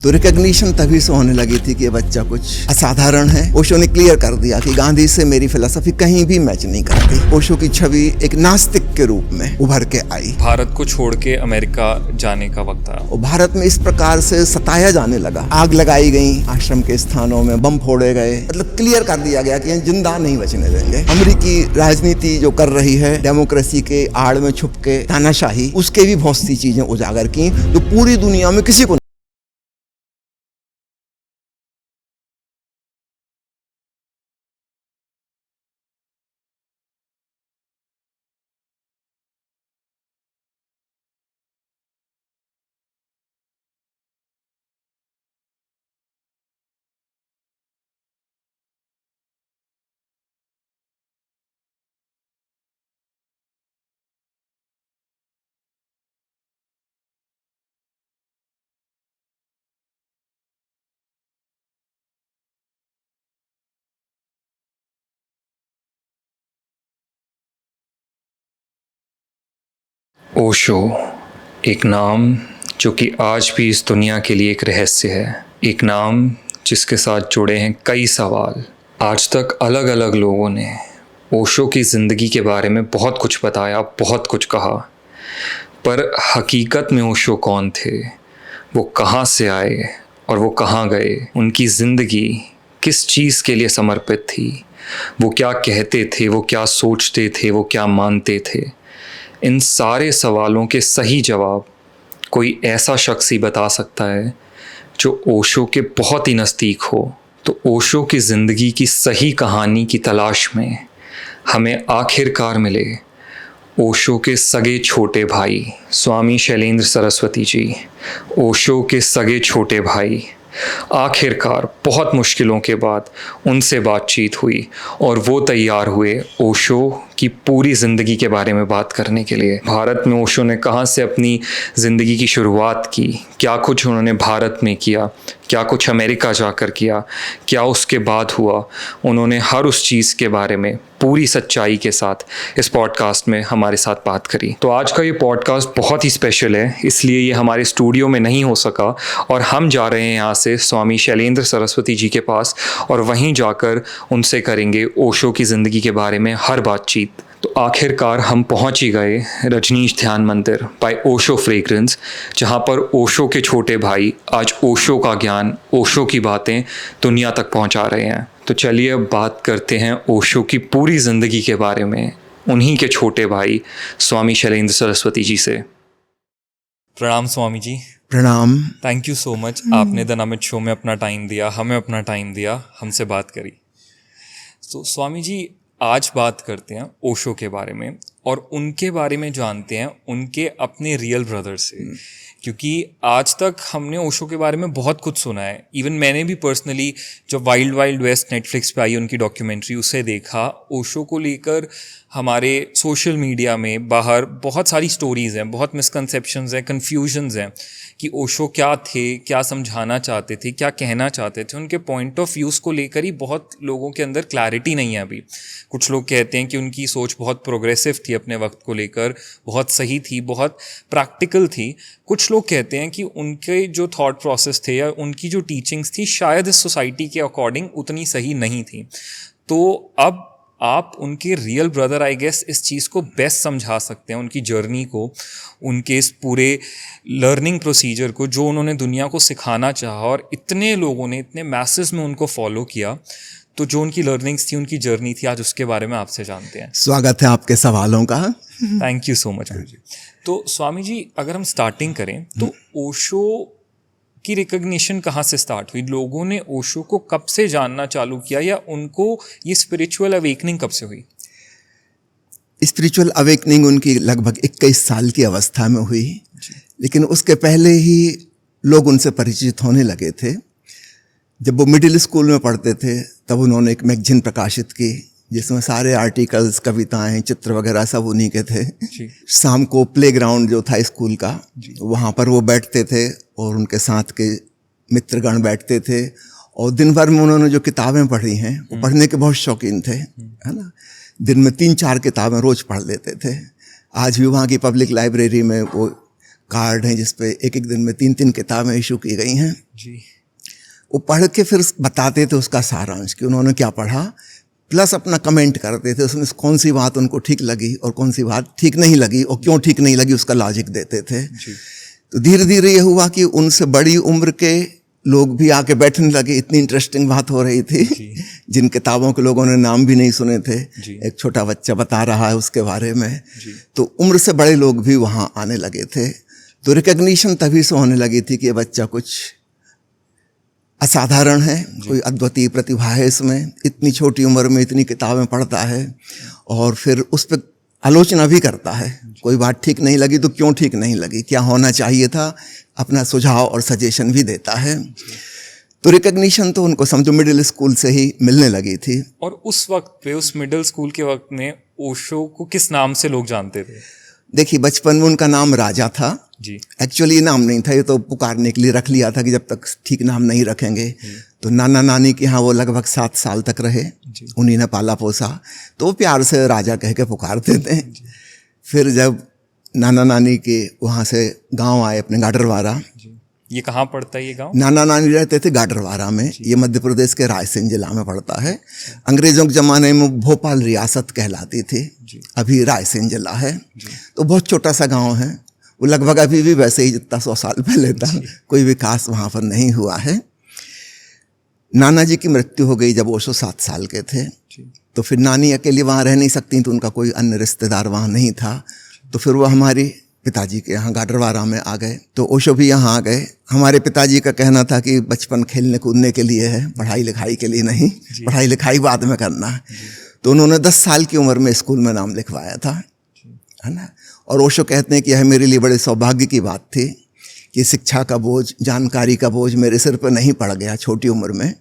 तो रिकॉग्निशन तभी से होने लगी थी कि ये बच्चा कुछ असाधारण है। ओशो ने क्लियर कर दिया कि गांधी से मेरी फिलॉसफी कहीं भी मैच नहीं करती। ओशो की छवि एक नास्तिक के रूप में उभर के आई। भारत को छोड़ के अमेरिका जाने का वक्त आया। और भारत में इस प्रकार से सताया जाने लगा, आग लगाई गई, आश्रम के स्थानों में बम फोड़े गए, मतलब क्लियर कर दिया गया कि जिंदा नहीं बचने देंगे। अमेरिकी राजनीति जो कर रही है डेमोक्रेसी के आड़ में छुप के तानाशाही, उसके भी बहुत सी चीजें उजागर की जो पूरी दुनिया में किसी को ओशो, एक नाम जो कि आज भी इस दुनिया के लिए एक रहस्य है, एक नाम जिसके साथ जुड़े हैं कई सवाल। आज तक अलग अलग लोगों ने ओशो की ज़िंदगी के बारे में बहुत कुछ बताया, बहुत कुछ कहा, पर हकीकत में ओशो कौन थे, वो कहाँ से आए और वो कहाँ गए, उनकी ज़िंदगी किस चीज़ के लिए समर्पित थी, वो क्या कहते थे, वो क्या सोचते थे, वो क्या मानते थे, इन सारे सवालों के सही जवाब कोई ऐसा शख्स ही बता सकता है जो ओशो के बहुत ही नज़दीक हो। तो ओशो की ज़िंदगी की सही कहानी की तलाश में हमें आखिरकार मिले ओशो के सगे छोटे भाई स्वामी शैलेंद्र सरस्वती जी। ओशो के सगे छोटे भाई, आखिरकार बहुत मुश्किलों के बाद उनसे बातचीत हुई और वो तैयार हुए ओशो की पूरी ज़िंदगी के बारे में बात करने के लिए। भारत में ओशो ने कहाँ से अपनी ज़िंदगी की शुरुआत की, क्या कुछ उन्होंने भारत में किया, क्या कुछ अमेरिका जाकर किया, क्या उसके बाद हुआ, उन्होंने हर उस चीज़ के बारे में पूरी सच्चाई के साथ इस पॉडकास्ट में हमारे साथ बात करी। तो आज का ये पॉडकास्ट बहुत ही स्पेशल है, इसलिए ये हमारे स्टूडियो में नहीं हो सका और हम जा रहे हैं यहाँ से स्वामी शैलेंद्र सरस्वती जी के पास और वहीं जाकर उनसे करेंगे ओशो की ज़िंदगी के बारे में हर बातचीत। तो आखिरकार हम पहुंच ही गए रजनीश ध्यान मंदिर बाय ओशो फ्रेग्रेंस, जहां पर ओशो के छोटे भाई आज ओशो का ज्ञान, ओशो की बातें दुनिया तक पहुंचा रहे हैं। तो चलिए अब बात करते हैं ओशो की पूरी ज़िंदगी के बारे में उन्हीं के छोटे भाई स्वामी शैलेंद्र सरस्वती जी से। प्रणाम स्वामी जी। प्रणाम। थैंक यू सो मच, आपने द नमित शो में अपना टाइम दिया, हमें अपना टाइम दिया, हमसे बात करी। तो स्वामी जी, आज बात करते हैं ओशो के बारे में और उनके बारे में जानते हैं उनके अपने रियल ब्रदर से, क्योंकि आज तक हमने ओशो के बारे में बहुत कुछ सुना है। इवन मैंने भी पर्सनली जब वाइल्ड वाइल्ड वेस्ट नेटफ्लिक्स पे आई उनकी डॉक्यूमेंट्री, उसे देखा। ओशो को लेकर हमारे सोशल मीडिया में बाहर बहुत सारी स्टोरीज़ हैं, बहुत मिसकंसेप्शंस हैं, कन्फ्यूजन्स हैं कि ओशो क्या थे, क्या समझाना चाहते थे, क्या कहना चाहते थे। उनके पॉइंट ऑफ व्यूज़ को लेकर ही बहुत लोगों के अंदर क्लैरिटी नहीं है अभी। कुछ लोग कहते हैं कि उनकी सोच बहुत प्रोग्रेसिव थी, अपने वक्त को लेकर बहुत सही थी, बहुत प्रैक्टिकल थी। कुछ लोग कहते हैं कि उनके जो थॉट प्रोसेस थे या उनकी जो टीचिंग्स थी शायद इस सोसाइटी के अकॉर्डिंग उतनी सही नहीं थी। तो अब आप उनके रियल ब्रदर आई गेस इस चीज़ को बेस्ट समझा सकते हैं, उनकी जर्नी को, उनके इस पूरे लर्निंग प्रोसीजर को जो उन्होंने दुनिया को सिखाना चाहा और इतने लोगों ने इतने मैसेज में उनको फॉलो किया। तो जो उनकी लर्निंग्स थी, उनकी जर्नी थी, आज उसके बारे में आपसे जानते हैं। स्वागत है आपके सवालों का। थैंक यू सो मच गुरु जी। तो स्वामी जी, अगर हम स्टार्टिंग करें तो ओशो की रिकग्निशन कहाँ से स्टार्ट हुई? लोगों ने ओशो को कब से जानना चालू किया या उनको ये स्पिरिचुअल अवेकनिंग कब से हुई? स्पिरिचुअल अवेकनिंग उनकी लगभग 21 साल की अवस्था में हुई, लेकिन उसके पहले ही लोग उनसे परिचित होने लगे थे। जब वो मिडिल स्कूल में पढ़ते थे तब उन्होंने एक मैगजीन प्रकाशित की जिसमें सारे आर्टिकल्स, कविताएं, चित्र वगैरह सब उन्हीं के थे। शाम को प्लेग्राउंड जो था स्कूल का, वहाँ पर वो बैठते थे और उनके साथ के मित्रगण बैठते थे और दिन भर में उन्होंने जो किताबें पढ़ी हैं वो पढ़ने के बहुत शौकीन थे, है ना। दिन में 3-4 किताबें रोज पढ़ लेते थे। आज भी वहाँ की पब्लिक लाइब्रेरी में वो कार्ड हैं जिसपे एक एक दिन में 3-3 किताबें इशू की गई हैं। जी। वो पढ़ के फिर बताते थे उसका सारांश कि उन्होंने क्या पढ़ा, प्लस अपना कमेंट करते थे उसमें कौन सी बात उनको ठीक लगी और कौन सी बात ठीक नहीं लगी और क्यों ठीक नहीं लगी उसका लॉजिक देते थे। जी। तो धीरे धीरे ये हुआ कि उनसे बड़ी उम्र के लोग भी आके बैठने लगे। इतनी इंटरेस्टिंग बात हो रही थी जिन किताबों के लोगों ने नाम भी नहीं सुने थे। एक छोटा बच्चा बता रहा है उसके बारे में। तो उम्र से बड़े लोग भी वहाँ आने लगे थे। तो रिकग्निशन तभी से होने लगी थी कि ये बच्चा कुछ असाधारण है, कोई अद्वितीय प्रतिभा है इसमें, इतनी छोटी उम्र में इतनी किताबें पढ़ता है और फिर उस पर आलोचना भी करता है। कोई बात ठीक नहीं लगी तो क्यों ठीक नहीं लगी, क्या होना चाहिए था, अपना सुझाव और सजेशन भी देता है। तो रिकग्निशन तो उनको समझो मिडिल स्कूल से ही मिलने लगी थी। और उस वक्त पे, उस मिडिल स्कूल के वक्त में ओशो को किस नाम से लोग जानते थे? देखिए, बचपन में उनका नाम राजा था। जी। एक्चुअली ये नाम नहीं था, ये तो पुकारने के लिए रख लिया था कि जब तक ठीक नाम नहीं रखेंगे। तो नाना नानी के यहाँ वो लगभग 7 साल तक रहे, उन्हीं ने पाला पोसा, तो वो प्यार से राजा कह के पुकारते थे। फिर जब नाना नानी के वहाँ से गांव आए अपने गाडरवारा। ये कहाँ पड़ता है ये गांव? नाना नानी रहते थे गाडरवारा में। ये मध्य प्रदेश के रायसेन जिला में पड़ता है। अंग्रेजों के ज़माने में भोपाल रियासत कहलाती थी, अभी रायसेन जिला है। तो बहुत छोटा सा गांव है वो, लगभग अभी भी वैसे ही जितना 100 साल पहले था। कोई विकास वहाँ पर नहीं हुआ है। नाना जी की मृत्यु हो गई जब ओशो 7 साल के थे। तो फिर नानी अकेली वहाँ रह नहीं सकती, तो उनका कोई अन्य रिश्तेदार वहाँ नहीं था। तो फिर वो हमारी पिताजी के यहाँ गाडरवारा में आ गए। तो ओशो भी यहाँ आ गए। हमारे पिताजी का कहना था कि बचपन खेलने कूदने के लिए है, पढ़ाई लिखाई के लिए नहीं, पढ़ाई लिखाई बाद में करना है। तो उन्होंने 10 साल की उम्र में स्कूल में नाम लिखवाया था, है ना। और ओशो कहते हैं कि यह मेरे लिए बड़े सौभाग्य की बात थी कि शिक्षा का बोझ, जानकारी का बोझ मेरे सिर पर नहीं पड़ गया छोटी उम्र में।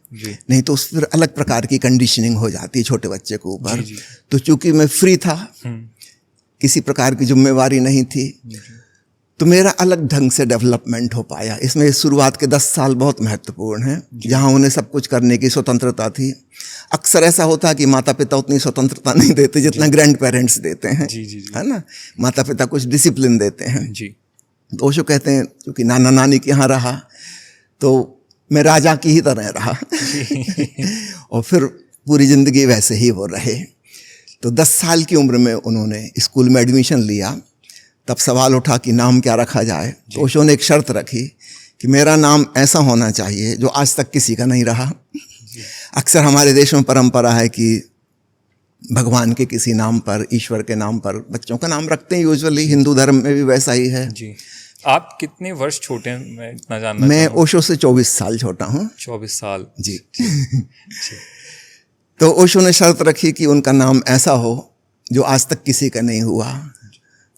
नहीं तो उस पर अलग प्रकार की कंडीशनिंग हो जाती है छोटे बच्चे के ऊपर। तो चूंकि मैं फ्री था, किसी प्रकार की जिम्मेवारी नहीं थी, तो मेरा अलग ढंग से डेवलपमेंट हो पाया। इसमें शुरुआत के 10 साल बहुत महत्वपूर्ण हैं, जहाँ उन्हें सब कुछ करने की स्वतंत्रता थी। अक्सर ऐसा होता है कि माता पिता उतनी स्वतंत्रता नहीं देते जितना ग्रैंड पेरेंट्स देते हैं, है ना। माता पिता कुछ डिसिप्लिन देते हैं। तो ओशो कहते हैं क्योंकि नाना नानी के यहाँ रहा तो मैं राजा की ही तरह रहा और फिर पूरी ज़िंदगी वैसे ही वो रहे। तो 10 साल की उम्र में उन्होंने स्कूल में एडमिशन लिया। तब सवाल उठा कि नाम क्या रखा जाए। तो ओशो ने एक शर्त रखी कि मेरा नाम ऐसा होना चाहिए जो आज तक किसी का नहीं रहा। अक्सर हमारे देश में परंपरा है कि भगवान के किसी नाम पर, ईश्वर के नाम पर बच्चों का नाम रखते हैं। यूजुअली हिंदू धर्म में भी वैसा ही है। जी। आप कितने वर्ष छोटे हैं, मैं इतना जानना मैं ओशो से 24 साल छोटा हूँ। 24 साल। जी। तो ओशो ने शर्त रखी कि उनका नाम ऐसा हो जो आज तक किसी का नहीं हुआ।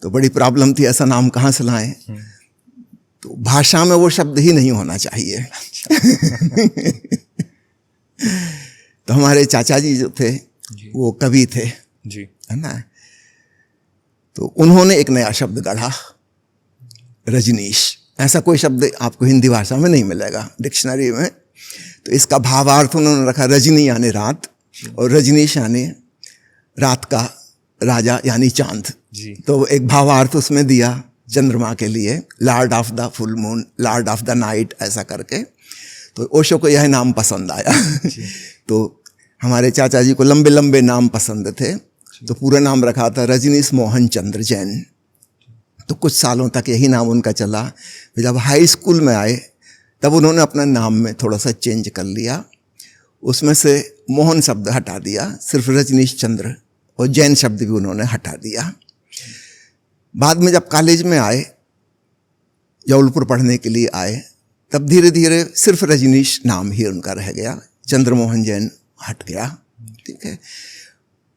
तो बड़ी प्रॉब्लम थी, ऐसा नाम कहाँ से लाएं। तो भाषा में वो शब्द ही नहीं होना चाहिए। तो हमारे चाचा जी जो थे वो कवि थे, है ना। तो उन्होंने एक नया शब्द गढ़ा, रजनीश। ऐसा कोई शब्द आपको हिंदी भाषा में नहीं मिलेगा डिक्शनरी में। तो इसका भावार्थ उन्होंने रखा रजनी यानी रात, और रजनीश यानी रात का राजा यानी चांद। तो एक भावार्थ उसमें दिया चंद्रमा के लिए, Lord of the full moon, Lord of the night, ऐसा करके। तो ओशो को यह नाम पसंद आया। तो हमारे चाचा जी को लंबे लंबे नाम पसंद थे, तो पूरा नाम रखा था रजनीश मोहन चंद्र जैन। तो कुछ सालों तक यही नाम उनका चला। फिर जब हाई स्कूल में आए तब उन्होंने अपना नाम में थोड़ा सा चेंज कर लिया। उसमें से मोहन शब्द हटा दिया, सिर्फ रजनीश चंद्र, और जैन शब्द भी उन्होंने हटा दिया। बाद में जब कॉलेज में आए, जबलपुर पढ़ने के लिए आए, तब धीरे धीरे सिर्फ रजनीश नाम ही उनका रह गया, चंद्रमोहन जैन हट गया। ठीक है।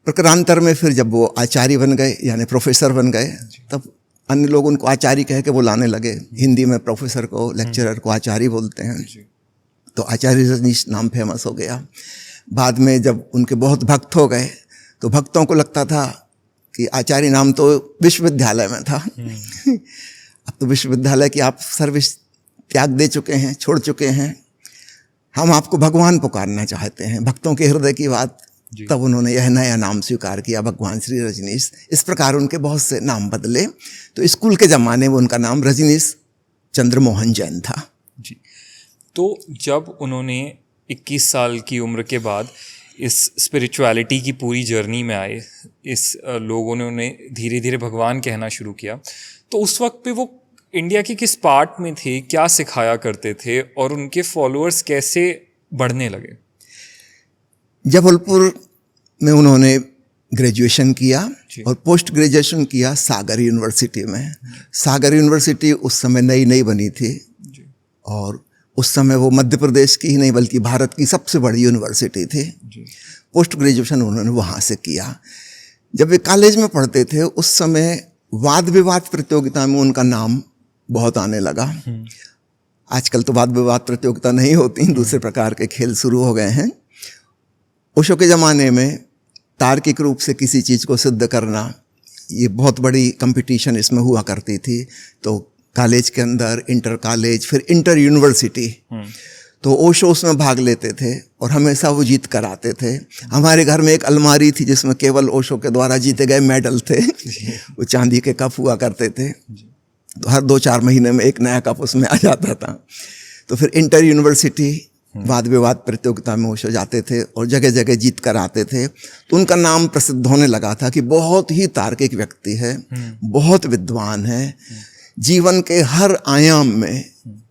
प्रकारांतर में फिर जब वो आचार्य बन गए यानी प्रोफेसर बन गए, तब अन्य लोग उनको आचार्य कह के बुलाने लगे। हिंदी में प्रोफेसर को, लेक्चरर को आचार्य बोलते हैं। तो आचार्य रजनीश नाम फेमस हो गया। बाद में जब उनके बहुत भक्त हो गए तो भक्तों को लगता था कि आचार्य नाम तो विश्वविद्यालय में था। अब तो विश्वविद्यालय की आप सर्विस त्याग दे चुके हैं, छोड़ चुके हैं, हम आपको भगवान पुकारना चाहते हैं। भक्तों के हृदय की बात तब उन्होंने यह नया नाम स्वीकार किया, भगवान श्री रजनीश। इस प्रकार उनके बहुत से नाम बदले। तो स्कूल के ज़माने में उनका नाम रजनीश चंद्र मोहन जैन था जी। तो जब उन्होंने 21 साल की उम्र के बाद इस स्पिरिचुअलिटी की पूरी जर्नी में आए, लोगों ने उन्हें धीरे धीरे भगवान कहना शुरू किया, तो उस वक्त पे वो इंडिया के किस पार्ट में थे, क्या सिखाया करते थे और उनके फॉलोअर्स कैसे बढ़ने लगे? जबलपुर में उन्होंने ग्रेजुएशन किया और पोस्ट ग्रेजुएशन किया सागर यूनिवर्सिटी में। सागर यूनिवर्सिटी उस समय नई नई बनी थी और उस समय वो मध्य प्रदेश की ही नहीं बल्कि भारत की सबसे बड़ी यूनिवर्सिटी थी। पोस्ट ग्रेजुएशन उन्होंने वहाँ से किया। जब वे कॉलेज में पढ़ते थे उस समय वाद विवाद प्रतियोगिता में उनका नाम बहुत आने लगा। आजकल तो वाद विवाद प्रतियोगिता नहीं होती, दूसरे प्रकार के खेल शुरू हो गए हैं। ओशो के ज़माने में तार्किक रूप से किसी चीज़ को सिद्ध करना, ये बहुत बड़ी कंपटीशन इसमें हुआ करती थी। तो कॉलेज के अंदर इंटर कॉलेज, फिर इंटर यूनिवर्सिटी, तो ओशो उसमें भाग लेते थे और हमेशा वो जीत कर आते थे। हमारे घर में एक अलमारी थी जिसमें केवल ओशो के द्वारा जीते गए मेडल थे। वो चांदी के कप हुआ करते थे, तो हर 2-4 महीने में एक नया कप उसमें आ जाता था। तो फिर इंटर यूनिवर्सिटी वाद विवाद प्रतियोगिता में ओशो जाते थे और जगह जगह जीत कर आते थे। तो उनका नाम प्रसिद्ध होने लगा था कि बहुत ही तार्किक व्यक्ति है, बहुत विद्वान है, जीवन के हर आयाम में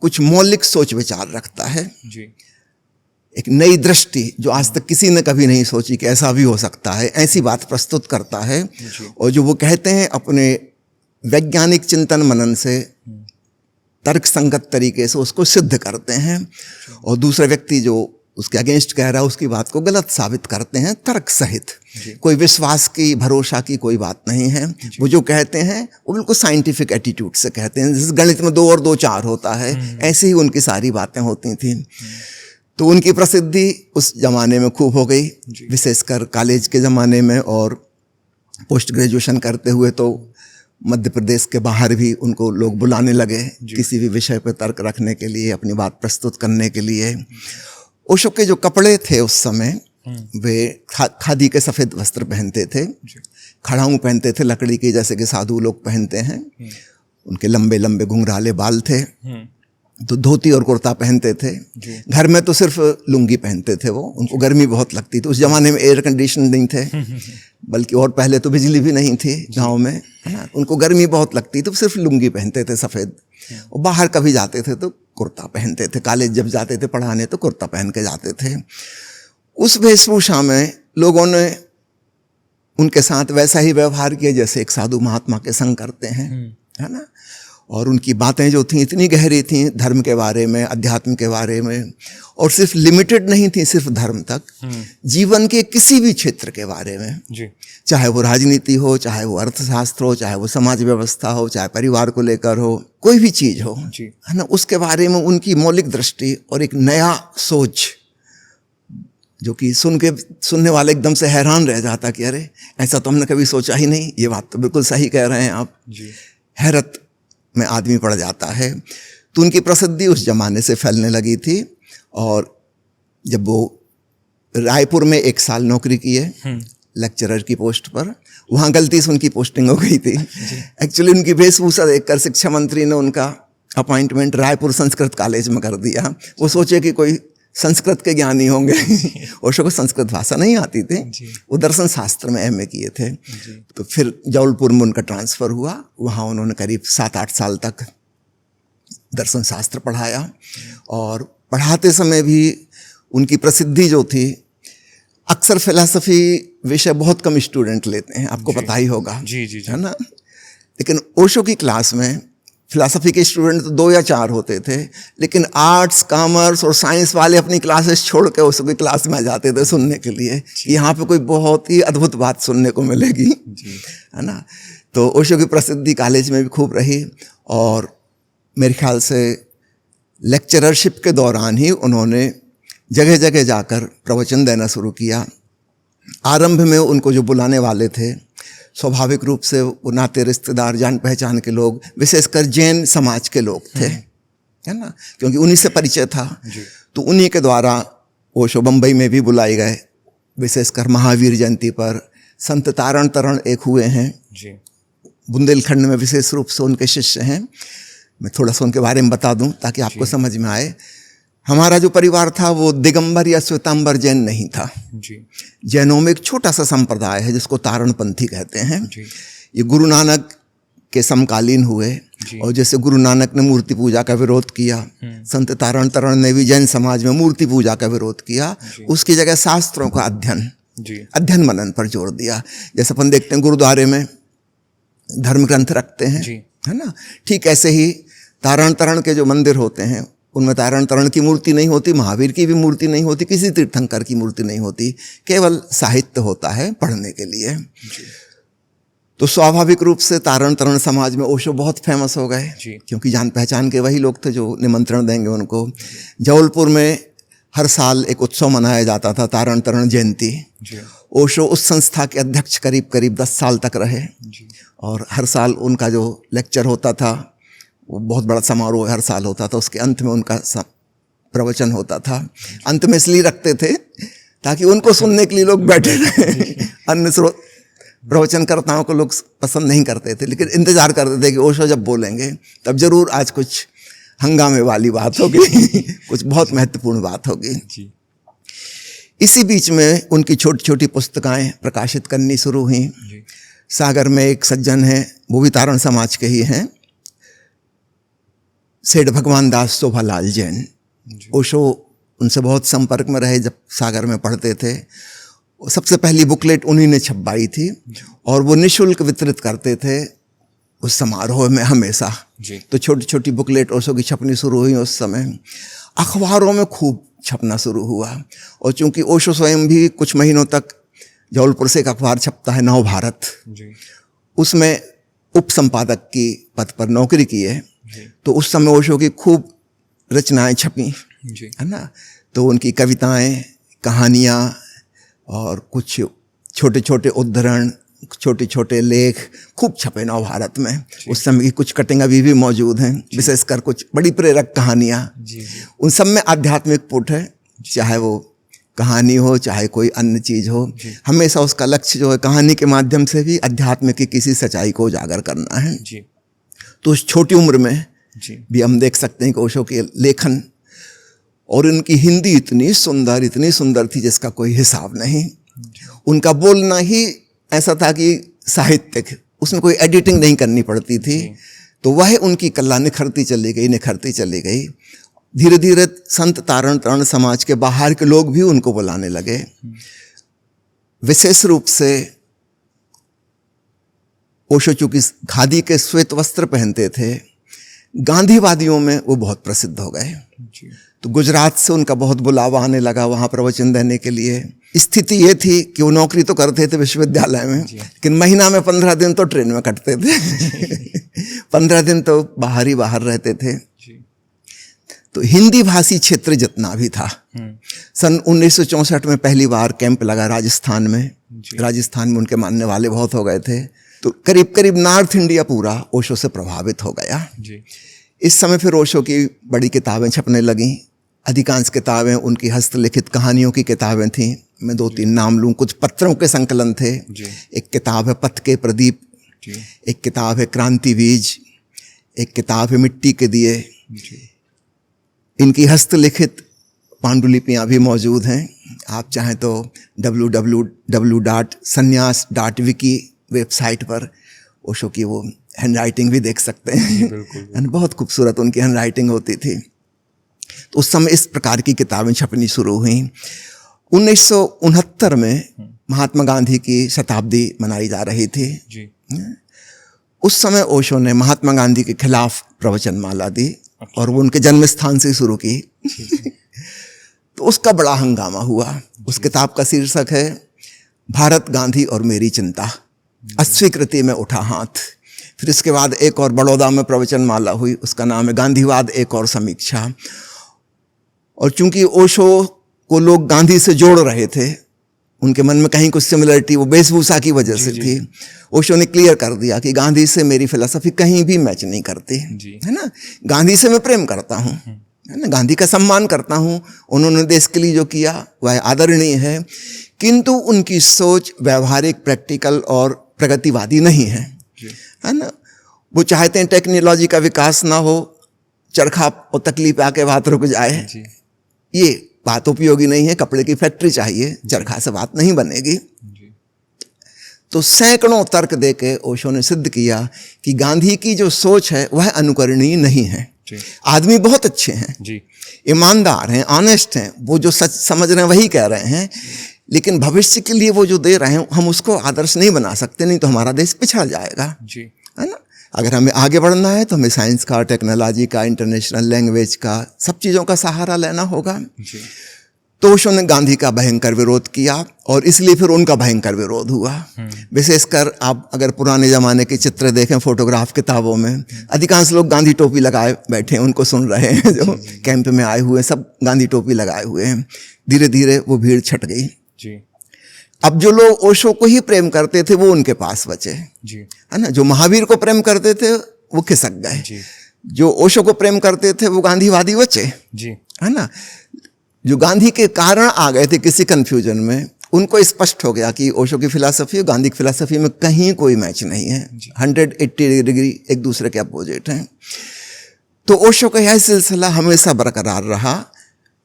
कुछ मौलिक सोच विचार रखता है जी। एक नई दृष्टि जो आज तक किसी ने कभी नहीं सोची कि ऐसा भी हो सकता है, ऐसी बात प्रस्तुत करता है। और जो वो कहते हैं अपने वैज्ञानिक चिंतन मनन से तर्क संगत तरीके से उसको सिद्ध करते हैं और दूसरे व्यक्ति जो उसके अगेंस्ट कह रहा है उसकी बात को गलत साबित करते हैं तर्क सहित। कोई विश्वास की, भरोसा की कोई बात नहीं है। वो जो कहते हैं वो बिल्कुल साइंटिफिक एटीट्यूड से कहते हैं। जैसे गणित में 2 और 2 4 होता है, ऐसे ही उनकी सारी बातें होती थी। तो उनकी प्रसिद्धि उस जमाने में खूब हो गई, विशेषकर कॉलेज के ज़माने में। और पोस्ट ग्रेजुएशन करते हुए तो मध्य प्रदेश के बाहर भी उनको लोग बुलाने लगे किसी भी विषय पर तर्क रखने के लिए, अपनी बात प्रस्तुत करने के लिए। ओशो के जो कपड़े थे उस समय, वे खादी के सफ़ेद वस्त्र पहनते थे, खड़ाऊँ पहनते थे लकड़ी के, जैसे कि साधु लोग पहनते हैं। उनके लंबे लंबे घुंघराले बाल थे, तो धोती और कुर्ता पहनते थे। घर में तो सिर्फ लुंगी पहनते थे वो, उनको गर्मी बहुत लगती थी। उस ज़माने में एयर कंडीशन नहीं थे, बल्कि और पहले तो बिजली भी नहीं थी गांव में, है ना। उनको गर्मी बहुत लगती तो सिर्फ लुंगी पहनते थे सफ़ेद। और बाहर कभी जाते थे तो कुर्ता पहनते थे, कॉलेज जब जाते थे पढ़ाने तो कुर्ता पहन के जाते थे। उस वेशभूषा में लोगों ने उनके साथ वैसा ही व्यवहार किया जैसे एक साधु महात्मा के संग करते हैं, है ना। और उनकी बातें जो थी इतनी गहरी थी धर्म के बारे में, अध्यात्म के बारे में, और सिर्फ लिमिटेड नहीं थी सिर्फ धर्म तक, जीवन के किसी भी क्षेत्र के बारे में जी। चाहे वो राजनीति हो, चाहे वो अर्थशास्त्र हो, चाहे वो समाज व्यवस्था हो, चाहे परिवार को लेकर हो, कोई भी चीज़ हो, है ना, उसके बारे में उनकी मौलिक दृष्टि और एक नया सोच जो कि सुनने वाले एकदम से हैरान रह जाता कि अरे ऐसा तो हमने कभी सोचा ही नहीं, ये बात तो बिल्कुल सही कह रहे हैं आप जी। हैरत में आदमी पड़ जाता है। तो उनकी प्रसिद्धि उस जमाने से फैलने लगी थी। और जब वो रायपुर में 1 साल नौकरी किए लेक्चरर की पोस्ट पर, वहाँ गलती से उनकी पोस्टिंग हो गई थी। एक्चुअली उनकी वेशभूषा देखकर शिक्षा मंत्री ने उनका अपॉइंटमेंट रायपुर संस्कृत कॉलेज में कर दिया। वो सोचे कि कोई संस्कृत के ज्ञानी होंगे। ओशो को संस्कृत भाषा नहीं आती थी, वो दर्शन शास्त्र में एमए किए थे। तो फिर जबलपुर में उनका ट्रांसफ़र हुआ, वहाँ उन्होंने करीब 7-8 साल तक दर्शन शास्त्र पढ़ाया। और पढ़ाते समय भी उनकी प्रसिद्धि जो थी, अक्सर फिलॉसफी विषय बहुत कम स्टूडेंट लेते हैं, आपको पता ही होगा जी, है ना। लेकिन ओशो की क्लास में फिलॉसफी के स्टूडेंट तो 2 या 4 होते थे, लेकिन आर्ट्स, कॉमर्स और साइंस वाले अपनी क्लासेस छोड़ के ओशो की क्लास में जाते थे सुनने के लिए कि यहाँ पे कोई बहुत ही अद्भुत बात सुनने को मिलेगी, है ना। तो ओशो की प्रसिद्धि कॉलेज में भी खूब रही। और मेरे ख्याल से लेक्चररशिप के दौरान ही उन्होंने जगह जगह जाकर प्रवचन देना शुरू किया। आरंभ में उनको जो बुलाने वाले थे स्वाभाविक रूप से वो नाते रिश्तेदार, जान पहचान के लोग, विशेषकर जैन समाज के लोग थे, है ना, क्योंकि उन्हीं से परिचय था। तो उन्हीं के द्वारा ओशो बम्बई में भी बुलाए गए, विशेषकर महावीर जयंती पर संत तारण तरण एक हुए हैं जी बुंदेलखंड में, विशेष रूप से उनके शिष्य हैं। मैं थोड़ा सा उनके बारे में बता दूं ताकि आपको समझ में आए। हमारा जो परिवार था वो दिगंबर या श्वेतांबर जैन नहीं था। जी जैनों में एक छोटा सा संप्रदाय है जिसको तारणपंथी कहते हैं। जी ये गुरु नानक के समकालीन हुए जी। और जैसे गुरु नानक ने मूर्ति पूजा का विरोध किया, संत तारण तरण ने भी जैन समाज में मूर्ति पूजा का विरोध किया। उसकी जगह शास्त्रों का अध्ययन मनन पर जोर दिया। जैसे अपन देखते हैं गुरुद्वारे में धर्म ग्रंथ रखते हैं, है ना, ठीक ऐसे ही तारण तरण के जो मंदिर होते हैं उनमें तारण तरण की मूर्ति नहीं होती, महावीर की भी मूर्ति नहीं होती, किसी तीर्थंकर की मूर्ति नहीं होती, केवल साहित्य होता है पढ़ने के लिए। तो स्वाभाविक रूप से तारण तरण समाज में ओशो बहुत फेमस हो गए, क्योंकि जान पहचान के वही लोग थे जो निमंत्रण देंगे उनको। जबलपुर में हर साल एक उत्सव मनाया जाता था, तारण तरण जयंती। ओशो उस संस्था के अध्यक्ष करीब करीब 10 साल तक रहे और हर साल उनका जो लेक्चर होता था वो बहुत बड़ा समारोह हर साल होता था। उसके अंत में उनका प्रवचन होता था। अंत में इसलिए रखते थे ताकि उनको सुनने के लिए लोग बैठे रहे। अन्य प्रवचनकर्ताओं को लोग पसंद नहीं करते थे, लेकिन इंतजार करते थे कि ओशो जब बोलेंगे तब जरूर आज कुछ हंगामे वाली बात होगी, कुछ बहुत महत्वपूर्ण बात होगी। इसी बीच में उनकी छोटी छोटी पुस्तकें प्रकाशित करनी शुरू हुई। सागर में एक सज्जन हैं, वो भी तारण समाज के ही हैं, सेठ भगवान दास शोभालाल जैन। ओशो उनसे बहुत संपर्क में रहे जब सागर में पढ़ते थे। सबसे पहली बुकलेट उन्हीं ने छपवाई थी और वो निःशुल्क वितरित करते थे उस समारोह में हमेशा। तो छोटी छोटी बुकलेट ओशो की छपनी शुरू हुई। उस समय अखबारों में खूब छपना शुरू हुआ और चूंकि ओशो स्वयं भी कुछ महीनों तक जबलपुर से एक अखबार छपता है नव भारत, उसमें उप संपादक की पद पर नौकरी की है, तो उस समय ओशो की खूब रचनाएं छपी, है ना। तो उनकी कविताएं, कहानियाँ और कुछ छोटे छोटे उद्धरण, छोटे छोटे लेख खूब छपे नव भारत में। उस समय की कुछ कटिंग अभी भी मौजूद हैं, विशेषकर कुछ बड़ी प्रेरक कहानियाँ। उन सब में आध्यात्मिक पुट है, चाहे वो कहानी हो चाहे कोई अन्य चीज़ हो। हमेशा उसका लक्ष्य जो है कहानी के माध्यम से भी अध्यात्म की किसी सच्चाई को उजागर करना है। तो उस छोटी उम्र में भी हम देख सकते हैं कि ओशो के लेखन और उनकी हिंदी इतनी सुंदर थी जिसका कोई हिसाब नहीं। उनका बोलना ही ऐसा था कि साहित्यिक, उसमें कोई एडिटिंग नहीं करनी पड़ती थी। तो वह उनकी कला निखरती चली गई। धीरे धीरे संत तारण तरण समाज के बाहर के लोग भी उनको बुलाने लगे। विशेष रूप से ओशो चूंकि खादी के श्वेत वस्त्र पहनते थे, गांधीवादियों में वो बहुत प्रसिद्ध हो गए। तो गुजरात से उनका बहुत बुलावा आने लगा वहाँ प्रवचन देने के लिए। स्थिति ये थी कि वो नौकरी तो करते थे विश्वविद्यालय में, लेकिन महीना में 15 दिन तो ट्रेन में कटते थे। 15 दिन तो बाहर ही बाहर रहते थे। तो हिंदी भाषी क्षेत्र जितना भी था, सन 1964 में पहली बार कैंप लगा राजस्थान में। राजस्थान में उनके मानने वाले बहुत हो गए थे। तो करीब करीब नॉर्थ इंडिया पूरा ओशो से प्रभावित हो गया। इस समय फिर ओशो की बड़ी किताबें छपने लगीं। अधिकांश किताबें उनकी हस्तलिखित कहानियों की किताबें थीं। मैं 2-3 नाम लूँ। कुछ पत्रों के संकलन थे। एक किताब है पथ के प्रदीप, एक किताब है क्रांति बीज, एक किताब है मिट्टी के दिए। इनकी हस्तलिखित पांडुलिपियाँ भी मौजूद हैं। आप चाहें तो www.sannyas.wiki वेबसाइट पर ओशो की वो हैंडराइटिंग भी देख सकते हैं। बहुत खूबसूरत उनकी हैंडराइटिंग होती थी। तो उस समय इस प्रकार की किताबें छपनी शुरू हुई। 1969 में महात्मा गांधी की शताब्दी मनाई जा रही थी। उस समय ओशो ने महात्मा गांधी के खिलाफ प्रवचन माला दी और वो उनके जन्म स्थान से शुरू की। तो उसका बड़ा हंगामा हुआ। उस किताब का शीर्षक है भारत गांधी और मेरी चिंता, अस्वीकृति में उठा हाथ। फिर इसके बाद एक और बड़ौदा में प्रवचन माला हुई, उसका नाम है गांधीवाद एक और समीक्षा। और चूंकि ओशो को लोग गांधी से जोड़ रहे थे, उनके मन में कहीं कुछ सिमिलरिटी वो वेशभूषा की वजह से थी। ओशो ने क्लियर कर दिया कि गांधी से मेरी फिलॉसफी कहीं भी मैच नहीं करती, है ना। गांधी से मैं प्रेम करता हूँ, है ना, गांधी का सम्मान करता हूँ। उन्होंने देश के लिए जो किया वह आदरणीय है, किंतु उनकी सोच व्यवहारिक, प्रैक्टिकल और प्रगतिवादी नहीं है, है ना। वो चाहते हैं टेक्नोलॉजी का विकास ना हो, चरखा और तकलीफ आके बात रुक जाए। ये बात उपयोगी नहीं है, कपड़े की फैक्ट्री चाहिए, चरखा से बात नहीं बनेगी। तो सैकड़ों तर्क देके ओशो ने सिद्ध किया कि गांधी की जो सोच है वह अनुकरणीय नहीं है। आदमी बहुत अच्छे हैं, ईमानदार हैं, ऑनेस्ट हैं, वो जो सच समझ रहे हैं वही कह रहे हैं, लेकिन भविष्य के लिए वो जो दे रहे हैं हम उसको आदर्श नहीं बना सकते, नहीं तो हमारा देश पिछड़ जाएगा, है ना। अगर हमें आगे बढ़ना है तो हमें साइंस का, टेक्नोलॉजी का, इंटरनेशनल लैंग्वेज का, सब चीज़ों का सहारा लेना होगा। तो ओशो ने गांधी का भयंकर विरोध किया और इसलिए फिर उनका भयंकर विरोध हुआ। विशेषकर आप अगर पुराने ज़माने के चित्र देखें फोटोग्राफ किताबों में, अधिकांश लोग गांधी टोपी लगाए बैठे हैं, उनको सुन रहे हैं, जो कैंप में आए हुए सब गांधी टोपी लगाए हुए हैं। धीरे धीरे वो भीड़ छट गई। अब जो लोग ओशो को ही प्रेम करते थे वो उनके पास बचे, है ना। जो महावीर को प्रेम करते थे वो खिसक गए, जो ओशो को प्रेम करते थे वो गांधीवादी बचे, है ना। जो गांधी के कारण आ गए थे किसी कंफ्यूजन में, उनको स्पष्ट हो गया कि ओशो की फिलॉसफी और गांधी की फिलॉसफी में कहीं कोई मैच नहीं है, 180 डिग्री एक दूसरे के अपोजिट हैं। तो ओशो का यह सिलसिला हमेशा बरकरार रहा।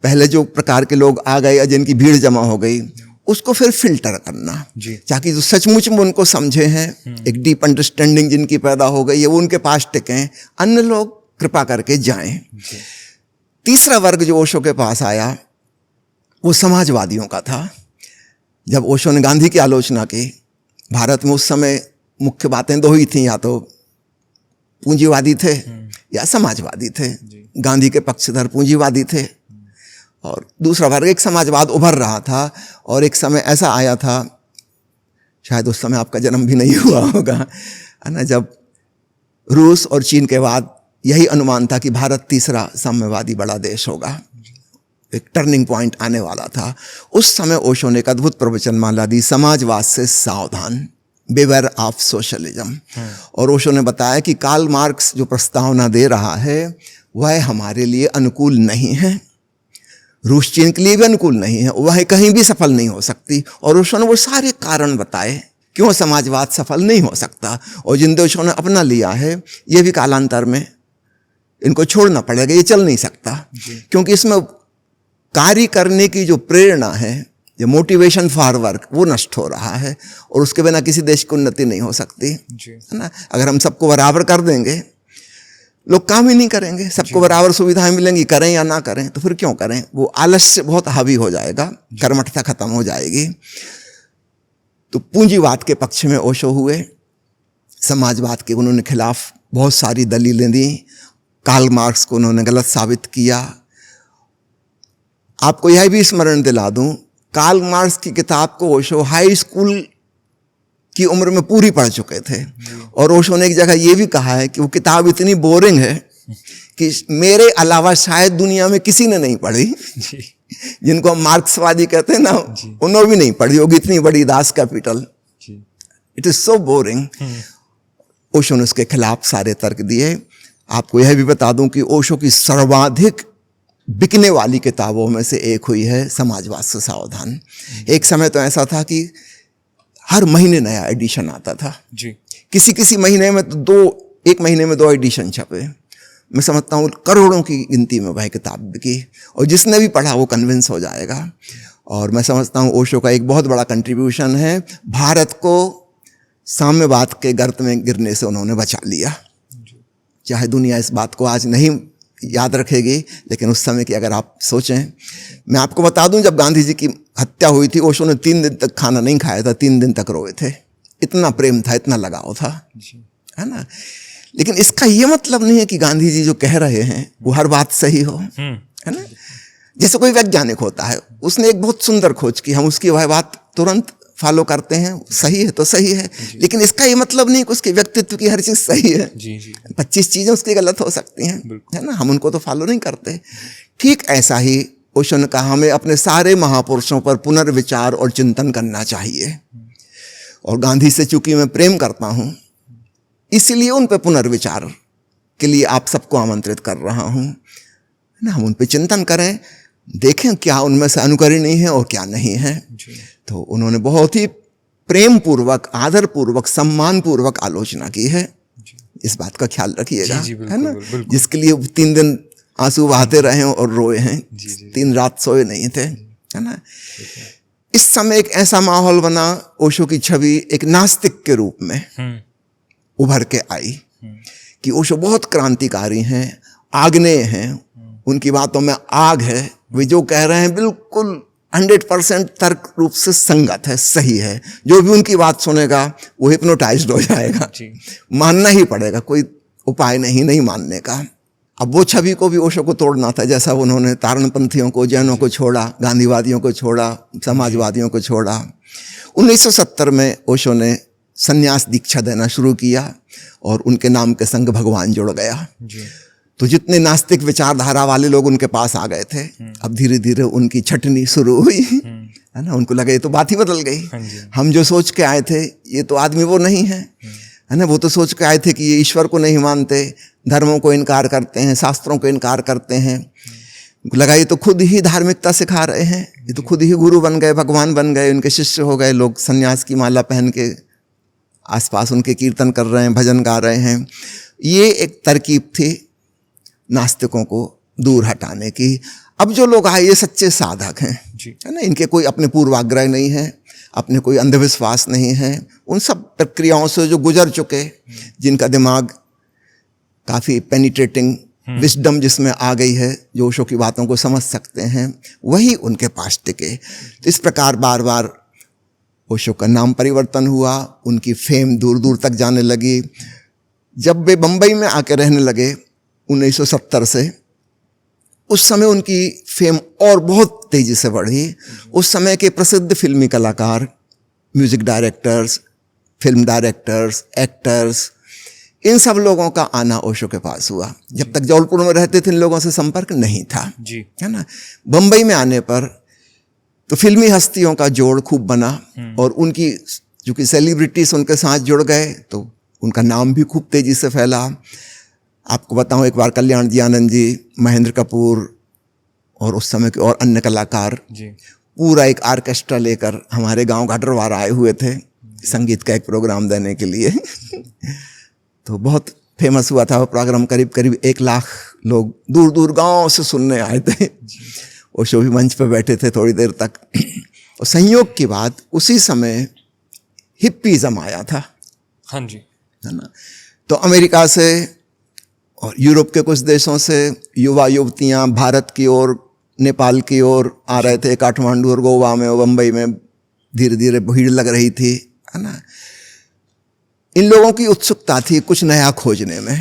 पहले जो प्रकार के लोग आ गए, जिनकी भीड़ जमा हो गई, उसको फिर फिल्टर करना, ताकि जो सचमुच में उनको समझे हैं, एक डीप अंडरस्टैंडिंग जिनकी पैदा हो गई है, वो उनके पास टिकें, अन्य लोग कृपा करके जाएं। तीसरा वर्ग जो ओशो के पास आया वो समाजवादियों का था। जब ओशो ने गांधी की आलोचना की, भारत में उस समय मुख्य बातें दो ही थीं, या तो पूंजीवादी थे या समाजवादी थे। गांधी के पक्षधर पूंजीवादी थे और दूसरा वर्ग, एक समाजवाद उभर रहा था। और एक समय ऐसा आया था, शायद उस समय आपका जन्म भी नहीं हुआ होगा, है ना, जब रूस और चीन के बाद यही अनुमान था कि भारत तीसरा साम्यवादी बड़ा देश होगा, एक टर्निंग पॉइंट आने वाला था। उस समय ओशो ने एक अद्भुत प्रवचनमाला दी, समाजवाद से सावधान, बिवेयर ऑफ सोशलिज्म। और ओशो ने बताया कि कार्ल मार्क्स जो प्रस्तावना दे रहा है वह हमारे लिए अनुकूल नहीं है, रूस चीन के लिए भी अनुकूल नहीं है, वह कहीं भी सफल नहीं हो सकती। और ओशो ने वो सारे कारण बताए क्यों समाजवाद सफल नहीं हो सकता, और जिन देशों ने अपना लिया है ये भी कालांतर में इनको छोड़ना पड़ेगा, ये चल नहीं सकता, क्योंकि इसमें कार्य करने की जो प्रेरणा है, जो मोटिवेशन फॉर वर्क, वो नष्ट हो रहा है, और उसके बिना किसी देश की उन्नति नहीं हो सकती, है ना। अगर हम सबको बराबर कर देंगे, लोग काम ही नहीं करेंगे, सबको बराबर सुविधाएं मिलेंगी, करें या ना करें, तो फिर क्यों करें। वो आलस्य बहुत हावी हो जाएगा, कर्मठता खत्म हो जाएगी। तो पूंजीवाद के पक्ष में ओशो हुए, समाजवाद के उन्होंने खिलाफ बहुत सारी दलीलें दी, कार्ल मार्क्स को उन्होंने गलत साबित किया। आपको यह भी स्मरण दिला दूं, कार्ल मार्क्स की किताब को ओशो हाई स्कूल की उम्र में पूरी पढ़ चुके थे, और ओशो ने एक जगह ये भी कहा है कि वो किताब इतनी बोरिंग है कि मेरे अलावा शायद दुनिया में किसी ने नहीं पढ़ी। जिनको हम मार्क्सवादी कहते हैं ना, उन्होंने भी नहीं पढ़ी होगी, इतनी बड़ी Das Kapital, it is so boring. Osho ने उसके खिलाफ सारे तर्क दिए। आपको यह भी बता दूं कि ओशो की सर्वाधिक बिकने वाली किताबों में से एक हुई है समाजवाद से सावधान। एक समय तो ऐसा था कि हर महीने नया एडिशन आता था, किसी महीने में तो एक महीने में 2 एडिशन छपे। मैं समझता हूँ करोड़ों की गिनती में वह किताब बिकी, और जिसने भी पढ़ा वो कन्विंस हो जाएगा। और मैं समझता हूँ ओशो का एक बहुत बड़ा कंट्रीब्यूशन है, भारत को साम्यवाद के गर्त में गिरने से उन्होंने बचा लिया। चाहे दुनिया इस बात को आज नहीं याद रखेगी, लेकिन उस समय की अगर आप सोचें, मैं आपको बता दूं, जब गांधी जी की हत्या हुई थी, ओशो ने 3 दिन तक खाना नहीं खाया था, 3 दिन तक रोए थे, इतना प्रेम था, इतना लगाव था, है ना। लेकिन इसका ये मतलब नहीं है कि गांधी जी जो कह रहे हैं वो हर बात सही हो, है ना। जैसे कोई वैज्ञानिक होता है, उसने एक बहुत सुंदर खोज की, हम उसकी वह बात तुरंत फॉलो करते हैं, सही है तो सही है, लेकिन इसका ये मतलब नहीं कि उसके व्यक्तित्व की हर चीज सही है। 25 चीजें उसकी गलत हो सकती हैं, है ना, हम उनको तो फॉलो नहीं करते। ठीक ऐसा ही ओशो ने कहा, हमें अपने सारे महापुरुषों पर पुनर्विचार और चिंतन करना चाहिए। और गांधी से चूंकि मैं प्रेम करता हूं, इसीलिए उन पर पुनर्विचार के लिए आप सबको आमंत्रित कर रहा हूं, ना, हम उन पर चिंतन करें। देखें क्या उनमें से अनुकरणीय है और क्या नहीं है। तो उन्होंने बहुत ही प्रेम पूर्वक, आदर पूर्वक, सम्मान पूर्वक आलोचना की है। इस बात का ख्याल रखिएगा, है ना, जिसके लिए 3 दिन आंसू बहाते रहे और रोए हैं, 3 रात सोए नहीं थे, है ना। इस समय एक ऐसा माहौल बना, ओशो की छवि एक नास्तिक के रूप में उभर के आई कि ओशो बहुत क्रांतिकारी हैं, आग्नेय हैं, उनकी बातों में आग है, वे जो कह रहे हैं बिल्कुल 100% तर्क रूप से संगत है, सही है। जो भी उनकी बात सुनेगा वो हिप्नोटाइज्ड हो जाएगा, मानना ही पड़ेगा, कोई उपाय नहीं मानने का। अब वो छवि को भी ओशो को तोड़ना था, जैसा उन्होंने तारणपंथियों को, जैनों को छोड़ा, गांधीवादियों को छोड़ा, समाजवादियों को छोड़ा। 1970 में ओशो ने संन्यास दीक्षा देना शुरू किया और उनके नाम के संग भगवान जुड़ गया। तो जितने नास्तिक विचारधारा वाले लोग उनके पास आ गए थे, अब धीरे धीरे उनकी छटनी शुरू हुई, है ना। उनको लगा ये तो बात ही बदल गई, हम जो सोच के आए थे ये तो आदमी वो नहीं है, है ना। वो तो सोच के आए थे कि ये ईश्वर को नहीं मानते, धर्मों को इनकार करते हैं, शास्त्रों को इनकार करते हैं। लगा ये तो खुद ही धार्मिकता सिखा रहे हैं, ये तो खुद ही गुरु बन गए, भगवान बन गए, उनके शिष्य हो गए लोग, सन्यास की माला पहन के आसपास उनके कीर्तन कर रहे हैं, भजन गा रहे हैं। ये एक तरकीब थी नास्तिकों को दूर हटाने की। अब जो लोग आए ये सच्चे साधक हैं, है ना, इनके कोई अपने पूर्वाग्रह नहीं है, अपने कोई अंधविश्वास नहीं है, उन सब प्रक्रियाओं से जो गुजर चुके, जिनका दिमाग काफ़ी पेनिट्रेटिंग विजडम जिसमें आ गई है, जो ओशो की बातों को समझ सकते हैं, वही उनके पास टिके। तो इस प्रकार बार बार ओशो का नाम परिवर्तन हुआ, उनकी फेम दूर दूर तक जाने लगी। जब वे बम्बई में आके रहने लगे 1970 से, उस समय उनकी फेम और बहुत तेजी से बढ़ी। उस समय के प्रसिद्ध फिल्मी कलाकार, music directors, film directors, actors, इन सब लोगों का आना ओशो के पास हुआ। जब तक जबलपुर में रहते थे इन लोगों से संपर्क नहीं था, है ना। बम्बई में आने पर तो फिल्मी हस्तियों का जोड़ खूब बना और उनकी चूंकि सेलिब्रिटीज उनके साथ जुड़ गए तो उनका नाम भी खूब तेजी से फैला। आपको बताऊं, एक बार कल्याण जी आनंद जी, महेंद्र कपूर और उस समय के और अन्य कलाकार पूरा एक ऑर्केस्ट्रा लेकर हमारे गांव घाटरवार आए हुए थे संगीत का एक प्रोग्राम देने के लिए। तो बहुत फेमस हुआ था वो प्रोग्राम, करीब करीब 1 लाख लोग दूर दूर गांव से सुनने आए थे। ओशो भी मंच पे बैठे थे थोड़ी देर तक। और संयोग की बात, उसी समय हिप्पीज़म आया था, हाँ जी, है ना। तो अमेरिका से और यूरोप के कुछ देशों से युवा युवतियां भारत की ओर, नेपाल की ओर आ रहे थे। काठमांडू और गोवा में और बम्बई में धीरे धीरे भीड़ लग रही थी, है ना। इन लोगों की उत्सुकता थी कुछ नया खोजने में,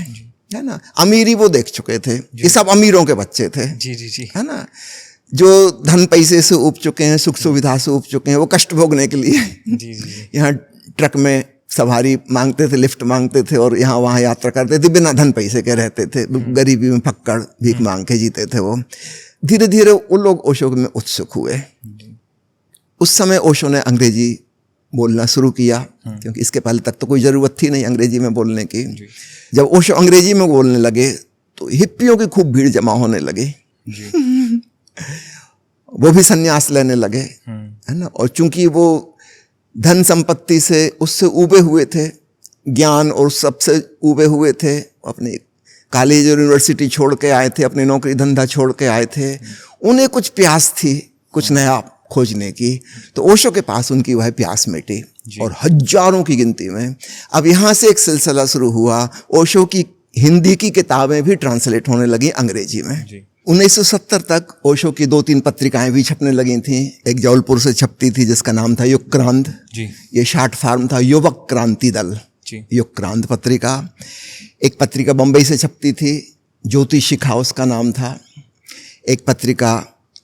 है ना। अमीरी वो देख चुके थे, ये सब अमीरों के बच्चे थे, है ना, जो धन पैसे से उब चुके हैं, सुख सुविधा से उब चुके हैं। वो कष्ट भोगने के लिए यहाँ ट्रक में सवारी मांगते थे, लिफ्ट मांगते थे और यहाँ वहाँ यात्रा करते थे, बिना धन पैसे के रहते थे, गरीबी में फक्कड़ भीख मांग के जीते थे वो। धीरे धीरे वो लोग ओशो में उत्सुक हुए। उस समय ओशो ने अंग्रेजी बोलना शुरू किया, क्योंकि इसके पहले तक तो कोई ज़रूरत थी नहीं अंग्रेजी में बोलने की। जब ओशो अंग्रेजी में बोलने लगे तो हिप्पियों की खूब भीड़ जमा होने लगी। वो भी संन्यास लेने लगे, है ना। और चूंकि वो धन संपत्ति से उससे उबे हुए थे, ज्ञान और सबसे उबे हुए थे, अपने कॉलेज और यूनिवर्सिटी छोड़ के आए थे, अपनी नौकरी धंधा छोड़ के आए थे, उन्हें कुछ प्यास थी कुछ नया खोजने की। तो ओशो के पास उनकी वह प्यास मिटी और हजारों की गिनती में अब यहाँ से एक सिलसिला शुरू हुआ। ओशो की हिंदी की किताबें भी ट्रांसलेट होने लगी अंग्रेजी में। 1970 तक ओशो की 2-3 पत्रिकाएं भी छपने लगी थीं। एक जबलपुर से छपती थी जिसका नाम था युगक्रांत, ये शार्ट फॉर्म था युवक क्रांति दल, युगक्रांत पत्रिका। एक पत्रिका बम्बई से छपती थी, ज्योति शिखा उसका नाम था। एक पत्रिका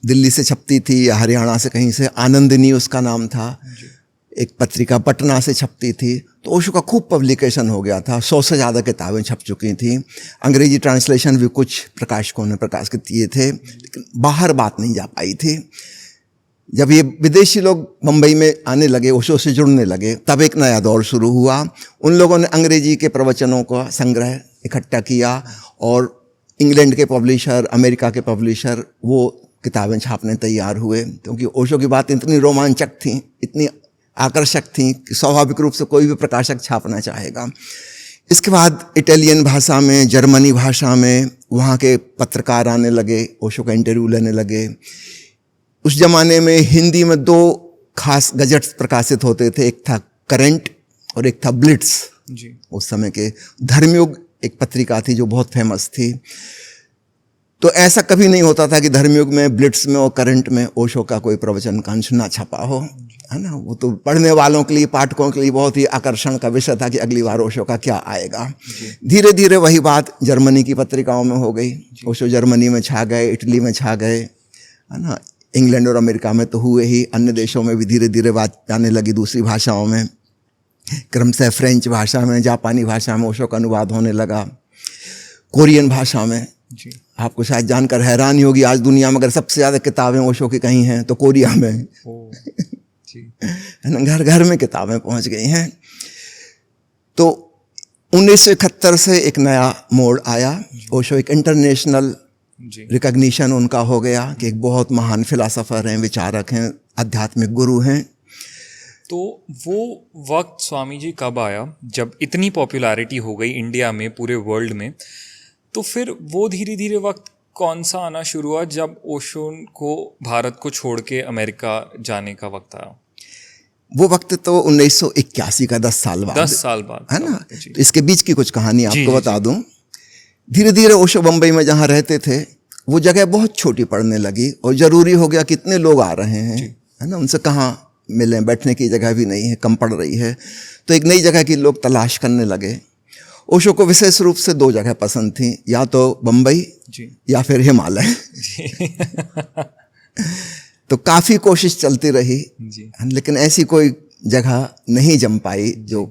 दिल्ली से छपती थी या हरियाणा से कहीं से, आनंदिनी उसका नाम था। एक पत्रिका पटना से छपती थी। तो ओशो का खूब पब्लिकेशन हो गया था, 100 से ज़्यादा किताबें छप चुकी थी। अंग्रेजी ट्रांसलेशन भी कुछ प्रकाशकों ने प्रकाशित किए थे, लेकिन बाहर बात नहीं जा पाई थी। जब ये विदेशी लोग मुंबई में आने लगे, ओशो से जुड़ने लगे, तब एक नया दौर शुरू हुआ। उन लोगों ने अंग्रेजी के प्रवचनों का संग्रह इकट्ठा किया और इंग्लैंड के पब्लिशर, अमेरिका के पब्लिशर वो किताबें छापने तैयार हुए, क्योंकि ओशो की बात इतनी रोमांचक थी, इतनी आकर्षक थी कि स्वाभाविक रूप से कोई भी प्रकाशक छापना चाहेगा। इसके बाद इटालियन भाषा में, जर्मनी भाषा में वहाँ के पत्रकार आने लगे, ओशो का इंटरव्यू लेने लगे। उस जमाने में हिंदी में 2 खास गजट्स प्रकाशित होते थे, एक था करंट और एक था ब्लिट्स जी। उस समय के। धर्मयुग एक पत्रिका थी जो बहुत फेमस थी। तो ऐसा कभी नहीं होता था कि धर्मयुग में, ब्लिट्स में और करंट में ओशो का कोई प्रवचन का अंश ना छपा हो, है ना। वो तो पढ़ने वालों के लिए, पाठकों के लिए बहुत ही आकर्षण का विषय था कि अगली बार ओशो का क्या आएगा। धीरे धीरे वही बात जर्मनी की पत्रिकाओं में हो गई। ओशो जर्मनी में छा गए, इटली में छा गए, है ना। इंग्लैंड और अमेरिका में तो हुए ही, अन्य देशों में भी धीरे धीरे बात जाने लगी, दूसरी भाषाओं में, क्रमशः फ्रेंच भाषा में, जापानी भाषा में ओशो का अनुवाद होने लगा, कोरियन भाषा में। जी। आपको शायद जानकर हैरानी होगी, आज दुनिया में अगर सबसे ज़्यादा किताबें ओशो की कहीं हैं तो कोरिया में। जी। है ना, घर घर में किताबें पहुंच गई हैं। तो 1971 से एक नया मोड़ आया। ओशो एक इंटरनेशनल रिकॉग्निशन उनका हो गया कि एक बहुत महान फिलासफर हैं, विचारक हैं, आध्यात्मिक गुरु हैं। तो वो वक्त स्वामी जी कब आया जब इतनी पॉपुलैरिटी हो गई इंडिया में, पूरे वर्ल्ड में? तो फिर वो धीरे धीरे वक्त कौन सा आना शुरू हुआ जब ओशो को भारत को छोड़ के अमेरिका जाने का वक्त आया? वो वक्त तो 1981 का, 10 साल बाद, 10 साल बाद, है ना। तो इसके बीच की कुछ कहानी आपको बता दूं। धीरे धीरे ओशो बम्बई में जहाँ रहते थे वो जगह बहुत छोटी पड़ने लगी और ज़रूरी हो गया कितने लोग आ रहे हैं, है ना, उनसे कहाँ मिलें, बैठने की जगह भी नहीं है, कम पड़ रही है। तो एक नई जगह की लोग तलाश करने लगे। ओशो को विशेष रूप से 2 जगह पसंद थी, या तो बम्बई या फिर हिमालय। तो काफ़ी कोशिश चलती रही, लेकिन ऐसी कोई जगह नहीं जम पाई। जो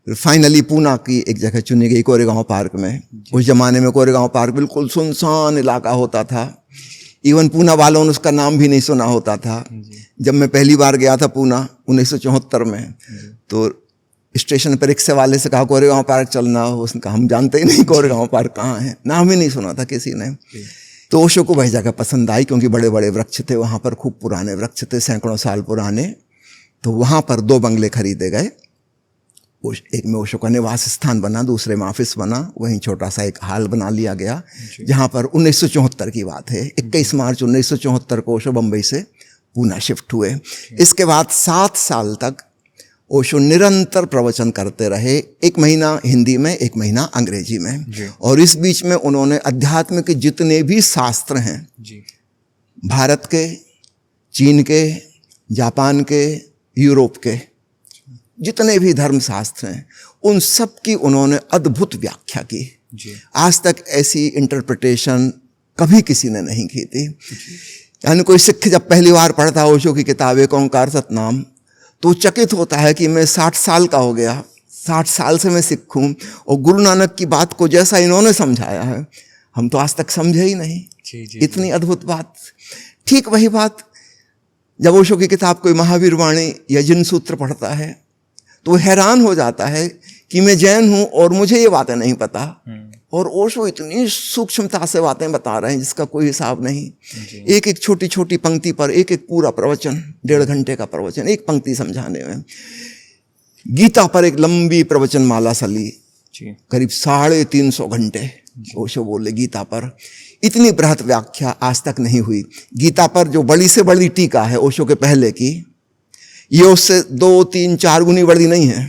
फाइनली पूना की एक जगह चुनी गई, कोरेगांव पार्क में। उस जमाने में कोरेगांव पार्क बिल्कुल सुनसान इलाका होता था, इवन पूना वालों ने उसका नाम भी नहीं सुना होता था। जब मैं पहली बार गया था पूना 1974 में, तो स्टेशन पर रिक्शे वाले से कहा कोरेगांव पार्क चलना, उसने कहा हम जानते ही नहीं कोरेगांव पार्क कहाँ है, नाम ही नहीं सुना था किसी ने। तो ओशो को वही जगह पसंद आई क्योंकि बड़े बड़े वृक्ष थे वहाँ पर, खूब पुराने वृक्ष थे, सैकड़ों साल पुराने। तो वहाँ पर 2 बंगले खरीदे गए। एक में ओशो का निवास स्थान बना, दूसरे में ऑफिस बना। वहीं छोटा सा एक हॉल बना लिया गया, जहाँ पर 1974 की बात है, 21 मार्च 1974 को ओशो बम्बई से पूना शिफ्ट हुए। इसके बाद 7 साल तक ओशो निरंतर प्रवचन करते रहे, 1 महीना हिंदी में, 1 महीना अंग्रेजी में। और इस बीच में उन्होंने अध्यात्म के जितने भी शास्त्र हैं, भारत के, चीन के, जापान के, यूरोप के जितने भी धर्मशास्त्र हैं, उन सब की उन्होंने अद्भुत व्याख्या की। आज तक ऐसी इंटरप्रिटेशन कभी किसी ने नहीं की थी। यानी कोई सिख जब पहली बार पढ़ता है ओशो की किताब एक ओंकार सतनाम, तो चकित होता है कि मैं 60 साल का हो गया, 60 साल से मैं सिख हूँ, और गुरु नानक की बात को जैसा इन्होंने समझाया है हम तो आज तक समझे ही नहीं। इतनी अद्भुत बात। ठीक वही बात जब ओशो की किताब कोई महावीर वाणी या जिन सूत्र पढ़ता है तो वो हैरान हो जाता है कि मैं जैन हूँ और मुझे ये बातें नहीं पता, और ओशो इतनी सूक्ष्मता से बातें बता रहे हैं जिसका कोई हिसाब नहीं। एक एक छोटी छोटी पंक्ति पर एक एक पूरा प्रवचन, 1.5 घंटे का प्रवचन एक पंक्ति समझाने में। गीता पर एक लंबी प्रवचन माला सली, करीब 350 घंटे ओशो बोले गीता पर। इतनी बृहत व्याख्या आज तक नहीं हुई। गीता पर जो बड़ी से बड़ी टीका है ओशो के पहले की, ये उससे 2, 3, 4 गुनी बड़ी नहीं है,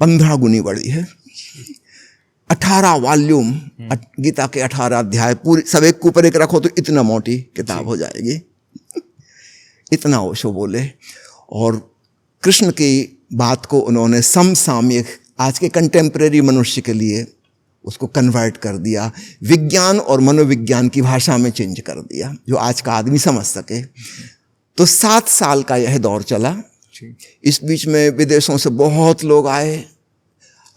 15 गुनी बड़ी है। 18 वॉल्यूम, गीता के 18 अध्याय पूरी, सब एक के ऊपर एक रखो तो इतना मोटी किताब हो जाएगी। इतना ओशो बोले। और कृष्ण की बात को उन्होंने समसामयिक, आज के कंटेम्प्रेरी मनुष्य के लिए उसको कन्वर्ट कर दिया, विज्ञान और मनोविज्ञान की भाषा में चेंज कर दिया, जो आज का आदमी समझ सके। तो 7 साल का यह दौर चला। इस बीच में विदेशों से बहुत लोग आए।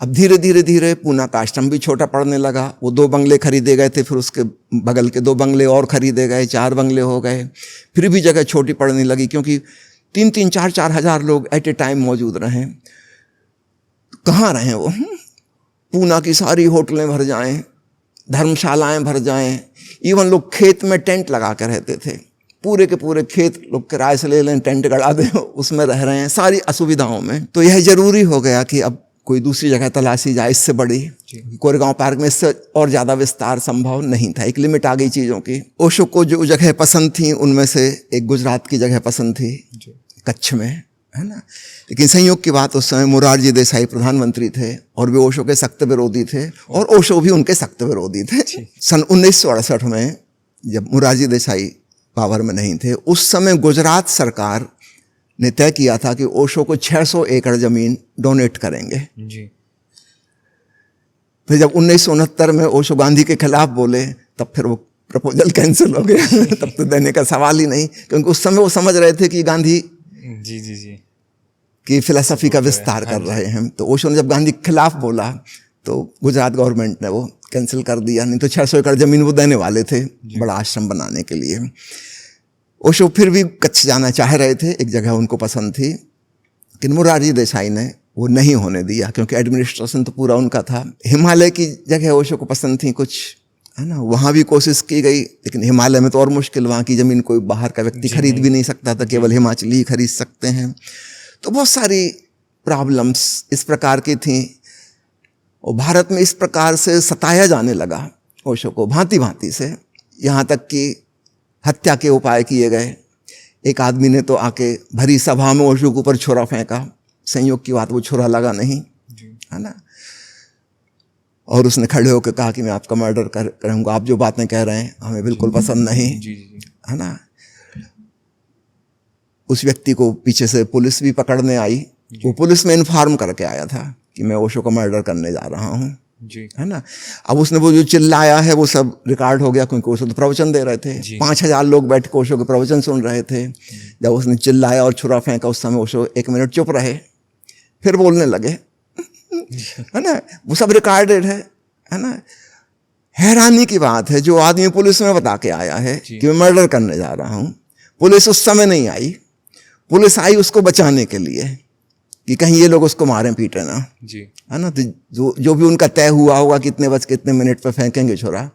अब धीरे धीरे धीरे पूना का आश्रम भी छोटा पड़ने लगा। वो 2 बंगले खरीदे गए थे, फिर उसके बगल के 2 बंगले और खरीदे गए, 4 बंगले हो गए। फिर भी जगह छोटी पड़ने लगी क्योंकि 3-3, 4-4 हज़ार लोग एट ए टाइम मौजूद रहें। कहाँ रहें वो? पूना की सारी होटलें भर जाएं, धर्मशालाएं भर जाएं, इवन लोग खेत में टेंट लगा कर रहते थे। पूरे के पूरे खेत लोग किराए से ले लें, टेंट गड़ा दें, उसमें रह रहे हैं सारी असुविधाओं में। तो यह जरूरी हो गया कि अब कोई दूसरी जगह तलाशी जाए इससे बड़ी। कोरेगांव पार्क में इससे और ज़्यादा विस्तार संभव नहीं था, एक लिमिट आ गई चीज़ों की। ओशो को जो जगह पसंद थी उनमें से एक गुजरात की जगह पसंद थी, कच्छ में, है ना। लेकिन संयोग की बात, उस समय मोरारजी देसाई प्रधानमंत्री थे और वे ओशो के सख्त विरोधी थे और ओशो भी उनके सख्त विरोधी थे। सन 1968 में जब मोरारजी देसाई पावर में नहीं थे, उस समय गुजरात सरकार ने तय किया था कि ओशो को 600 एकड़ ज़मीन डोनेट करेंगे जी। फिर जब 1969 में ओशो गांधी के खिलाफ बोले, तब फिर वो प्रपोजल कैंसिल हो गया। तब तो देने का सवाल ही नहीं, क्योंकि उस समय वो समझ रहे थे कि गांधी जी की फिलॉसफी का विस्तार कर रहे हैं। तो ओशो ने जब गांधी के खिलाफ बोला तो गुजरात गवर्नमेंट ने वो कैंसिल कर दिया, नहीं तो 600 एकड़ ज़मीन वो देने वाले थे बड़ा आश्रम बनाने के लिए। ओशो फिर भी कच्छ जाना चाह रहे थे, एक जगह उनको पसंद थी, लेकिन मोरारजी देसाई ने वो नहीं होने दिया, क्योंकि एडमिनिस्ट्रेशन तो पूरा उनका था। हिमालय की जगह ओशो को पसंद थी कुछ, है ना, वहाँ भी कोशिश की गई, लेकिन हिमालय में तो और मुश्किल, वहाँ की ज़मीन कोई बाहर का व्यक्ति खरीद भी नहीं सकता था, केवल हिमाचली ही खरीद सकते हैं। तो बहुत सारी प्रॉब्लम्स इस प्रकार की थी और भारत में इस प्रकार से सताया जाने लगा ओशो को भांति भांति से, यहाँ तक कि हत्या के उपाय किए गए। एक आदमी ने तो आके भरी सभा में ओशो के ऊपर छुरा फेंका, संयोग की बात वो छुरा लगा नहीं, है ना, और उसने खड़े होकर कहा कि मैं आपका मर्डर करूँगा, आप जो बातें कह रहे हैं हमें बिल्कुल पसंद नहीं, है ना। उस व्यक्ति को पीछे से पुलिस भी पकड़ने आई, वो पुलिस में इन्फॉर्म करके आया था कि मैं ओशो का मर्डर करने जा रहा हूँ, है ना। अब उसने वो जो चिल्लाया है वो सब रिकॉर्ड हो गया, क्योंकि ओशो तो प्रवचन दे रहे थे, 5000 लोग बैठ के ओशो के प्रवचन सुन रहे थे। जब उसने चिल्लाया और छुरा फेंका, उस समय ओशो 1 मिनट चुप रहे, फिर बोलने लगे, है ना, वो सब रिकॉर्डेड है ना। हैरानी की बात है, जो आदमी पुलिस में बता के आया है कि मैं मर्डर करने जा रहा हूँ, पुलिस उस समय नहीं आई, पुलिस आई उसको बचाने के लिए कि कहीं ये लोग उसको मारें पीटे ना, है ना। तो जो भी उनका तय हुआ होगा कितने बज कितने मिनट पे फेंकेंगे छुरा,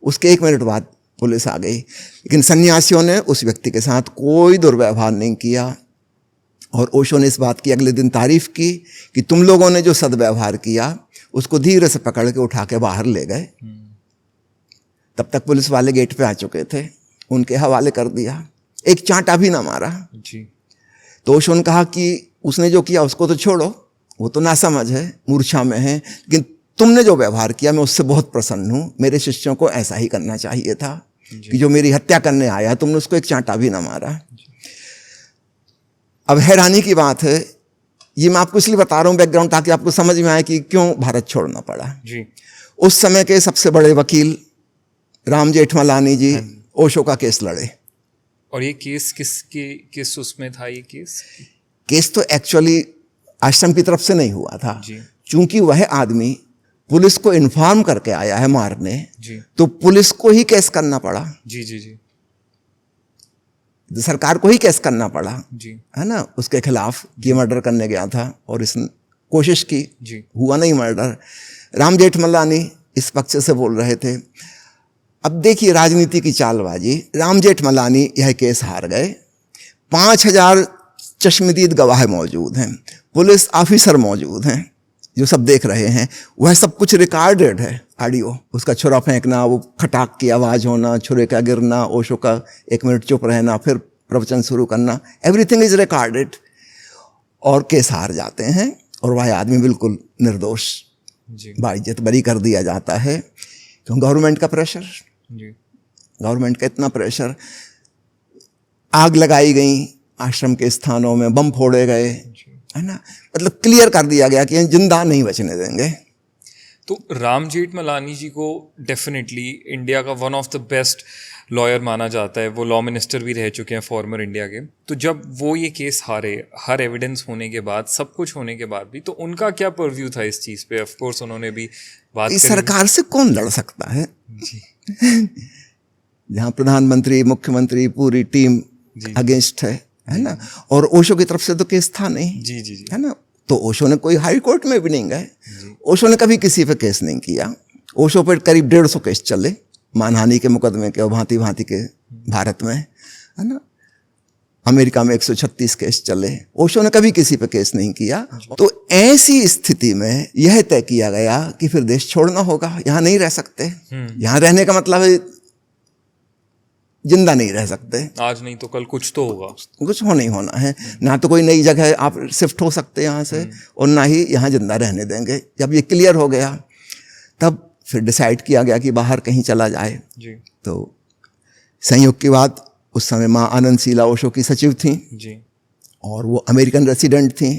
उसके 1 मिनट बाद पुलिस आ गई। लेकिन सन्यासियों ने उस व्यक्ति के साथ कोई दुर्व्यवहार नहीं किया और ओशो ने इस बात की अगले दिन तारीफ की कि तुम लोगों ने जो सद्व्यवहार किया उसको धीरे से पकड़ के उठा के बाहर ले गए। तब तक पुलिस वाले गेट पे आ चुके थे, उनके हवाले कर दिया, एक चांटा भी ना मारा। तो ओशो ने कहा कि उसने जो किया उसको तो छोड़ो, वो तो नासमझ है, मूर्छा में है, लेकिन तुमने जो व्यवहार किया मैं उससे बहुत प्रसन्न हूँ। मेरे शिष्यों को ऐसा ही करना चाहिए था कि जो मेरी हत्या करने आया तुमने उसको एक चांटा भी ना मारा। अब हैरानी की बात है, ये मैं आपको इसलिए बता रहा हूँ बैकग्राउंड, ताकि आपको समझ में आए कि क्यों भारत छोड़ना पड़ा। उस समय के सबसे बड़े वकील राम जेठमलानी जी ओशो का केस लड़े। और ये केस किस उसमें था? ये केस तो एक्चुअली आश्रम की तरफ से नहीं हुआ था, चूंकि वह आदमी पुलिस को इन्फॉर्म करके आया है मारने, तो पुलिस को ही केस करना पड़ा। तो सरकार को ही केस करना पड़ा, है ना, उसके खिलाफ कि मर्डर करने गया था और इसने कोशिश की, हुआ नहीं मर्डर। राम जेठमलानी इस पक्ष से बोल रहे थे। अब देखिए राजनीति की चालबाजी, राम जेठमलानी यह केस हार गए, 5000 चश्मदीद गवाह मौजूद हैं, पुलिस ऑफिसर मौजूद हैं जो सब देख रहे हैं, वह सब कुछ रिकॉर्डेड है, ऑडियो, उसका छुरा फेंकना, वो खटाक की आवाज़ होना, छुरे का गिरना, ओशो का 1 मिनट चुप रहना, फिर प्रवचन शुरू करना, एवरीथिंग इज रिकॉर्डेड। और केस हार जाते हैं और वह आदमी बिल्कुल निर्दोष बाइज्जत बरी कर दिया जाता है। क्यों? गवर्नमेंट का प्रेशर, गवर्नमेंट का इतना प्रेशर। आग लगाई गई आश्रम के स्थानों में, बम फोड़े गए, है ना, मतलब क्लियर कर दिया गया कि जिंदा नहीं बचने देंगे। तो राम जेठमलानी जी को डेफिनेटली इंडिया का one of the best lawyer माना जाता है, वो लॉ मिनिस्टर भी रह चुके हैं फॉर्मर इंडिया के। तो जब वो ये केस हारे, हर एविडेंस होने के बाद, सब कुछ होने के बाद भी, तो उनका क्या परव्यू था इस चीज़ पे? ऑफ कोर्स उन्होंने भी बात इस सरकार से कौन लड़ सकता है जहाँ प्रधानमंत्री, मुख्यमंत्री, पूरी टीम अगेंस्ट है ना, और ओशो की तरफ से तो केस था नहीं, है ना। तो ओशो ने कोई हाई कोर्ट में भी नहीं गए, ओशो ने कभी किसी पे केस नहीं किया। ओशो पर करीब 150 केस चले मानहानि के मुकदमे के और भांति भांति के भारत में, है ना। अमेरिका में 136 केस चले, ओशो ने कभी किसी पे केस नहीं किया। तो ऐसी स्थिति में यह तय किया गया कि फिर देश छोड़ना होगा, यहाँ नहीं रह सकते। यहाँ रहने का मतलब है जिंदा नहीं रह सकते, आज नहीं तो कल कुछ तो होगा, कुछ हो नहीं होना है। ना तो कोई नई जगह आप शिफ्ट हो सकते यहाँ से, और ना ही यहाँ जिंदा रहने देंगे। जब ये क्लियर हो गया तब फिर डिसाइड किया गया कि बाहर कहीं चला जाए जी। तो संयोग की बात, उस समय माँ आनंदशीला ओशो की सचिव थी जी। और वो अमेरिकन रेसिडेंट थी,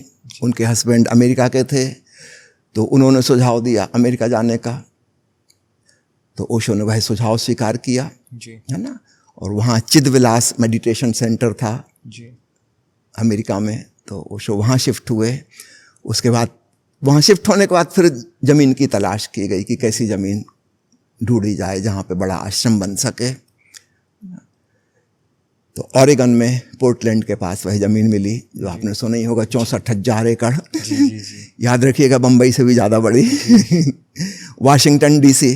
उनके हस्बैंड अमेरिका के थे। तो उन्होंने सुझाव दिया अमेरिका जाने का, तो ओशो ने वह सुझाव स्वीकार किया जी। है ना। और वहाँ चिदविलास मेडिटेशन सेंटर था जी। अमेरिका में, तो ओशो वहाँ शिफ्ट हुए। उसके बाद वहाँ शिफ्ट होने के बाद फिर ज़मीन की तलाश की गई कि कैसी ज़मीन ढूंढी जाए जहाँ पे बड़ा आश्रम बन सके। तो ऑरेगन में पोर्टलैंड के पास वह ज़मीन मिली जो आपने सुना ही होगा, 64,000 एकड़। याद रखिएगा, बम्बई से भी ज़्यादा बड़ी। वाशिंगटन डीसी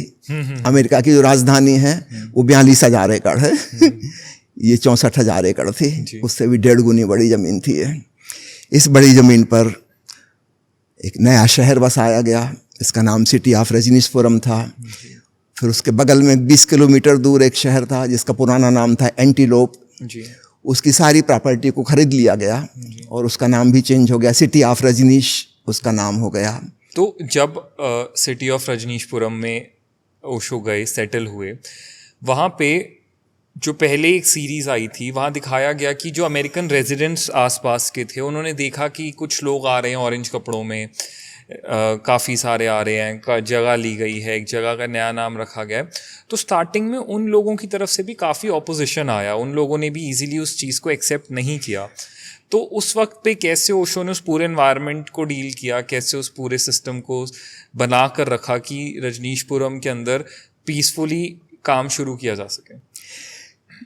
अमेरिका की जो राजधानी है वो 42,000 एकड़ है। ये 64,000 एकड़ थी, उससे भी 1.5 गुनी बड़ी ज़मीन थी ये। इस बड़ी ज़मीन पर एक नया शहर बसाया गया, इसका नाम सिटी ऑफ रजनीशपुरम था। फिर उसके बगल में 20 किलोमीटर दूर एक शहर था जिसका पुराना नाम था एंटीलोप। उसकी सारी प्रॉपर्टी को खरीद लिया गया और उसका नाम भी चेंज हो गया, सिटी ऑफ रजनीश उसका नाम हो गया। तो जब सिटी ऑफ रजनीशपुरम में ओशो गए, सेटल हुए, वहाँ पे जो पहले एक सीरीज़ आई थी वहाँ दिखाया गया कि जो अमेरिकन रेजिडेंट्स आसपास के थे उन्होंने देखा कि कुछ लोग आ रहे हैं ऑरेंज कपड़ों में, काफ़ी सारे आ रहे हैं, का जगह ली गई है, एक जगह का नया नाम रखा गया है। तो स्टार्टिंग में उन लोगों की तरफ से भी काफ़ी ऑपोजिशन आया, उन लोगों ने भी इजीली उस चीज़ को एक्सेप्ट नहीं किया। तो उस वक्त पे कैसे ओशो ने उस पूरे एनवायरनमेंट को डील किया, कैसे उस पूरे सिस्टम को बना कर रखा कि रजनीशपुरम के अंदर पीसफुली काम शुरू किया जा सके?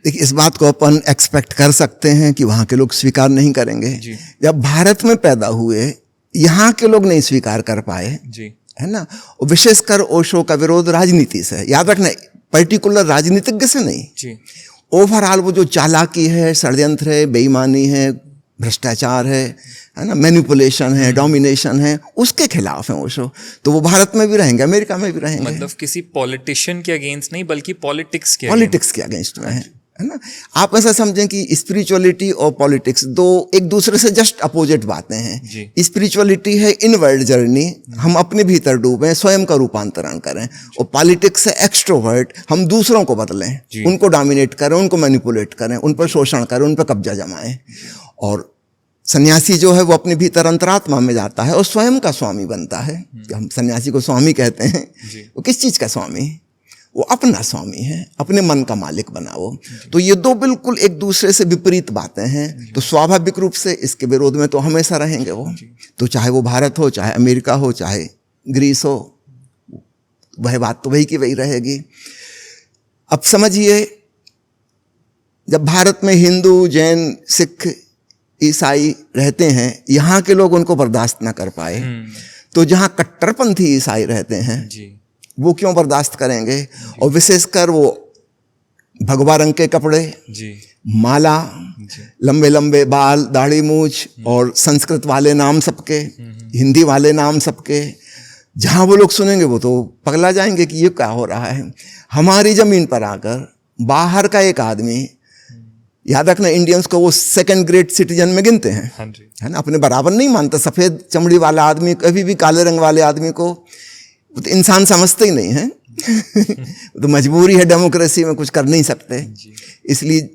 देखिए, इस बात को अपन एक्सपेक्ट कर सकते हैं कि वहाँ के लोग स्वीकार नहीं करेंगे। जब भारत में पैदा हुए, यहाँ के लोग नहीं स्वीकार कर पाए जी, है ना। और विशेषकर ओशो का विरोध राजनीति से, याद रखना, पर्टिकुलर राजनीतिज्ञ से नहीं जी। ओवरऑल वो जो चालाकी है, षड्यंत्र है, बेईमानी है, भ्रष्टाचार है ना, मैनिपुलेशन है, डोमिनेशन है, उसके खिलाफ है ओशो। तो वो भारत में भी रहेंगे, अमेरिका में भी रहेंगे। मतलब किसी पॉलिटिशियन के अगेंस्ट नहीं बल्कि पॉलिटिक्स के अगेंस्ट में है ना। आप ऐसा समझें कि स्पिरिचुअलिटी और पॉलिटिक्स दो एक दूसरे से जस्ट अपोजिट बातें हैं। स्पिरिचुअलिटी है इनवर्ड जर्नी, हम अपने भीतर डूबें, स्वयं का रूपांतरण करें, और पॉलिटिक्स है एक्सट्रोवर्ट, हम दूसरों को बदलें, उनको डोमिनेट करें, उनको मैनिपुलेट करें, उन पर शोषण करें, उन पर कब्जा जमाएं। और सन्यासी जो है वो अपने भीतर अंतरात्मा में जाता है और स्वयं का स्वामी बनता है। हम सन्यासी को स्वामी कहते हैं। वो किस चीज़ का स्वामी? वो अपना स्वामी है, अपने मन का मालिक बना वो। तो ये दो बिल्कुल एक दूसरे से विपरीत बातें हैं। तो स्वाभाविक रूप से इसके विरोध में तो हमेशा रहेंगे वो। तो चाहे वो भारत हो, चाहे अमेरिका हो, चाहे ग्रीस हो, वह बात तो वही की वही रहेगी। अब समझिए, जब भारत में हिंदू, जैन, सिख, ईसाई रहते हैं, यहाँ के लोग उनको बर्दाश्त ना कर पाए, तो जहाँ कट्टरपंथी ईसाई रहते हैं वो क्यों बर्दाश्त करेंगे? और विशेषकर वो भगवा रंग के कपड़े, माला, लंबे लंबे बाल, दाढ़ी मूछ, और संस्कृत वाले नाम सबके, हिंदी वाले नाम सबके, जहाँ वो लोग सुनेंगे वो तो पगला जाएंगे कि ये क्या हो रहा है। हमारी ज़मीन पर आकर बाहर का एक आदमी, याद रखना इंडियंस को वो सेकंड ग्रेड सिटीजन में गिनते हैं, है ना, अपने बराबर नहीं मानता। सफ़ेद चमड़ी वाला आदमी कभी भी काले रंग वाले आदमी को तो इंसान समझते ही नहीं है। तो मजबूरी है, डेमोक्रेसी में कुछ कर नहीं सकते, इसलिए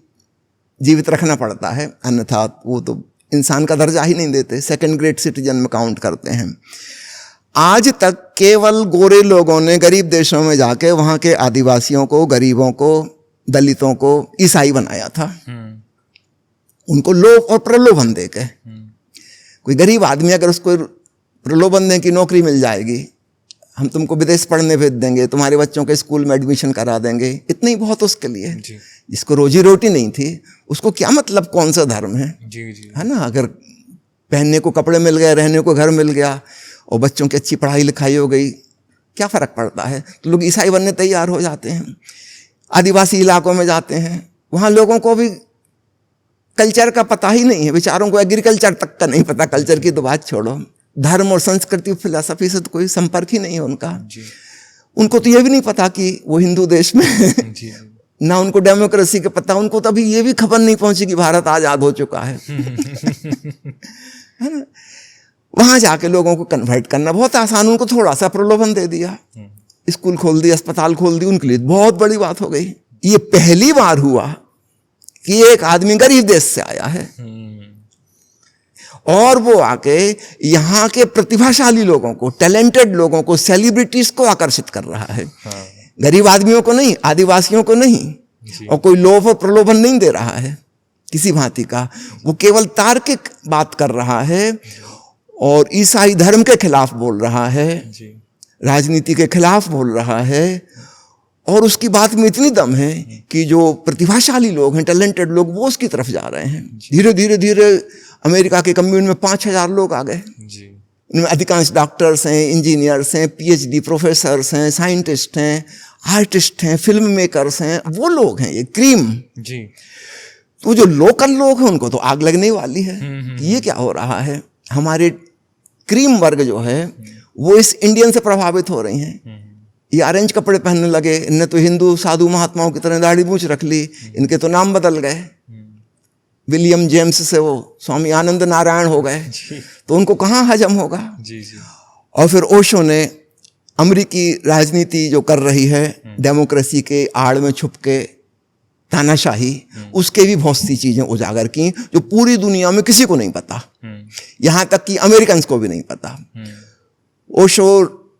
जीवित रखना पड़ता है, अन्यथा वो तो इंसान का दर्जा ही नहीं देते, सेकंड ग्रेड सिटीजन में काउंट करते हैं। आज तक केवल गोरे लोगों ने गरीब देशों में जाके वहाँ के आदिवासियों को, गरीबों को, दलितों को ईसाई बनाया था, उनको लोभ और प्रलोभन देके। कोई गरीब आदमी अगर उसको प्रलोभन दे कि नौकरी मिल जाएगी, हम तुमको विदेश पढ़ने भेज देंगे, तुम्हारे बच्चों के स्कूल में एडमिशन करा देंगे, इतना ही बहुत उसके लिए। जिसको रोजी रोटी नहीं थी उसको क्या मतलब कौन सा धर्म है, है ना। अगर पहनने को कपड़े मिल गए, रहने को घर मिल गया और बच्चों की अच्छी पढ़ाई लिखाई हो गई, क्या फ़र्क पड़ता है? तो लोग ईसाई बनने तैयार हो जाते हैं। आदिवासी इलाकों में जाते हैं, वहाँ लोगों को भी कल्चर का पता ही नहीं है बेचारों को, एग्रीकल्चर तक का नहीं पता, कल्चर की तो बात छोड़ो, धर्म और संस्कृति फिलॉसफी से तो कोई संपर्क ही नहीं है उनका। उनको तो ये भी नहीं पता कि वो हिंदू देश में ना उनको डेमोक्रेसी का पता, उनको तो अभी ये भी खबर नहीं पहुंची कि भारत आजाद हो चुका है है ना। वहां जाके लोगों को कन्वर्ट करना बहुत आसान, उनको थोड़ा सा प्रलोभन दे दिया, स्कूल खोल दिया, अस्पताल खोल दी, उनके लिए बहुत बड़ी बात हो गई। ये पहली बार हुआ कि एक आदमी गरीब देश से आया है और वो आके यहाँ के प्रतिभाशाली लोगों को, टैलेंटेड लोगों को, सेलिब्रिटीज को आकर्षित कर रहा है। गरीब आदमियों को नहीं, आदिवासियों को नहीं, और कोई लोभ और प्रलोभन नहीं दे रहा है किसी भांति का। वो केवल तार्किक बात कर रहा है और ईसाई धर्म के खिलाफ बोल रहा है, राजनीति के खिलाफ बोल रहा है। और उसकी बात में इतनी दम है कि जो प्रतिभाशाली लोग हैं, टैलेंटेड लोग, वो उसकी तरफ जा रहे हैं। धीरे धीरे धीरे अमेरिका के कम्युन में 5,000 लोग आ गए। उनमें अधिकांश डॉक्टर्स हैं, इंजीनियर्स हैं, PhD प्रोफेसर्स हैं, साइंटिस्ट हैं, आर्टिस्ट हैं, फिल्म मेकर्स हैं, वो लोग हैं ये क्रीम जी। तो जो लोकल लोग हैं उनको तो आग लगने वाली है कि ये क्या हो रहा है। हमारे क्रीम वर्ग जो है वो इस इंडियन से प्रभावित हो रही हैं। ये ऑरेंज कपड़े पहनने लगे, इनने तो हिंदू साधु महात्माओं की तरह दाढ़ी मूंछ रख ली, इनके तो नाम बदल गए, विलियम जेम्स से वो स्वामी आनंद नारायण हो गए, तो उनको कहाँ हजम होगा। और फिर ओशो ने अमेरिकी राजनीति जो कर रही है डेमोक्रेसी के आड़ में छुप के, तानाशाही, उसके भी बहुत सी चीजें उजागर की जो पूरी दुनिया में किसी को नहीं पता, यहाँ तक कि अमेरिकन को भी नहीं पता। ओशो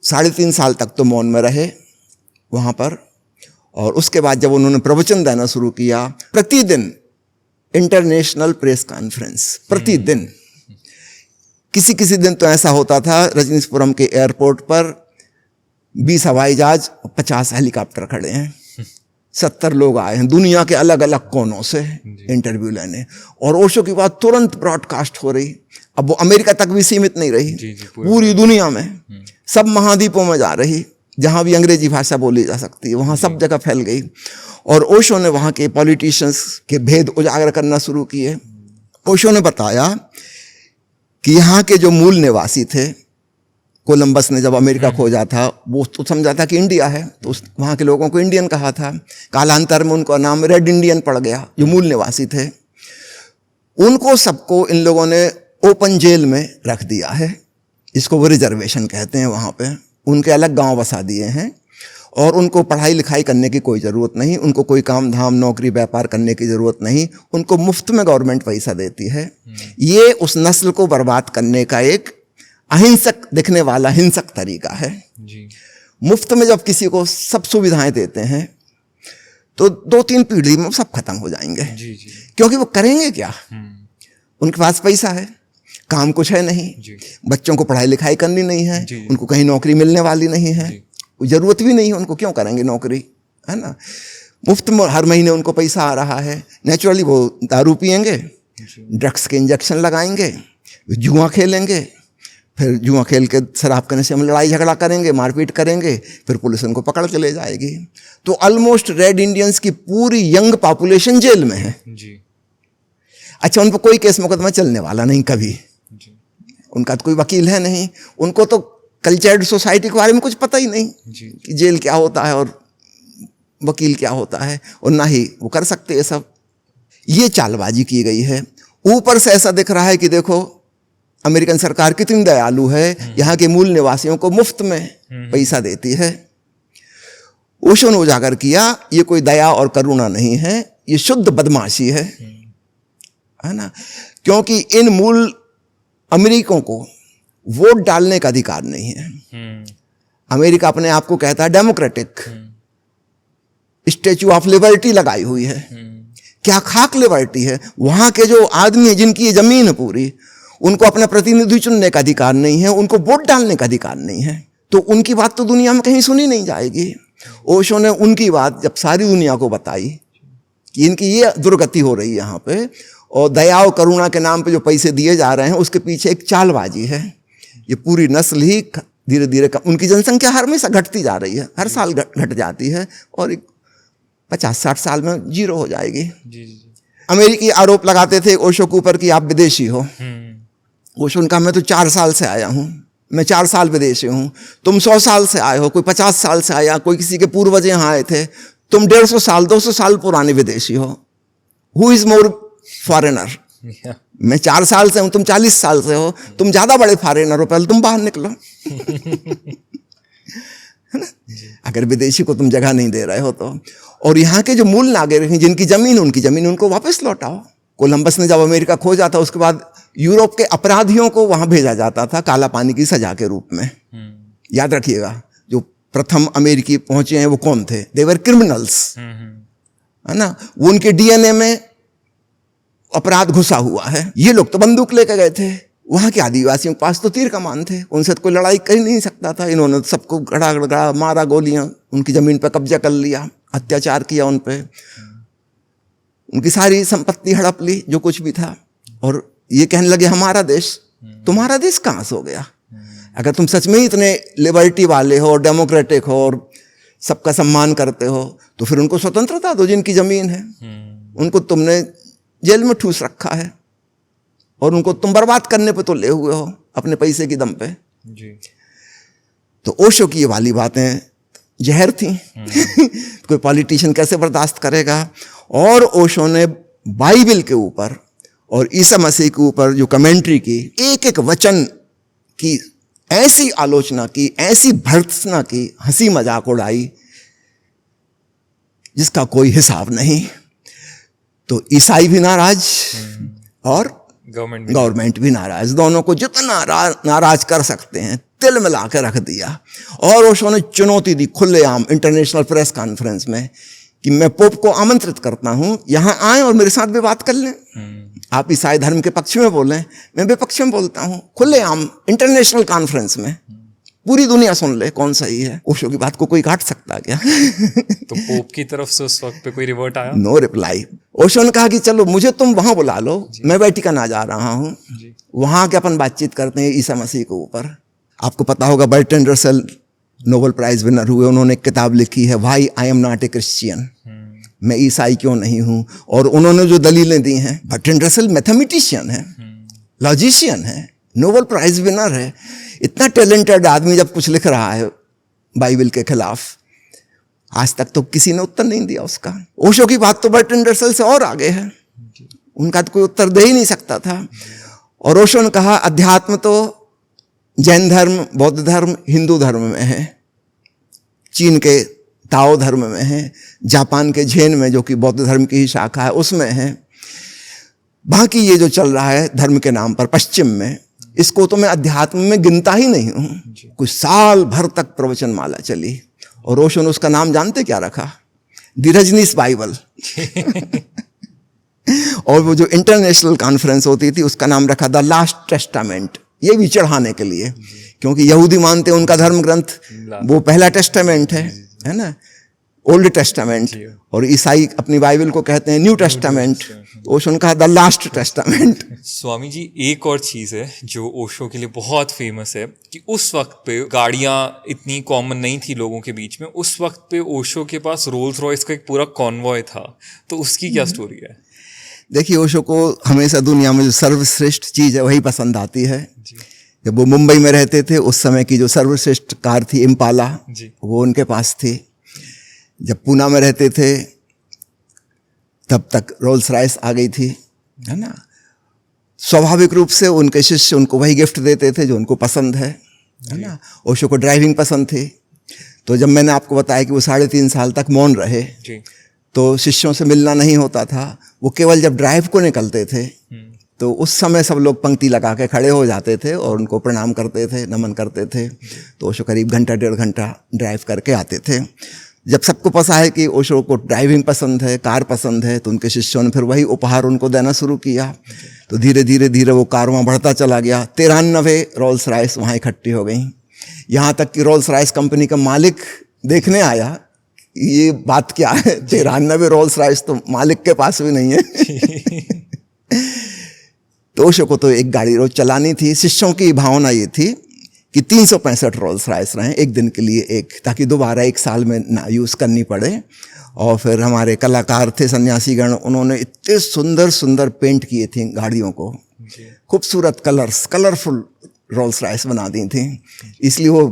3.5 साल तक तो मौन में रहे वहाँ पर, और उसके बाद जब उन्होंने प्रवचन देना शुरू किया, प्रतिदिन इंटरनेशनल प्रेस कॉन्फ्रेंस, प्रतिदिन। किसी किसी दिन तो ऐसा होता था रजनीशपुरम के एयरपोर्ट पर 20 हवाई जहाज, 50 हेलीकॉप्टर खड़े हैं, 70 लोग आए हैं दुनिया के अलग अलग कोनों से इंटरव्यू लेने, और ओशो की बात तुरंत ब्रॉडकास्ट हो रही। अब वो अमेरिका तक भी सीमित नहीं रही, पूरी दुनिया में, सब महाद्वीपों में जा रही, जहां भी अंग्रेजी भाषा बोली जा सकती है वहां सब जगह फैल गई। और ओशो ने वहाँ के पॉलिटिशियंस के भेद उजागर करना शुरू किए। ओशो ने बताया कि यहाँ के जो मूल निवासी थे, कोलंबस ने जब अमेरिका खोजा था वो तो समझा था कि इंडिया है, तो वहाँ के लोगों को इंडियन कहा था। कालांतर में उनका नाम रेड इंडियन पड़ गया। जो मूल निवासी थे उनको सबको इन लोगों ने ओपन जेल में रख दिया है, इसको वो रिजर्वेशन कहते हैं। वहाँ पे उनके अलग गांव बसा दिए हैं और उनको पढ़ाई लिखाई करने की कोई ज़रूरत नहीं, उनको कोई काम धाम नौकरी व्यापार करने की ज़रूरत नहीं, उनको मुफ्त में गवर्नमेंट पैसा देती है। ये उस नस्ल को बर्बाद करने का एक अहिंसक दिखने वाला हिंसक तरीका है जी। मुफ्त में जब किसी को सब सुविधाएं देते हैं तो 2-3 पीढ़ी में सब खत्म हो जाएंगे जी। क्योंकि वो करेंगे क्या, उनके पास पैसा है, काम कुछ है नहीं, बच्चों को पढ़ाई लिखाई करनी नहीं है, उनको कहीं नौकरी मिलने वाली नहीं है, जरूरत भी नहीं है उनको, क्यों करेंगे नौकरी, है ना। मुफ्त में हर महीने उनको पैसा आ रहा है, नेचुरली वो दारू पिएंगे, ड्रग्स के इंजेक्शन लगाएंगे, जुआ खेलेंगे, फिर जुआ खेल के शराब के नशे में लड़ाई झगड़ा करेंगे, मारपीट करेंगे, फिर पुलिस उनको पकड़ के ले जाएगी। तो ऑलमोस्ट रेड इंडियंस की पूरी यंग पॉपुलेशन जेल में है जी। अच्छा, उन पर कोई केस मुकदमा चलने वाला नहीं कभी जी। उनका तो कोई वकील है नहीं, उनको तो कल्चर्ड सोसाइटी के बारे में कुछ पता ही नहीं जी। कि जेल क्या होता है और वकील क्या होता है, और ना ही वो कर सकते ये सब। ये चालबाजी की गई है। ऊपर से ऐसा दिख रहा है कि देखो अमेरिकन सरकार कितनी दयालु है, यहाँ के मूल निवासियों को मुफ्त में पैसा देती है। ओशो ने उजागर किया ये कोई दया और करुणा नहीं है, ये शुद्ध बदमाशी है ना। क्योंकि इन मूल अमेरिकों को वोट डालने का अधिकार नहीं है। अमेरिका अपने आप को कहता है डेमोक्रेटिक, स्टैच्यू ऑफ लिबर्टी लगाई हुई है। क्या खाक लिबर्टी है, वहां के जो आदमी है जिनकी ये जमीन है पूरी, उनको अपना प्रतिनिधि चुनने का अधिकार नहीं है, उनको वोट डालने का अधिकार नहीं है, तो उनकी बात तो दुनिया में कहीं सुनी नहीं जाएगी। ओशो ने उनकी बात जब सारी दुनिया को बताई कि इनकी ये दुर्गति हो रही है यहाँ पे, और दया और करुणा के नाम पे जो पैसे दिए जा रहे हैं उसके पीछे एक चालबाजी है। ये पूरी नस्ल ही धीरे धीरे उनकी जनसंख्या हमेशा घटती जा रही है, हर साल घट जाती है, और 50-60 साल में जीरो हो जाएगी। अमेरिकी आरोप लगाते थे ओशो के ऊपर कि आप विदेशी हो। ओशो ने कहा मैं तो 4 साल से आया हूँ, मैं 4 साल विदेशी हूँ। तुम 100 साल से आए हो, कोई 50 साल से आया, कोई किसी के पूर्वज यहाँ आए थे। तुम 150 साल 200 साल पुराने विदेशी हो। Who is more foreigner? मैं 4 साल से हूँ, तुम 40 साल से हो, तुम ज्यादा बड़े फॉरेनर हो, पहले तुम बाहर निकलो। है ना? अगर विदेशी को तुम जगह नहीं दे रहे हो तो। और यहाँ के जो मूल नागरिक हैं, जिनकी जमीन, उनकी जमीन उनको वापस लौटाओ। कोलंबस ने जब अमेरिका खोजा था, उसके बाद यूरोप के अपराधियों को वहां भेजा जाता था काला पानी की सजा के रूप में। याद रखिएगा, जो प्रथम अमेरिकी पहुंचे हैं वो कौन थे? दे वर क्रिमिनल्स, है ना? वो उनके डीएनए में अपराध घुसा हुआ है। ये लोग तो बंदूक लेकर गए थे, वहां के आदिवासियों के पास तो तीर कमान थे, उनसे तो कोई लड़ाई कर ही नहीं सकता था। इन्होंने सबको गड़ा गड़ा मारा, गोलियां, उनकी जमीन पर कब्जा कर लिया, अत्याचार किया उन पे, उनकी सारी संपत्ति हड़प ली, जो कुछ भी था। और ये कहने लगे हमारा देश। तुम्हारा देश कहाँ से हो गया? अगर तुम सच में ही इतने लिबर्टी वाले हो और डेमोक्रेटिक हो और सबका सम्मान करते हो, तो फिर उनको स्वतंत्रता दो जिनकी जमीन है। उनको तुमने जेल में ठूस रखा है और उनको तुम बर्बाद करने पे तो ले हुए हो अपने पैसे की दम पे जी। तो ओशो की ये वाली बातें जहर थी। कोई पॉलिटिशियन कैसे बर्दाश्त करेगा? और ओशो ने बाइबल के ऊपर और ईसा मसीह के ऊपर जो कमेंट्री की, एक एक वचन की ऐसी आलोचना की, ऐसी भर्त्सना की, हंसी मजाक उड़ाई जिसका कोई हिसाब नहीं। तो ईसाई भी नाराज और गवर्नमेंट भी नाराज। दोनों को जितना नाराज कर सकते हैं तिल मिला के रख दिया। और ओशो ने चुनौती दी खुलेआम इंटरनेशनल प्रेस कॉन्फ्रेंस में कि मैं पोप को आमंत्रित करता हूं, यहां आए और मेरे साथ भी बात कर लें। आप ईसाई धर्म के पक्ष में बोलें, मैं विपक्ष में बोलता हूं, खुलेआम इंटरनेशनल कॉन्फ्रेंस में पूरी दुनिया सुन ले कौन सही है। ओशो की बात को कोई काट सकता क्या? तो पोप की तरफ से उस वक्त पे कोई रिवर्ट आया? No reply. ओशो ने कहा कि चलो मुझे तुम वहां बुला लो, मैं वेटिकन आ जा रहा हूं, वहां के अपन बातचीत करते हैं ईसा मसीह के ऊपर। आपको पता होगा Bertrand Russell Nobel prize winner हुए, उन्होंने एक किताब लिखी है why I am not a Christian, मैं ईसाई क्यों नहीं हूं। और उन्होंने जो दलीलें दी हैं, बर्ट्रैंड रसेल मैथमेटिशियन है, लॉजिशियन है, नोबेल प्राइज विनर है, इतना टैलेंटेड आदमी जब कुछ लिख रहा है बाइबल के खिलाफ, आज तक तो किसी ने उत्तर नहीं दिया उसका। ओशो की बात तो बर्ट्रैंड रसेल से और आगे है, उनका तो कोई उत्तर दे ही नहीं सकता था। और ओशो ने कहा अध्यात्म तो जैन धर्म, बौद्ध धर्म, हिंदू धर्म में है, चीन के ताओ धर्म में है, जापान के झेन में जो कि बौद्ध धर्म की ही शाखा है उसमें है, बाकी ये जो चल रहा है धर्म के नाम पर पश्चिम में, इसको तो मैं अध्यात्म में गिनता ही नहीं हूं। कुछ साल भर तक प्रवचन माला चली और ओशो ने उसका नाम जानते क्या रखा? The Rajneesh Bible. और वो जो इंटरनेशनल कॉन्फ्रेंस होती थी उसका नाम रखा द लास्ट टेस्टामेंट, ये भी चढ़ाने के लिए, क्योंकि यहूदी मानते हैं उनका धर्म ग्रंथ वो पहला टेस्टामेंट है ना, ओल्ड टेस्टामेंट, और ईसाई अपनी बाइबल को कहते हैं न्यू टेस्टामेंट। ओशो ने कहा the last testament. Swami ji, एक और चीज़ है जो ओशो के लिए बहुत फेमस है कि उस वक्त पे गाड़ियाँ इतनी कॉमन नहीं थी लोगों के बीच में, उस वक्त पे ओशो के पास रोल्स रॉयस का एक पूरा कॉन्वॉय था, तो उसकी क्या स्टोरी है? देखिए, ओशो को हमेशा दुनिया में जो सर्वश्रेष्ठ चीज़ है वही पसंद आती है। जब वो मुंबई में रहते थे उस समय की जो सर्वश्रेष्ठ कार थी इम्पाला, वो उनके पास थी। जब पूना में रहते थे तब तक रोल्स रॉयस आ गई थी, है ना। स्वाभाविक रूप से उनके शिष्य उनको वही गिफ्ट देते थे जो उनको पसंद है ना। ओशो को ड्राइविंग पसंद थी, तो जब मैंने आपको बताया कि वो 3.5 साल तक मौन रहे तो शिष्यों से मिलना नहीं होता था। वो केवल जब ड्राइव को निकलते थे तो उस समय सब लोग पंक्ति लगा के खड़े हो जाते थे और उनको प्रणाम करते थे, नमन करते थे। तो ओशो करीब घंटा 1.5 घंटा ड्राइव करके आते थे। जब सबको पता है कि ओशो को ड्राइविंग पसंद है, कार पसंद है, तो उनके शिष्यों ने फिर वही उपहार उनको देना शुरू किया। तो धीरे धीरे वो कारवां बढ़ता चला गया। 93 रोल्स रॉयस वहाँ इकट्ठी हो गई। यहाँ तक कि रोल्स रॉयस कंपनी का मालिक देखने आया, ये बात क्या है, 93 रोल्स रॉयस तो मालिक के पास भी नहीं है। तो ओशो को तो एक गाड़ी रोज चलानी थी। शिष्यों की भावना ये थी कि 365 रोल्स रॉयस रहें, एक दिन के लिए एक, ताकि दोबारा 1 साल में ना यूज़ करनी पड़े। और फिर हमारे कलाकार थे सन्यासीगण, उन्होंने इतने सुंदर सुंदर पेंट किए थे गाड़ियों को, खूबसूरत कलरफुल रोल्स रॉयस बना दी थी। इसलिए वो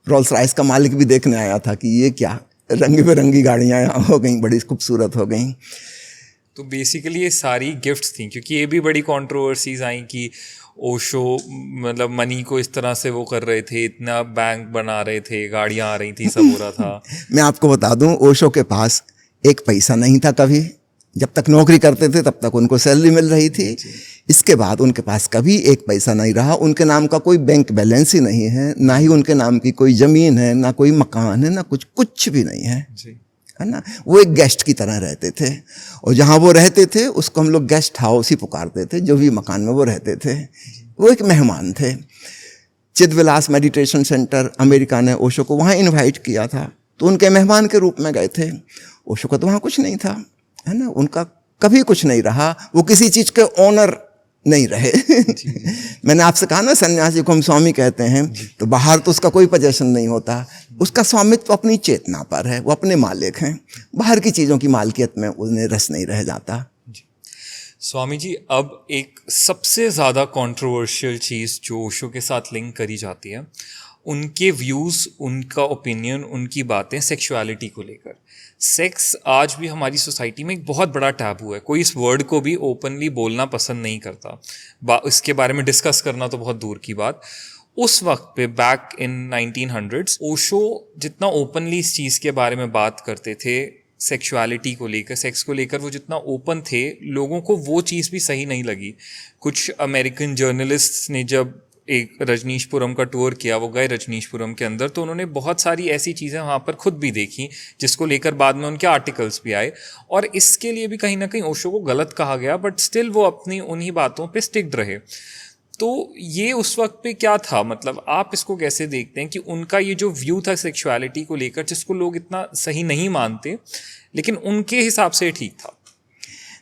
रोल्स रॉयस का मालिक भी देखने आया था कि ये क्या रंग बिरंगी गाड़ियाँ यहाँ हो गई, बड़ी खूबसूरत हो गई। तो बेसिकली ये सारी गिफ्ट्स थी, क्योंकि ये भी बड़ी कंट्रोवर्सीज आई कि ओशो मतलब मनी को इस तरह से वो कर रहे थे, इतना बैंक बना रहे थे, गाड़ियाँ आ रही थी, सब हो रहा था। मैं आपको बता दूं, ओशो के पास एक पैसा नहीं था कभी। जब तक नौकरी करते थे तब तक उनको सैलरी मिल रही थी, इसके बाद उनके पास कभी एक पैसा नहीं रहा। उनके नाम का कोई बैंक बैलेंस ही नहीं है, ना ही उनके नाम की कोई ज़मीन है, ना कोई मकान है, ना कुछ भी नहीं है, है ना। वो एक गेस्ट की तरह रहते थे, और जहाँ वो रहते थे उसको हम लोग गेस्ट हाउस ही पुकारते थे, जो भी मकान में वो रहते थे। वो एक मेहमान थे। चिदविलास मेडिटेशन सेंटर, अमेरिका ने ओशो को वहाँ इनवाइट किया था, तो उनके मेहमान के रूप में गए थे। ओशो का तो वहाँ कुछ नहीं था, है ना, उनका कभी कुछ नहीं रहा, वो किसी चीज़ के ओनर नहीं रहे। मैंने आपसे कहा ना, सन्यासी को हम स्वामी कहते हैं, तो बाहर तो उसका कोई पोजेशन नहीं होता, उसका स्वामित्व अपनी चेतना पर है, वो अपने मालिक हैं। बाहर की चीज़ों की मालकियत में उन्हें रस नहीं रह जाता। स्वामी जी, अब एक सबसे ज़्यादा कंट्रोवर्शियल चीज़ जो ओशो के साथ लिंक करी जाती है, उनके व्यूज़, उनका ओपिनियन, उनकी बातें सेक्सुअलिटी को लेकर। सेक्स आज भी हमारी सोसाइटी में एक बहुत बड़ा टैबू है, कोई इस वर्ड को भी ओपनली बोलना पसंद नहीं करता, इसके बारे में डिस्कस करना तो बहुत दूर की बात। उस वक्त पे बैक इन 1900s ओशो जितना ओपनली इस चीज़ के बारे में बात करते थे, सेक्सुअलिटी को लेकर, सेक्स को लेकर वो जितना ओपन थे, लोगों को वो चीज़ भी सही नहीं लगी। कुछ अमेरिकन जर्नलिस्ट ने जब एक रजनीशपुरम का टूर किया, वो गए रजनीशपुरम के अंदर, तो उन्होंने बहुत सारी ऐसी चीज़ें वहाँ पर खुद भी देखी, जिसको लेकर बाद में उनके आर्टिकल्स भी आए, और इसके लिए भी कहीं ना कहीं ओशो को गलत कहा गया, बट स्टिल वो अपनी उन्हीं बातों पे स्टिक्ड रहे। तो ये उस वक्त पे क्या था, मतलब आप इसको कैसे देखते हैं कि उनका ये जो व्यू था सेक्सुअलिटी को लेकर, जिसको लोग इतना सही नहीं मानते, लेकिन उनके हिसाब से ठीक था?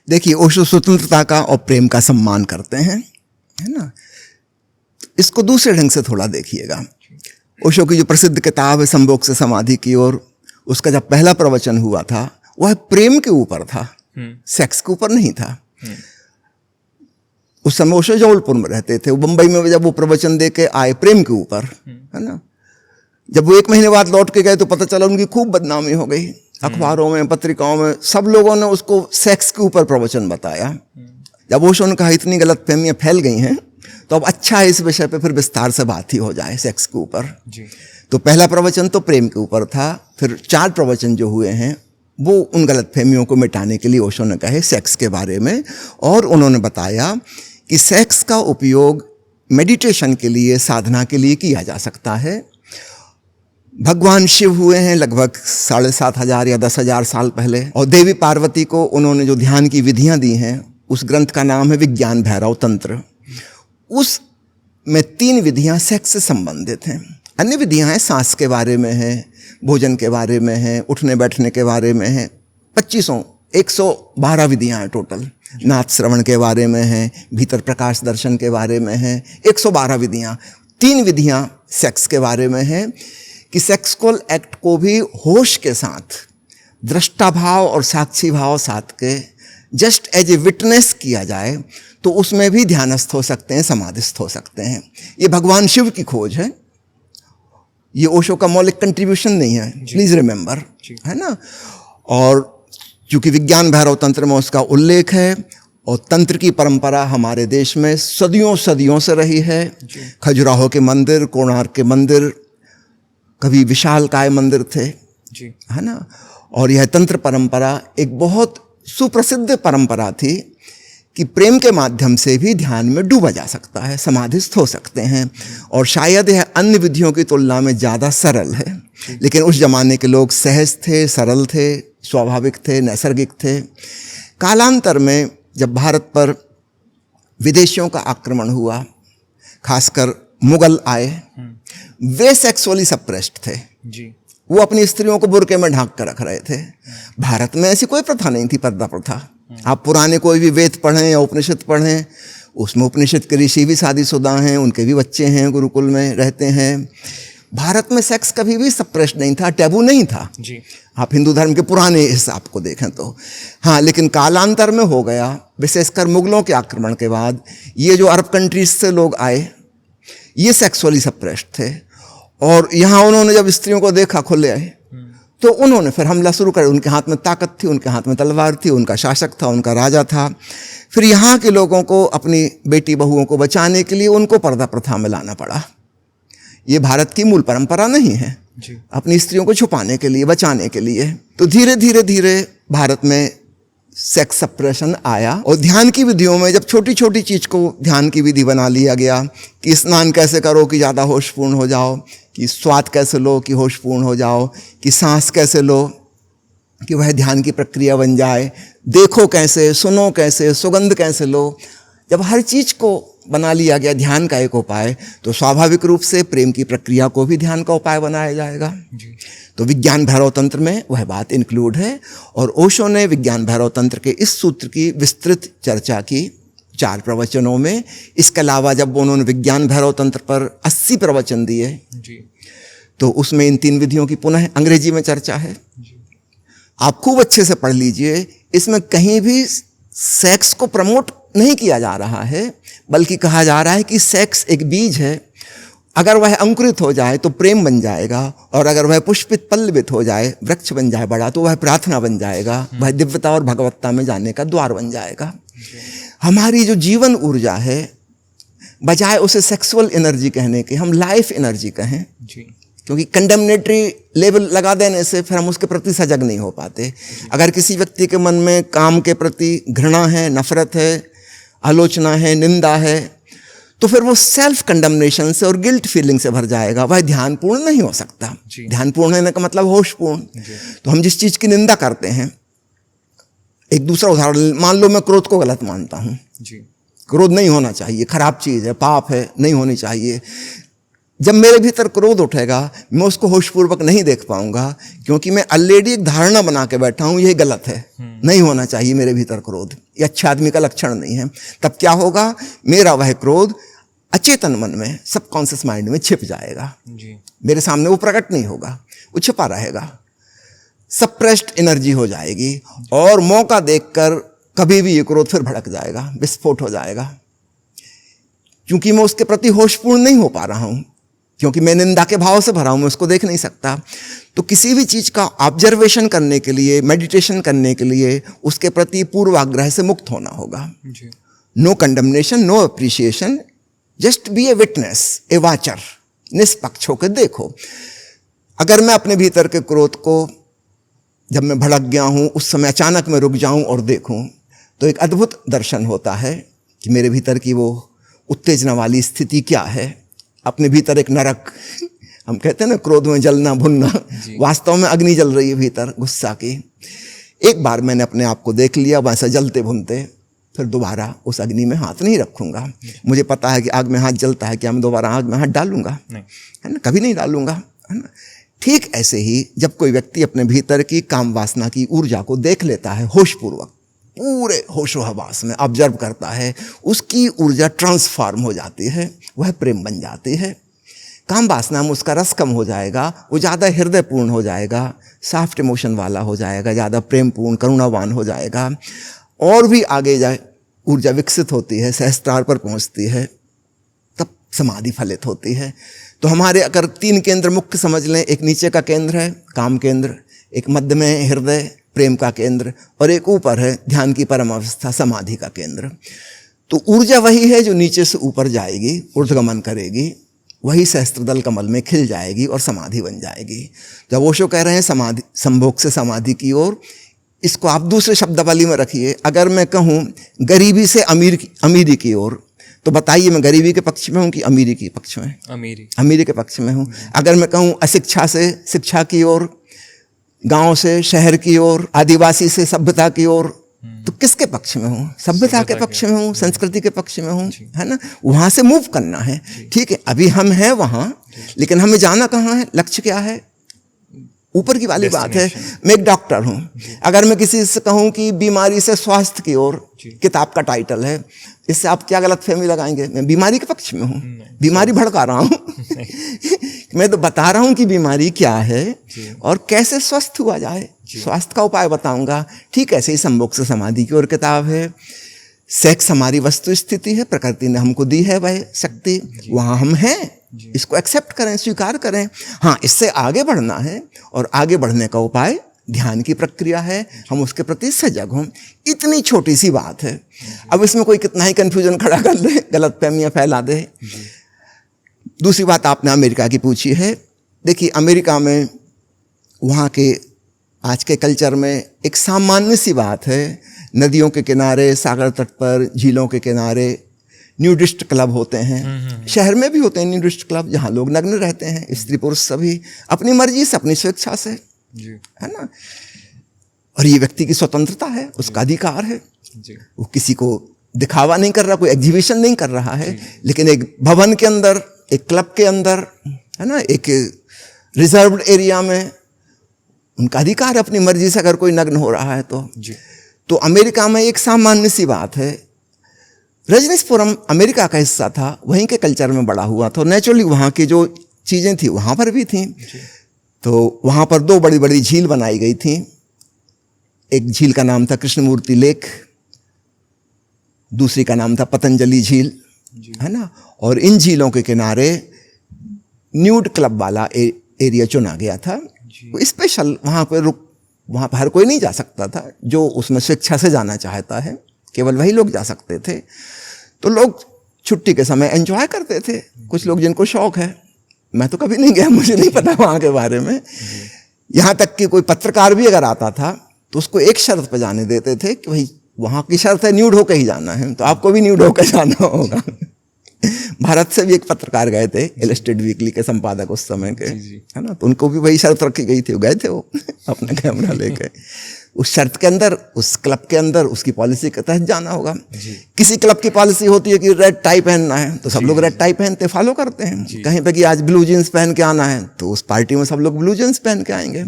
देखिए, ओशो स्वतंत्रता का और प्रेम का सम्मान करते हैं, है ना। इसको दूसरे ढंग से थोड़ा देखिएगा। ओशो की जो प्रसिद्ध किताब है संभोग से समाधि की ओर, उसका जब पहला प्रवचन हुआ था, वह प्रेम के ऊपर था, सेक्स के ऊपर नहीं था। उस समय ओशो जबलपुर में रहते थे, वो बम्बई में जब वो प्रवचन दे के आए प्रेम के ऊपर, है ना, जब वो 1 महीने बाद लौट के गए तो पता चला उनकी खूब बदनामी हो गई, अखबारों में, पत्रिकाओं में, सब लोगों ने उसको सेक्स के ऊपर प्रवचन बताया। जब ओशो ने कहा इतनी गलतफहमियां फैल गई हैं, तो अब अच्छा है इस विषय पे फिर विस्तार से बात ही हो जाए सेक्स के ऊपर। तो पहला प्रवचन तो प्रेम के ऊपर था, फिर 4 प्रवचन जो हुए हैं वो उन गलतफहमियों को मिटाने के लिए ओशो ने कहे सेक्स के बारे में, और उन्होंने बताया कि सेक्स का उपयोग मेडिटेशन के लिए, साधना के लिए किया जा सकता है। भगवान शिव हुए हैं लगभग 7,500 या 10,000 साल पहले, और देवी पार्वती को उन्होंने जो ध्यान की विधियां दी हैं, उस ग्रंथ का नाम है विज्ञान भैरव तंत्र। उस में 3 विधियां सेक्स से संबंधित हैं। अन्य विधियां हैं, सांस के बारे में है, भोजन के बारे में है, उठने बैठने के बारे में है, 112 विधियां हैं टोटल। नाथ श्रवण के बारे में है, भीतर प्रकाश दर्शन के बारे में है, 112 विधियां। 3 विधियां सेक्स के बारे में है कि सेक्सुअल एक्ट को भी होश के साथ, दृष्टा भाव और साक्षी भाव साथ के जस्ट एज ए विटनेस किया जाए, तो उसमें भी ध्यानस्थ हो सकते हैं, समाधिस्थ हो सकते हैं। ये भगवान शिव की खोज है, ये ओशो का मौलिक कंट्रीब्यूशन नहीं है, प्लीज रिमेंबर, है ना। और चूंकि विज्ञान भैरव तंत्र में उसका उल्लेख है, और तंत्र की परंपरा हमारे देश में सदियों से रही है। खजुराहो के मंदिर, कोणार्क के मंदिर, कभी विशालकाय मंदिर थे, है ना। और यह तंत्र परंपरा एक बहुत सुप्रसिद्ध परंपरा थी कि प्रेम के माध्यम से भी ध्यान में डूबा जा सकता है, समाधिस्थ हो सकते हैं, और शायद यह अन्य विधियों की तुलना में ज़्यादा सरल है। लेकिन उस जमाने के लोग सहज थे, सरल थे, स्वाभाविक थे, नैसर्गिक थे। कालांतर में जब भारत पर विदेशियों का आक्रमण हुआ, खासकर मुगल आए, वे सेक्सुअली सप्रेस्ड थे जी। वो अपनी स्त्रियों को बुर्के में ढांक कर रख रहे थे। भारत में ऐसी कोई प्रथा नहीं थी, पर्दा प्रथा। आप पुराने कोई भी वेद पढ़ें या उपनिषद पढ़ें, उसमें उपनिषद के ऋषि भी शादीशुदा हैं, उनके भी बच्चे हैं, गुरुकुल में रहते हैं। भारत में सेक्स कभी भी सप्रेस्ड नहीं था, टैबू नहीं था जी। आप हिंदू धर्म के पुराने हिसाब को देखें तो। हाँ, लेकिन कालांतर में हो गया, विशेषकर मुगलों के आक्रमण के बाद ये जो अरब कंट्रीज से लोग आए ये सेक्सुअली सप्रेस्ड थे, और यहाँ उन्होंने जब स्त्रियों को देखा खुले आए तो उन्होंने फिर हमला शुरू कर। उनके हाथ में ताकत थी, उनके हाथ में तलवार थी, उनका शासक था, उनका राजा था। फिर यहाँ के लोगों को अपनी बेटी बहुओं को बचाने के लिए उनको पर्दा प्रथा में लाना पड़ा। ये भारत की मूल परंपरा नहीं है जी। अपनी स्त्रियों को छुपाने के लिए, बचाने के लिए। तो धीरे धीरे धीरे भारत में सेक्स सप्रेशन आया, और ध्यान की विधियों में जब छोटी छोटी चीज को ध्यान की विधि बना लिया गया कि स्नान कैसे करो कि ज़्यादा होशपूर्ण हो जाओ, कि स्वाद कैसे लो कि होशपूर्ण हो जाओ, कि सांस कैसे लो कि वह ध्यान की प्रक्रिया बन जाए, देखो कैसे, सुनो कैसे, सुगंध कैसे लो। जब हर चीज को बना लिया गया ध्यान का एक उपाय, तो स्वाभाविक रूप से प्रेम की प्रक्रिया को भी ध्यान का उपाय बनाया जाएगा जी। तो विज्ञान भैरव तंत्र में वह बात इंक्लूड है, और ओशो ने विज्ञान भैरव तंत्र के इस सूत्र की विस्तृत चर्चा की 4 प्रवचनों में। इसके अलावा जब उन्होंने विज्ञान भैरव तंत्र पर 80 प्रवचन दिए जी। तो उसमें इन 3 विधियों की पुनः अंग्रेजी में चर्चा है। आप खूब अच्छे से पढ़ लीजिए। इसमें कहीं भी सेक्स को प्रमोट नहीं किया जा रहा है, बल्कि कहा जा रहा है कि सेक्स एक बीज है, अगर वह अंकुरित हो जाए तो प्रेम बन जाएगा, और अगर वह पुष्पित पल्लवित हो जाए, वृक्ष बन जाए बड़ा, तो वह प्रार्थना बन जाएगा, वह दिव्यता और भगवत्ता में जाने का द्वार बन जाएगा। हमारी जो जीवन ऊर्जा है, बजाय उसे सेक्सुअल एनर्जी कहने के हम लाइफ एनर्जी कहें, क्योंकि कंडेमनेटरी लेबल लगा देने से फिर हम उसके प्रति सजग नहीं हो पाते। अगर किसी व्यक्ति के मन में काम के प्रति घृणा है, नफरत है, आलोचना है, निंदा है, तो फिर वो सेल्फ कंडमनेशन से और गिल्ट फीलिंग से भर जाएगा, वह ध्यानपूर्ण नहीं हो सकता। ध्यानपूर्ण होने का मतलब होशपूर्ण। तो हम जिस चीज की निंदा करते हैं, एक दूसरा उदाहरण, मान लो मैं क्रोध को गलत मानता हूं, क्रोध नहीं होना चाहिए, खराब चीज है, पाप है, नहीं होनी चाहिए। जब मेरे भीतर क्रोध उठेगा, मैं उसको होशपूर्वक नहीं देख पाऊंगा, क्योंकि मैं ऑलरेडी एक धारणा बना के बैठा हूं, यह गलत है, नहीं होना चाहिए मेरे भीतर क्रोध, ये अच्छे आदमी का लक्षण नहीं है। तब क्या होगा, मेरा वह क्रोध अचेतन मन में, सबकॉन्शियस माइंड में छिप जाएगा जी। मेरे सामने वो प्रकट नहीं होगा, वो छिपा रहेगा, सप्रेस्ड एनर्जी हो जाएगी, और मौका देखकर कभी भी ये क्रोध फिर भड़क जाएगा, विस्फोट हो जाएगा, क्योंकि मैं उसके प्रति होशपूर्ण नहीं हो पा रहा हूं, क्योंकि मैं निंदा के भाव से भरा हूं, मैं उसको देख नहीं सकता। तो किसी भी चीज का ऑब्जर्वेशन करने के लिए, मेडिटेशन करने के लिए, उसके प्रति पूर्वाग्रह से मुक्त होना होगा। No condemnation, no appreciation, just be a witness, a watcher, निष्पक्ष होकर देखो। अगर मैं अपने भीतर के क्रोध को, जब मैं भड़क गया हूं, उस समय अचानक मैं रुक जाऊं और देखूं, तो एक अद्भुत दर्शन होता है कि मेरे भीतर की वो उत्तेजना वाली स्थिति क्या है। अपने भीतर एक नरक, हम कहते हैं ना क्रोध में जलना भुनना, वास्तव में अग्नि जल रही है भीतर गुस्सा की। एक बार मैंने अपने आप को देख लिया वैसा जलते भुनते, फिर दोबारा उस अग्नि में हाथ नहीं रखूंगा। मुझे पता है कि आग में हाथ जलता है, क्या मैं दोबारा आग में हाथ डालूंगा? है ना, कभी नहीं डालूंगा, है ना। ठीक ऐसे ही जब कोई व्यक्ति अपने भीतर की काम वासना की ऊर्जा को देख लेता है, होशपूर्वक पूरे होशो हवास में ऑब्जर्व करता है, उसकी ऊर्जा ट्रांसफॉर्म हो जाती है, वह प्रेम बन जाती है। काम वासना में उसका रस कम हो जाएगा, वो ज़्यादा हृदयपूर्ण हो जाएगा, सॉफ्ट इमोशन वाला हो जाएगा, ज़्यादा प्रेमपूर्ण करुणावान हो जाएगा, और भी आगे जाए ऊर्जा विकसित होती है, सहस्त्रार पर पहुंचती है, तब समाधि फलित होती है। तो हमारे अगर 3 केंद्र मुख्य समझ लें, एक नीचे का केंद्र है काम केंद्र, एक मध्य में हृदय प्रेम का केंद्र, और एक ऊपर है ध्यान की परम अवस्था समाधि का केंद्र। तो ऊर्जा वही है जो नीचे से ऊपर जाएगी, ऊर्ध्वगमन करेगी, वही सहस्त्रदल कमल में खिल जाएगी और समाधि बन जाएगी। जब ओशो कह रहे हैं समाधि, संभोग से समाधि की ओर, इसको आप दूसरे शब्दावली में रखिए। अगर मैं कहूँ गरीबी से अमीरी की ओर, तो बताइए मैं गरीबी के पक्ष में हूँ कि अमीरी के पक्ष में? अमीरी के पक्ष में हूँ। अगर मैं कहूँ अशिक्षा से शिक्षा की ओर, गांव से शहर की ओर, आदिवासी से सभ्यता की ओर, तो किसके पक्ष में हूँ? सभ्यता के पक्ष में हूँ, संस्कृति के पक्ष में हूँ, है ना। वहां से मूव करना है, ठीक है। अभी हम हैं वहां, लेकिन हमें जाना कहाँ है, लक्ष्य क्या है, ऊपर की वाली बात है। मैं एक डॉक्टर हूँ, अगर मैं किसी से कहूँ कि बीमारी से स्वास्थ्य की ओर, किताब का टाइटल है, इससे आप क्या गलतफहमी लगाएंगे? मैं बीमारी के पक्ष में हूँ, बीमारी भड़का रहा हूँ मैं तो बता रहा हूं कि बीमारी क्या है और कैसे स्वस्थ हुआ जाए, स्वास्थ्य का उपाय बताऊंगा। ठीक ऐसे ही संभोग से समाधि की ओर किताब है। सेक्स हमारी वस्तु स्थिति है, प्रकृति ने हमको दी है वह शक्ति, वहां हम हैं, इसको एक्सेप्ट करें, स्वीकार करें। हाँ, इससे आगे बढ़ना है और आगे बढ़ने का उपाय ध्यान की प्रक्रिया है, हम उसके प्रति सजग हों। इतनी छोटी सी बात है, अब इसमें कोई कितना ही कंफ्यूजन खड़ा कर ले, गलत फहमियाँ फैला दे। दूसरी बात आपने अमेरिका की पूछी है। देखिए, अमेरिका में वहाँ के आज के कल्चर में एक सामान्य सी बात है, नदियों के किनारे, सागर तट पर, झीलों के किनारे न्यूडिस्ट क्लब होते हैं। शहर में भी होते हैं न्यूडिस्ट क्लब, जहाँ लोग नग्न रहते हैं, स्त्री पुरुष सभी, अपनी मर्जी से, अपनी स्वेच्छा से, है ना। और ये व्यक्ति की स्वतंत्रता है, उसका अधिकार है। वो किसी को दिखावा नहीं कर रहा, कोई एग्जीबिशन नहीं कर रहा है, लेकिन एक भवन के अंदर, एक क्लब के अंदर, है ना, एक रिजर्व्ड एरिया में उनका अधिकार है अपनी मर्जी से, अगर कोई नग्न हो रहा है तो अमेरिका में एक सामान्य सी बात है। रजनीशपुरम अमेरिका का हिस्सा था, वहीं के कल्चर में बड़ा हुआ, तो नेचुरली वहाँ की जो चीज़ें थी वहाँ पर भी थी। तो वहाँ पर 2 बड़ी बड़ी झील बनाई गई थी। एक झील का नाम था कृष्णमूर्ति लेक, दूसरी का नाम था पतंजलि झील, है ना। और इन झीलों के किनारे न्यूड क्लब वाला एरिया चुना गया था। स्पेशल वहाँ पर हर कोई नहीं जा सकता था, जो उसमें स्वेच्छा से जाना चाहता है, केवल वही लोग जा सकते थे। तो लोग छुट्टी के समय एंजॉय करते थे, कुछ लोग जिनको शौक है। मैं तो कभी नहीं गया, मुझे नहीं पता वहाँ के बारे में। यहाँ तक कि कोई पत्रकार भी अगर आता था तो उसको एक शर्त पर जाने देते थे कि भाई वहाँ की शर्त है न्यूड होकर ही जाना है, तो आपको भी न्यूड होकर जाना होगा। भारत से भी एक पत्रकार गए थे, इलस्ट्रेट वीकली के संपादक उस समय के, है ना, तो उनको भी वही शर्त रखी गई थी, गए थे वो अपना कैमरा लेके। उस शर्त के अंदर, उस क्लब के अंदर, उसकी पॉलिसी के तहत जाना होगा। किसी क्लब की पॉलिसी होती है कि रेड टाई पहनना है, तो सब लोग रेड टाई पहनते फॉलो करते हैं। कहीं पे कि आज ब्लू जीन्स पहन के आना है, तो उस पार्टी में सब लोग ब्लू जीन्स पहन के आएंगे।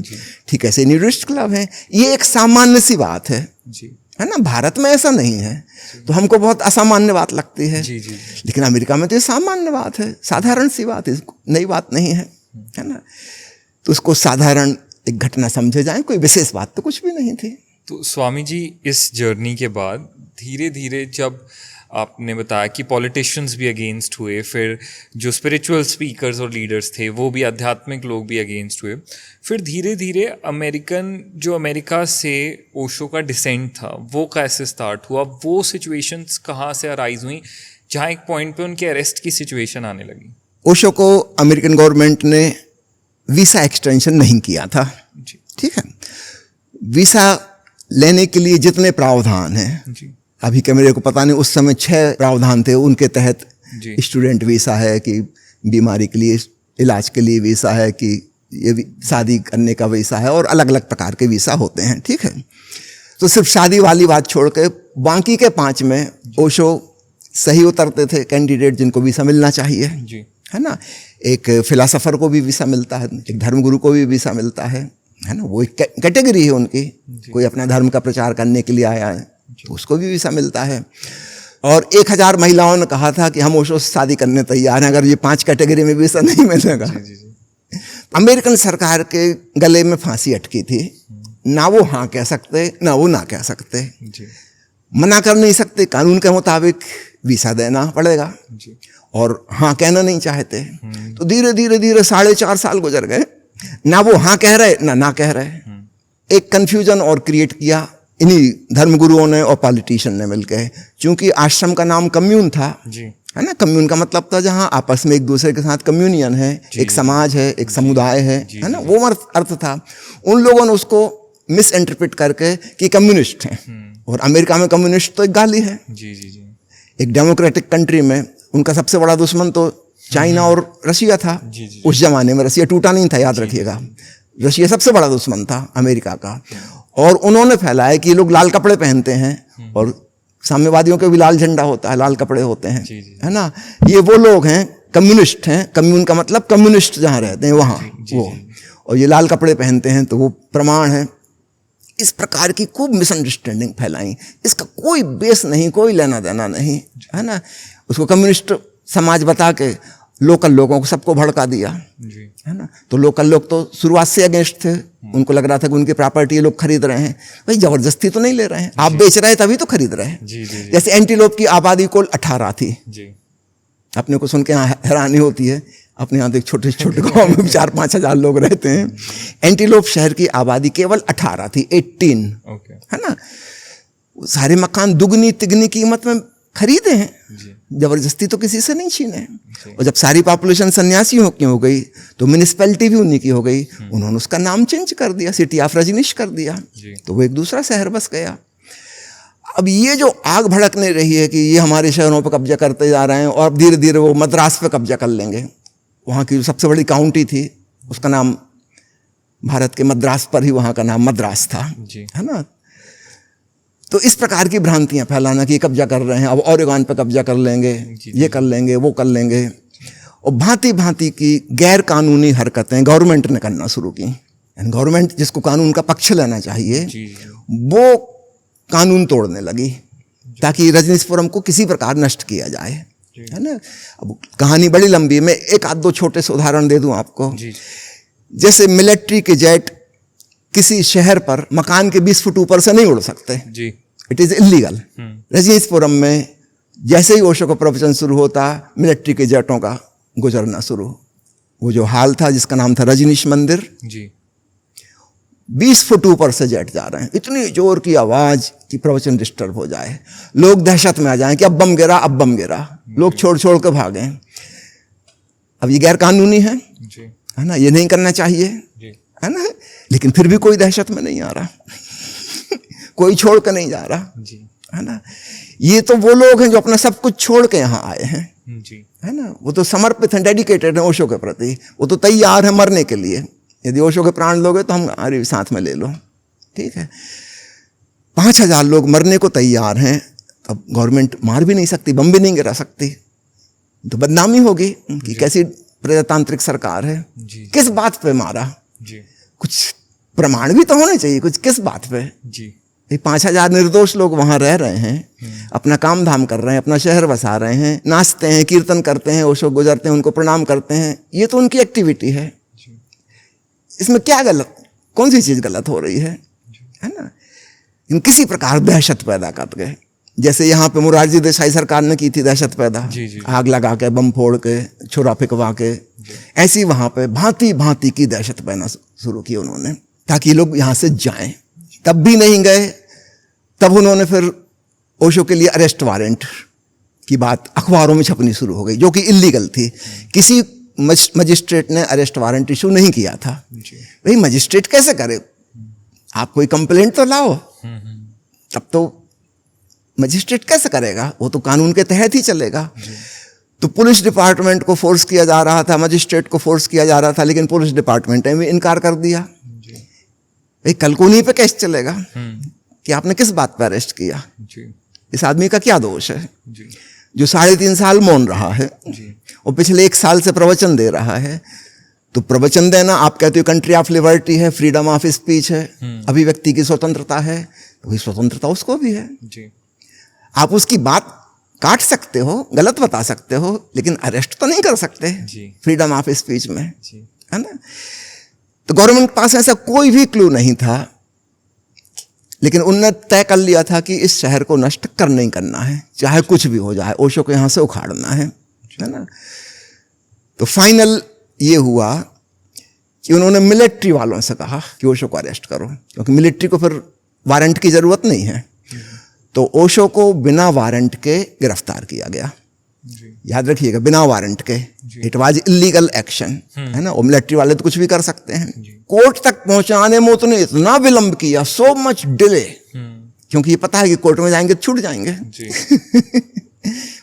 ठीक ऐसे न्यूडिस्ट क्लब है। ये एक सामान्य सी बात है ना। भारत में ऐसा नहीं है, तो हमको बहुत असामान्य बात लगती है। लेकिन अमेरिका में तो ये सामान्य बात है, साधारण सी बात है, नई बात नहीं है ना। तो उसको साधारण एक घटना समझे जाए, कोई विशेष बात तो कुछ भी नहीं थी। तो स्वामी जी, इस जर्नी के बाद धीरे धीरे जब आपने बताया कि पॉलिटिशियंस भी अगेंस्ट हुए, फिर जो स्पिरिचुअल स्पीकर्स और लीडर्स थे वो भी, आध्यात्मिक लोग भी अगेंस्ट हुए, फिर धीरे धीरे अमेरिका से ओशो का डिसेंट था वो कैसे स्टार्ट हुआ, वो सिचुएशंस कहाँ से अराइज हुई जहाँ एक पॉइंट पे उनके अरेस्ट की सिचुएशन आने लगी? ओशो को अमेरिकन गवर्नमेंट ने वीसा एक्सटेंशन नहीं किया था। ठीक है, वीसा लेने के लिए जितने प्रावधान हैं, अभी के मेरे को पता नहीं, उस समय 6 प्रावधान थे। उनके तहत स्टूडेंट वीसा है, कि बीमारी के लिए, इलाज के लिए वीसा है, कि ये शादी करने का वीसा है, और अलग अलग प्रकार के वीसा होते हैं। ठीक है, तो सिर्फ शादी वाली बात छोड़ के बाकी के 5 में ओशो सही उतरते थे कैंडिडेट जिनको वीसा मिलना चाहिए, है ना। एक फिलासफर को भी वीसा मिलता है, एक धर्मगुरु को भी वीसा मिलता है ना। वो एक कैटेगरी है उनकी। कोई अपना धर्म का प्रचार करने के लिए आया है तो उसको भी वीसा मिलता है। और 1000 महिलाओं ने कहा था कि हम ओशो से शादी करने तैयार हैं अगर ये 5 कैटेगरी में वीसा नहीं मिलेगा। अमेरिकन सरकार के गले में फांसी अटकी थी, ना वो हाँ कह सकते ना वो ना कह सकते, मना कर नहीं सकते, कानून के मुताबिक वीसा देना पड़ेगा, और हाँ कहना नहीं चाहते। तो धीरे धीरे 4.5 साल गुजर गए, ना वो हाँ कह रहे ना कह रहे। एक कन्फ्यूजन और क्रिएट किया इन्हीं धर्मगुरुओं ने और पॉलिटिशियन ने मिलकर, क्योंकि आश्रम का नाम कम्यून था, है ना। कम्यून का मतलब था जहाँ आपस में एक दूसरे के साथ कम्यूनियन है, एक समाज है, एक समुदाय है ना, वो अर्थ था। उन लोगों ने उसको मिस इंटरप्रेट करके कि कम्युनिस्ट हैं, और अमेरिका में कम्युनिस्ट तो एक गाली है। एक डेमोक्रेटिक कंट्री में उनका सबसे बड़ा दुश्मन तो चाइना और रशिया था। उस जमाने में रशिया टूटा नहीं था, याद रखिएगा। रशिया सबसे बड़ा दुश्मन था अमेरिका का, और उन्होंने फैलाया कि ये लोग लाल कपड़े पहनते हैं, और साम्यवादियों के भी लाल झंडा होता है, लाल कपड़े होते हैं, है ना। ये वो लोग हैं, कम्युनिस्ट हैं। कम्यून का मतलब कम्युनिस्ट जहाँ रहते हैं वहाँ वो, और ये लाल कपड़े पहनते हैं तो वो प्रमाण है। इस प्रकार की खूब मिसअंडरस्टैंडिंग फैलाई, इसका कोई बेस नहीं, कोई लेना देना नहीं, है ना। उसको कम्युनिस्ट समाज बता के लोकल लोगों को सबको भड़का दिया, जी है ना। तो लोकल लोग तो शुरुआत से अगेंस्ट थे, उनको लग रहा था कि उनकी प्रॉपर्टी लोग खरीद रहे हैं। भाई जबरदस्ती तो नहीं ले रहे हैं, आप बेच रहे हैं तभी तो खरीद रहे हैं। जी जी जी जैसे एंटीलोप की आबादी कुल 18 थी। जी अपने को सुन के यहाँ हैरानी होती है, अपने यहाँ तो एक छोटे छोटे गाँव में 4-5 हज़ार लोग रहते हैं। एंटीलोप शहर की आबादी केवल 18 थी, 18, ओके है ना। वो सारे मकान दुगनी तिगनी कीमत में खरीदे हैं, जी जबरदस्ती तो किसी से नहीं छीने हैं। और जब सारी पॉपुलेशन सन्यासियों की हो गई तो म्यूनिसिपैलिटी भी उन्हीं की हो गई, उन्होंने उसका नाम चेंज कर दिया, सिटी ऑफ रजनीश कर दिया, जी तो वो एक दूसरा शहर बस गया। अब ये जो आग भड़कने रही है कि ये हमारे शहरों पर कब्जा करते जा रहे हैं और अब धीरे धीरे वो मद्रास पे कब्जा कर लेंगे। वहाँ की जो सबसे बड़ी काउंटी थी उसका नाम, भारत के मद्रास पर ही वहाँ का नाम मद्रास था, जी है ना। तो इस प्रकार की भ्रांतियां फैलाना कि ये कब्जा कर रहे हैं, अब ओरेगॉन पे कब्जा कर लेंगे, ये कर लेंगे, वो कर लेंगे, और भांति भांति की गैर कानूनी हरकतें गवर्नमेंट ने करना शुरू की। गवर्नमेंट जिसको कानून का पक्ष लेना चाहिए जी वो कानून तोड़ने लगी ताकि रजनीशपुरम को किसी प्रकार नष्ट किया जाए, है ना। अब कहानी बड़ी लंबी है, मैं एक आध दो छोटे से उदाहरण दे दूं आपको। जी जैसे मिलिट्री के जेट किसी शहर पर मकान के 20 फुट ऊपर से नहीं उड़ सकते, जी इट इज इलीगल। रजनीशपुरम में जैसे ही ओशो का प्रवचन शुरू होता, मिलिट्री के जेटों का गुजरना शुरू। वो जो हाल था जिसका नाम था रजनीश मंदिर, जी 20 फुट ऊपर से जेट जा रहे हैं, इतनी जोर की आवाज कि प्रवचन डिस्टर्ब हो जाए, लोग दहशत में आ जाएं कि अब बम गिरा, अब बम गिरा, लोग छोड़ छोड़ के भागें। अब ये गैर कानूनी है जी ना, ये नहीं करना चाहिए, जी है ना। लेकिन फिर भी कोई दहशत में नहीं आ रहा कोई छोड़ कर नहीं जा रहा, जी है ना। ये तो वो लोग हैं जो अपना सब कुछ छोड़ के यहाँ आए हैं, जी है ना। वो तो समर्पित हैं, डेडिकेटेड हैं ओशो के प्रति, वो तो तैयार है मरने के लिए। यदि ओशो के प्राण लोगे तो हम हमारे साथ में ले लो, ठीक है। 5,000 लोग मरने को तैयार हैं, अब गवर्नमेंट मार भी नहीं सकती, बम भी नहीं गिरा सकती, तो बदनामी होगी कि कैसी प्रजातांत्रिक सरकार है। जी किस बात पे मारा, जी कुछ प्रमाण भी तो होने चाहिए, कुछ किस बात पे। जी 5,000 निर्दोष लोग वहां रह रहे हैं, अपना काम धाम कर रहे हैं, अपना शहर बसा रहे हैं, नाचते हैं, कीर्तन करते हैं, ओशो गुजरते हैं, उनको प्रणाम करते हैं, ये तो उनकी एक्टिविटी है। इसमें क्या गलत, कौन सी चीज गलत हो रही है ना। इन किसी प्रकार दहशत पैदा कर गए, जैसे यहाँ पे मुरारजी देसाई सरकार ने की थी दहशत पैदा, जी, जी। आग लगा के, बम फोड़ के, छुरा फिकवा के, ऐसी वहां पे भांति भांति की दहशत पैदा शुरू की उन्होंने ताकि लोग यहाँ से जाएं। तब भी नहीं गए, तब उन्होंने फिर ओशो के लिए अरेस्ट वारंट की बात अखबारों में छपनी शुरू हो गई, जो कि इलीगल थी। किसी मजिस्ट्रेट ने अरेस्ट वारंट इशू नहीं किया था। भाई मजिस्ट्रेट कैसे करे, आप कोई कंप्लेंट तो लाओ, तब तो मजिस्ट्रेट कैसे करेगा, वो तो कानून के तहत ही चलेगा। तो पुलिस डिपार्टमेंट को फोर्स किया जा रहा था, मजिस्ट्रेट को फोर्स किया जा रहा था, लेकिन पुलिस डिपार्टमेंट ने भी इनकार कर दिया। भाई कल को उन्हीं पे केस चलेगा कि आपने किस बात पर अरेस्ट किया, इस आदमी का क्या दोष है जो 3.5 साल मौन रहा है और पिछले 1 साल से प्रवचन दे रहा है। तो प्रवचन देना, आप कहते हो कंट्री ऑफ लिबर्टी है, फ्रीडम ऑफ स्पीच है, अभिव्यक्ति की स्वतंत्रता है, तो वही स्वतंत्रता उसको भी है। आप उसकी बात काट सकते हो, गलत बता सकते हो, लेकिन अरेस्ट तो नहीं कर सकते फ्रीडम ऑफ स्पीच में, है ना। तो गवर्नमेंट के पास ऐसा कोई भी क्लू नहीं था, लेकिन उनने तय कर लिया था कि इस शहर को नष्ट करना ही करना है, चाहे कुछ भी हो जाए, ओशो को यहाँ से उखाड़ना है ना। तो फाइनल ये हुआ कि उन्होंने मिलिट्री वालों से कहा कि ओशो को अरेस्ट करो, क्योंकि मिलिट्री को फिर वारंट की जरूरत नहीं है। तो ओशो को बिना वारंट के गिरफ्तार किया गया। याद रखिएगा, बिना वारंट के, इट वाज इलीगल एक्शन, है ना। और मिलिट्री वाले तो कुछ भी कर सकते हैं। कोर्ट तक पहुंचाने में उसने इतना विलंब किया, सो मच डिले, क्योंकि ये पता है कि कोर्ट में जाएंगे तो छूट जाएंगे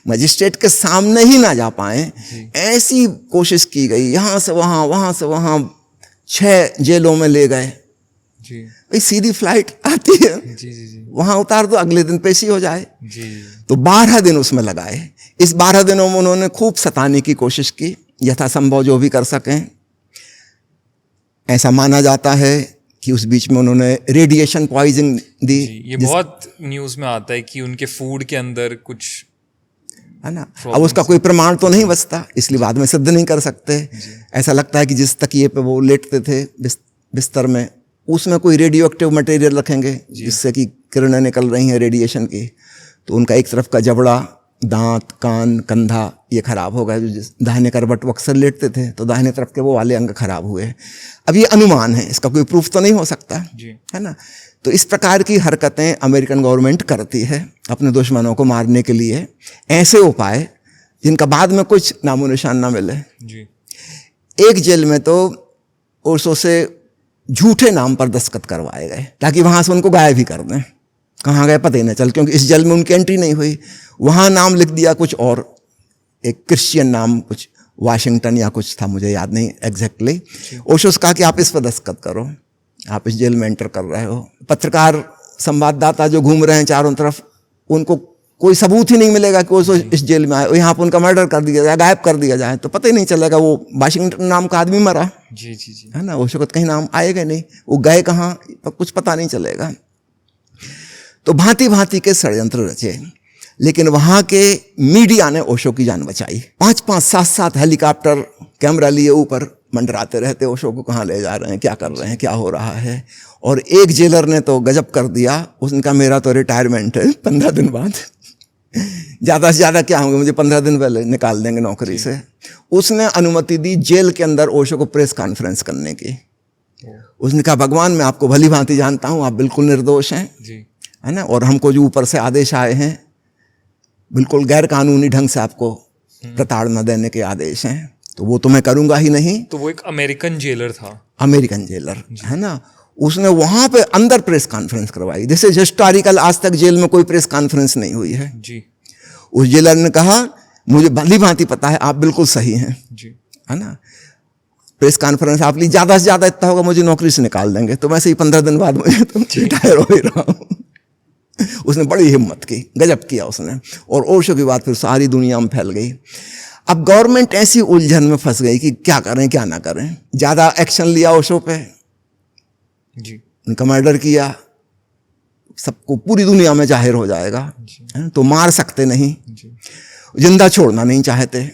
मजिस्ट्रेट के सामने ही ना जा पाए, ऐसी कोशिश की गई। यहां से वहां, वहां से वहां, 6 जेलों में ले गए। भाई सीधी फ्लाइट आती है, वहां उतार दो, अगले दिन पेशी हो जाए। तो 12 दिन उसमें लगाए। इस 12 दिनों में उन्होंने खूब सताने की कोशिश की, यथासंभव जो भी कर सकें। ऐसा माना जाता है कि उस बीच में उन्होंने रेडिएशन पॉइजन दी। ये बहुत न्यूज़ में आता है कि उनके फूड के अंदर कुछ है ना। अब उसका कोई प्रमाण तो नहीं बचता, इसलिए बाद में सिद्ध नहीं कर सकते। ऐसा लगता है कि जिस तकिए पे वो लेटते थे बिस्तर में, उसमें कोई रेडियो एक्टिव मटेरियल रखेंगे जिससे कि किरणें निकल रही हैं रेडिएशन की, तो उनका एक तरफ का जबड़ा, दांत, कान, कंधा ये खराब हो गया। जो दाहिने करवट वो अक्सर लेटते थे तो दाहिने तरफ के वो वाले अंग खराब हुए। अब ये अनुमान है, इसका कोई प्रूफ तो नहीं हो सकता, है ना। तो इस प्रकार की हरकतें अमेरिकन गवर्नमेंट करती है अपने दुश्मनों को मारने के लिए, ऐसे उपाय जिनका बाद में कुछ नामो निशान ना मिले। एक जेल में तो ओशो से झूठे नाम पर दस्तखत करवाए गए ताकि वहाँ से उनको गायब ही कर दें, कहाँ गए पता ही न चल, क्योंकि इस जेल में उनकी एंट्री नहीं हुई। वहाँ नाम लिख दिया कुछ और, एक क्रिश्चियन नाम, कुछ वाशिंगटन या कुछ था, मुझे याद नहीं एग्जैक्टली। ओशो से कहा कि आप इस पर दस्तखत करो, आप इस जेल में एंटर कर रहे हो। पत्रकार, संवाददाता जो घूम रहे हैं चारों तरफ, उनको कोई सबूत ही नहीं मिलेगा कि ओशो इस जेल में आए। यहाँ पर उनका मर्डर कर दिया जाए, गायब कर दिया जाए, तो पता ही नहीं चलेगा वो वाशिंगटन नाम का आदमी मरा, है ना। ओशो का कहीं नाम आएगा नहीं, वो गए कहाँ कुछ पता नहीं चलेगा। तो भांति भांति के षड्यंत्र रचे, लेकिन वहाँ के मीडिया ने ओशो की जान बचाई। 5-5, 7-7 हेलीकॉप्टर कैमरा लिए ऊपर मंडराते रहते, ओशो को कहाँ ले जा रहे हैं, क्या कर रहे हैं, क्या हो रहा है। और एक जेलर ने तो गजब कर दिया, उसने कहा मेरा तो रिटायरमेंट है 15 दिन बाद, ज़्यादा से ज़्यादा क्या होंगे, मुझे 15 दिन पहले निकाल देंगे नौकरी से। उसने अनुमति दी जेल के अंदर ओशो को प्रेस कॉन्फ्रेंस करने की। उसने कहा भगवान, मैं आपको भली भांति जानता हूँ, आप बिल्कुल निर्दोष हैं, है ना, और हमको जो ऊपर से आदेश आए हैं बिल्कुल गैर कानूनी ढंग से आपको प्रताड़ना देने के आदेश हैं, तो वो तो मैं करूँगा ही नहीं। तो वो एक अमेरिकन जेलर था, अमेरिकन जेलर, है ना। उसने वहाँ पे अंदर प्रेस कॉन्फ्रेंस करवाई, जैसे हिस्टोरिकल, आज तक जेल में कोई प्रेस कॉन्फ्रेंस नहीं हुई है जी। उस जेलर ने कहा मुझे भली भांति पता है आप बिल्कुल सही हैं जी, है ना। प्रेस कॉन्फ्रेंस आप ली, ज़्यादा से ज़्यादा इतना होगा मुझे नौकरी से निकाल देंगे, तो वैसे ही 15 दिन बाद मुझे तो रिटायर हो ही रहा हूँ। उसने बड़ी हिम्मत की, गजब किया उसने, और ओशो की बात फिर सारी दुनिया में फैल गई। अब गवर्नमेंट ऐसी उलझन में फंस गई कि क्या करें क्या ना करें। ज़्यादा एक्शन लिया ओशो पे जी, उनका मर्डर किया, सबको पूरी दुनिया में जाहिर हो जाएगा, तो मार सकते नहीं, जिंदा छोड़ना नहीं चाहते।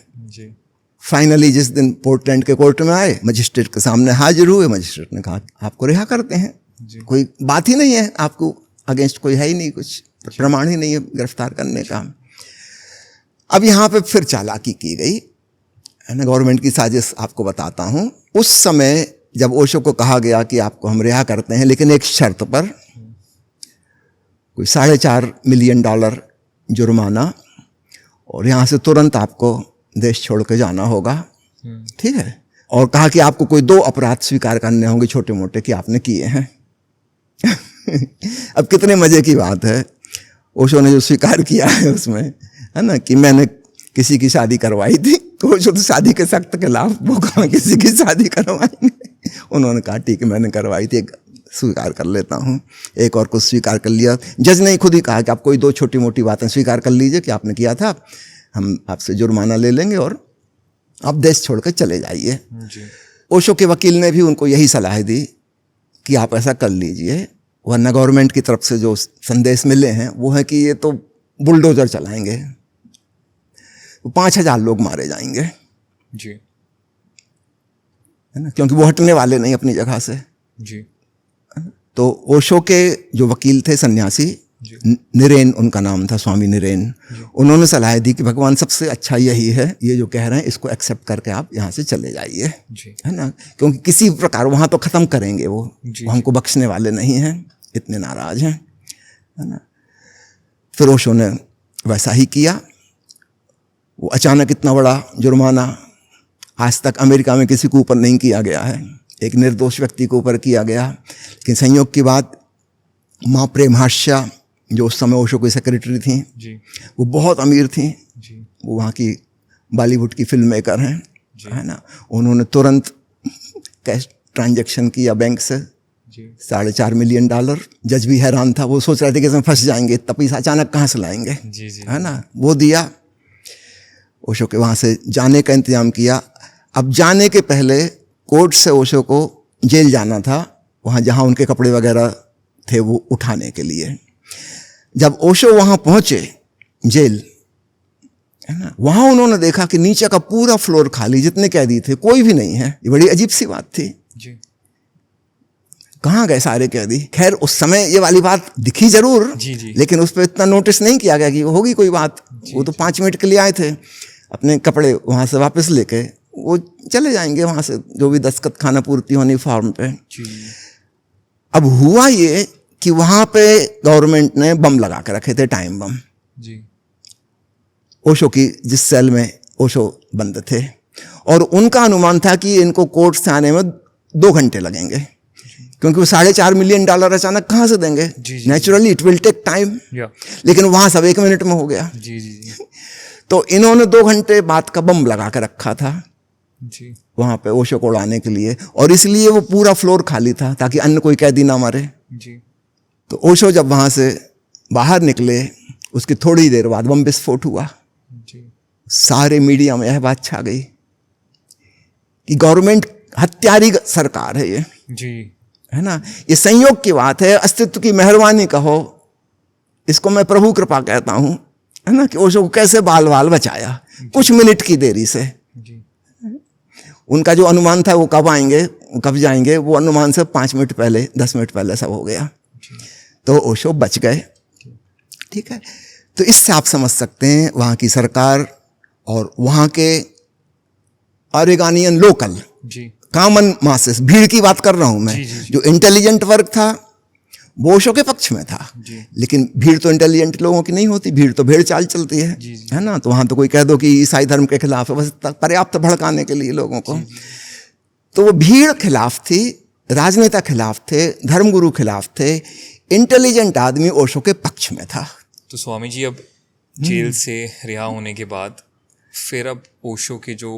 फाइनली जिस दिन पोर्टलैंड के कोर्ट में आए, मजिस्ट्रेट के सामने हाजिर हुए, मजिस्ट्रेट ने कहा आपको रिहा करते हैं, कोई बात ही नहीं है, आपको अगेंस्ट कोई है ही नहीं, कुछ प्रमाण ही नहीं है गिरफ्तार करने का। अब यहाँ पे फिर चालाकी की गई, है ना, गवर्नमेंट की साजिश आपको बताता हूँ। उस समय जब ओशो को कहा गया कि आपको हम रिहा करते हैं, लेकिन एक शर्त पर, कोई $4.5 मिलियन जुर्माना, और यहाँ से तुरंत आपको देश छोड़ के जाना होगा, ठीक है। और कहा कि आपको कोई 2 अपराध स्वीकार करने होंगे छोटे मोटे कि आपने किए हैं। अब कितने मजे की बात है, ओशो ने जो स्वीकार किया है उसमें, है ना, कि मैंने किसी की शादी करवाई थी। तो ओशो तो शादी के सख्त खिलाफ, वो कहाँ किसी की शादी करवाएंगे। उन्होंने कहा ठीक है मैंने करवाई थी, स्वीकार कर लेता हूँ। एक और कुछ स्वीकार कर लिया। जज ने खुद ही कहा कि आप कोई 2 छोटी मोटी बातें स्वीकार कर लीजिए कि आपने किया था, हम आपसे जुर्माना ले लेंगे और आप देश छोड़कर चले जाइए। ओशो के वकील ने भी उनको यही सलाह दी कि आप ऐसा कर लीजिए, वरना गवर्नमेंट की तरफ से जो संदेश मिले हैं वो है कि ये तो बुलडोजर चलाएंगे, 5,000 लोग मारे जाएंगे जी, है ना, क्योंकि वो हटने वाले नहीं अपनी जगह से जी। तो ओशो के जो वकील थे सन्यासी, निरेन उनका नाम था, स्वामी निरेन, उन्होंने सलाह दी कि भगवान सबसे अच्छा यही है, ये जो कह रहे हैं इसको एक्सेप्ट करके आप यहाँ से चले जाइए, है ना, क्योंकि किसी प्रकार वहाँ तो ख़त्म करेंगे वो हमको बख्शने वाले नहीं हैं, इतने नाराज हैं, है ना। फिर ओशो ने वैसा ही किया। वो अचानक इतना बड़ा जुर्माना आज तक अमेरिका में किसी के ऊपर नहीं किया गया है, एक निर्दोष व्यक्ति के ऊपर किया गया। लेकिन संयोग की बात, माँ प्रेमहास्या जो उस समय ओशो की सेक्रेटरी थी जी, वो बहुत अमीर थी जी, वो वहाँ की बॉलीवुड की फिल्म मेकर हैं, है ना। उन्होंने तुरंत कैश ट्रांजैक्शन किया बैंक से $4.5 मिलियन। जज भी हैरान था, वो सोच रहे थे कि इसमें फंस जाएंगे, इतना पैसा अचानक कहाँ से लाएंगे जी, है ना। वो दिया, ओशो के वहाँ से जाने का इंतजाम किया। अब जाने के पहले कोर्ट से ओशो को जेल जाना था, वहाँ जहाँ उनके कपड़े वगैरह थे वो उठाने के लिए। जब ओशो वहाँ पहुँचे जेल, है ना। वहां उन्होंने देखा कि नीचे का पूरा फ्लोर खाली, जितने कैदी थे कोई भी नहीं है। ये बड़ी अजीब सी बात थी, जी कहाँ गए सारे कैदी। खैर उस समय ये वाली बात दिखी जरूर, जी जी लेकिन उस पर इतना नोटिस नहीं किया गया कि होगी कोई बात। वो तो 5 मिनट के लिए आए थे, अपने कपड़े वहां से वापस लेके वो चले जाएंगे वहां से, जो भी दस्तखत खाना पूर्ति होनी फॉर्म पे। जी अब हुआ ये कि वहां पे गवर्नमेंट ने बम लगा के रखे थे, टाइम बम। जी ओशो की जिस सेल में ओशो बंद थे, और उनका अनुमान था कि इनको कोर्ट से आने में 2 घंटे लगेंगे, क्योंकि वो $4.5 मिलियन अचानक कहाँ से देंगे। जी, जी, naturally it will take time, या लेकिन वहां सब 1 मिनट में हो गया। जी जी जी तो इन्होंने 2 घंटे बाद का बम लगा के रखा था जी वहां पे ओशो को उड़ाने के लिए, और इसलिए वो पूरा फ्लोर खाली था ताकि अन्य कोई कैदी ना मरे। जी तो ओशो जब वहां से बाहर निकले, उसकी थोड़ी देर बाद बम विस्फोट हुआ। जी सारे मीडिया में यह बात छा गई कि गवर्नमेंट हत्यारी सरकार है ये, जी है ना। ये संयोग की बात है, अस्तित्व की मेहरबानी कहो, इसको मैं प्रभु कृपा कहता हूं, है ना, कि ओशो को कैसे बाल बाल बचाया कुछ मिनट की देरी से। जी उनका जो अनुमान था वो कब आएंगे कब जाएंगे, वो अनुमान से 5 मिनट पहले 10 मिनट पहले सब हो गया, तो ओशो बच गए। ठीक है, तो इससे आप समझ सकते हैं वहाँ की सरकार और वहाँ के ऑरेगानियन लोकल जी कॉमन मासेस, भीड़ की बात कर रहा हूँ मैं। जी, जी, जी। जो इंटेलिजेंट वर्ग था वो ओशो के पक्ष में था, जी। लेकिन भीड़ तो इंटेलिजेंट लोगों की नहीं होती, भीड़ तो भेड़ चाल चलती है, जी, जी। है ना। तो वहाँ तो कोई कह दो कि ईसाई धर्म के खिलाफ है, बस पर्याप्त भड़काने के लिए लोगों को। तो वो भीड़ खिलाफ थी, राजनेता खिलाफ थे, धर्मगुरु खिलाफ थे, इंटेलिजेंट आदमी ओशो के पक्ष में था। तो स्वामी जी अब जेल से रिहा होने के बाद फिर अब ओशो के जो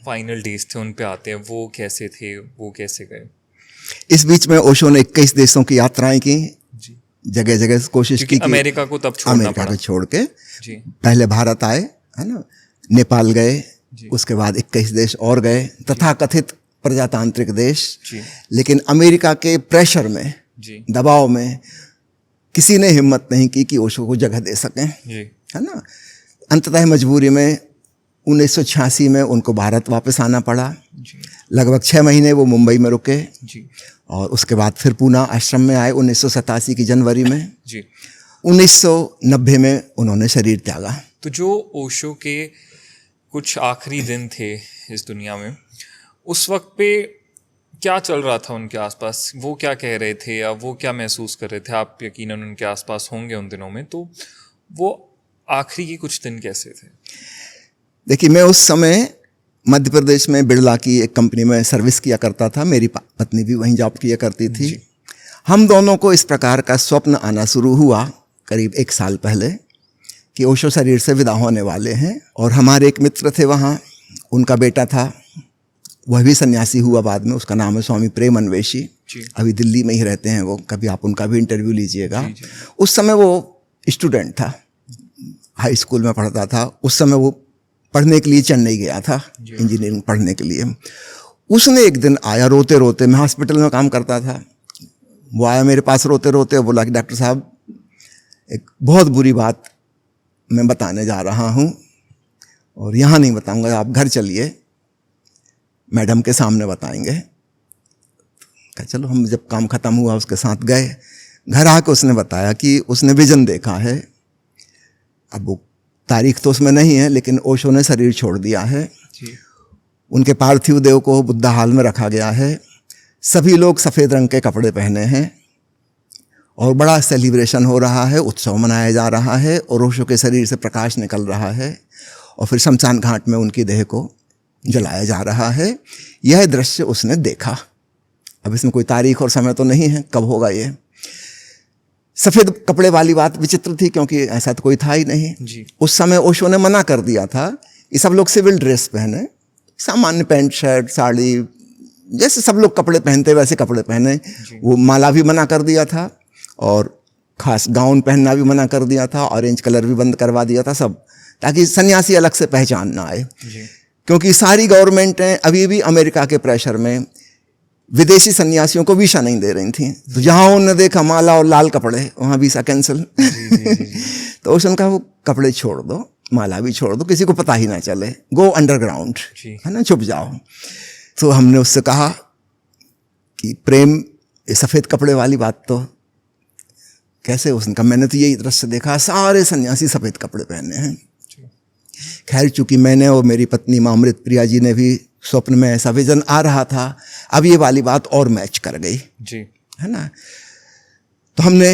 फाइनल डेज थे उन पे आते हैं, वो कैसे थे, वो कैसे गए? इस बीच में ओशो ने 21 देशों की यात्राएं की, जी जगह जगह कोशिश की कि अमेरिका को तब छोड़ना अमेरिका पड़ा। को छोड़ के जी पहले भारत आए, है ना, नेपाल गए, जी। उसके बाद 21 देश और गए, तथाकथित प्रजातांत्रिक देश। जी लेकिन अमेरिका के प्रेशर में, जी दबाव में किसी ने हिम्मत नहीं की कि ओशो को जगह दे सकें, जी है ना। अंततः मजबूरी में 1986 में उनको भारत वापस आना पड़ा। जी लगभग 6 महीने वो मुंबई में रुके, जी और उसके बाद फिर पूना आश्रम में आए 1987 की जनवरी में। जी 1990 में उन्होंने शरीर त्यागा। तो जो ओशो के कुछ आखिरी दिन थे इस दुनिया में, उस वक्त पे क्या चल रहा था उनके आसपास? वो क्या कह रहे थे या वो क्या महसूस कर रहे थे? आप यकीनन उनके आसपास होंगे उन दिनों में, तो वो आखिरी के कुछ दिन कैसे थे? देखिए, मैं उस समय मध्य प्रदेश में बिरला की एक कंपनी में सर्विस किया करता था, मेरी पत्नी भी वहीं जॉब किया करती थी। हम दोनों को इस प्रकार का स्वप्न आना शुरू हुआ करीब 1 साल पहले कि ओशो शरीर से विदा होने वाले हैं। और हमारे एक मित्र थे वहाँ, उनका बेटा था, वह भी सन्यासी हुआ बाद में, उसका नाम है स्वामी प्रेम अन्वेषी, अभी दिल्ली में ही रहते हैं वो, कभी आप उनका भी इंटरव्यू लीजिएगा। उस समय वो स्टूडेंट था, हाई स्कूल में पढ़ता था। उस समय वो पढ़ने के लिए चेन्नई गया था, इंजीनियरिंग पढ़ने के लिए। उसने एक दिन आया रोते रोते, मैं हॉस्पिटल में काम करता था, वो आया मेरे पास रोते रोते, बोला कि डॉक्टर साहब एक बहुत बुरी बात मैं बताने जा रहा हूँ, और यहाँ नहीं बताऊँगा, आप घर चलिए, मैडम के सामने बताएंगे। कहा चलो। हम जब काम ख़त्म हुआ उसके साथ गए, घर आके उसने बताया कि उसने विजन देखा है। अब वो तारीख तो उसमें नहीं है, लेकिन ओशो ने शरीर छोड़ दिया है। जी उनके पार्थिव देह को बुद्धा हाल में रखा गया है। सभी लोग सफ़ेद रंग के कपड़े पहने हैं और बड़ा सेलिब्रेशन हो रहा है, उत्सव मनाया जा रहा है, और ओशो के शरीर से प्रकाश निकल रहा है, और फिर शमशान घाट में उनकी देह को जलाया जा रहा है। यह दृश्य उसने देखा। अब इसमें कोई तारीख और समय तो नहीं है कब होगा ये। सफ़ेद कपड़े वाली बात विचित्र थी, क्योंकि ऐसा तो कोई था ही नहीं। जी उस समय ओशो ने मना कर दिया था कि सब लोग सिविल ड्रेस पहने, सामान्य पैंट शर्ट साड़ी, जैसे सब लोग कपड़े पहनते वैसे कपड़े पहने। वो माला भी मना कर दिया था, और खास गाउन पहनना भी मना कर दिया था, ऑरेंज कलर भी बंद करवा दिया था सब, ताकि सन्यासी अलग से पहचान ना आए। क्योंकि सारी गवर्नमेंटें अभी भी अमेरिका के प्रेशर में विदेशी सन्यासियों को वीसा नहीं दे रही थी। तो जहाँ उन्होंने देखा माला और लाल कपड़े, वहाँ वीसा कैंसिल। तो उसने कहा वो कपड़े छोड़ दो, माला भी छोड़ दो, किसी को पता ही ना चले, गो अंडरग्राउंड, जी। है ना, छुप जाओ। तो हमने उससे कहा कि प्रेम, ये सफ़ेद कपड़े वाली बात तो कैसे? उसने कहा मैंने तो यही दृश्य देखा, सारे सन्यासी सफ़ेद कपड़े पहने हैं। खैर चूंकि मैंने और मेरी पत्नी माँ अमृत प्रिया जी ने भी स्वप्न में ऐसा विजन आ रहा था, अब ये वाली बात और मैच कर गई, जी। है ना। तो हमने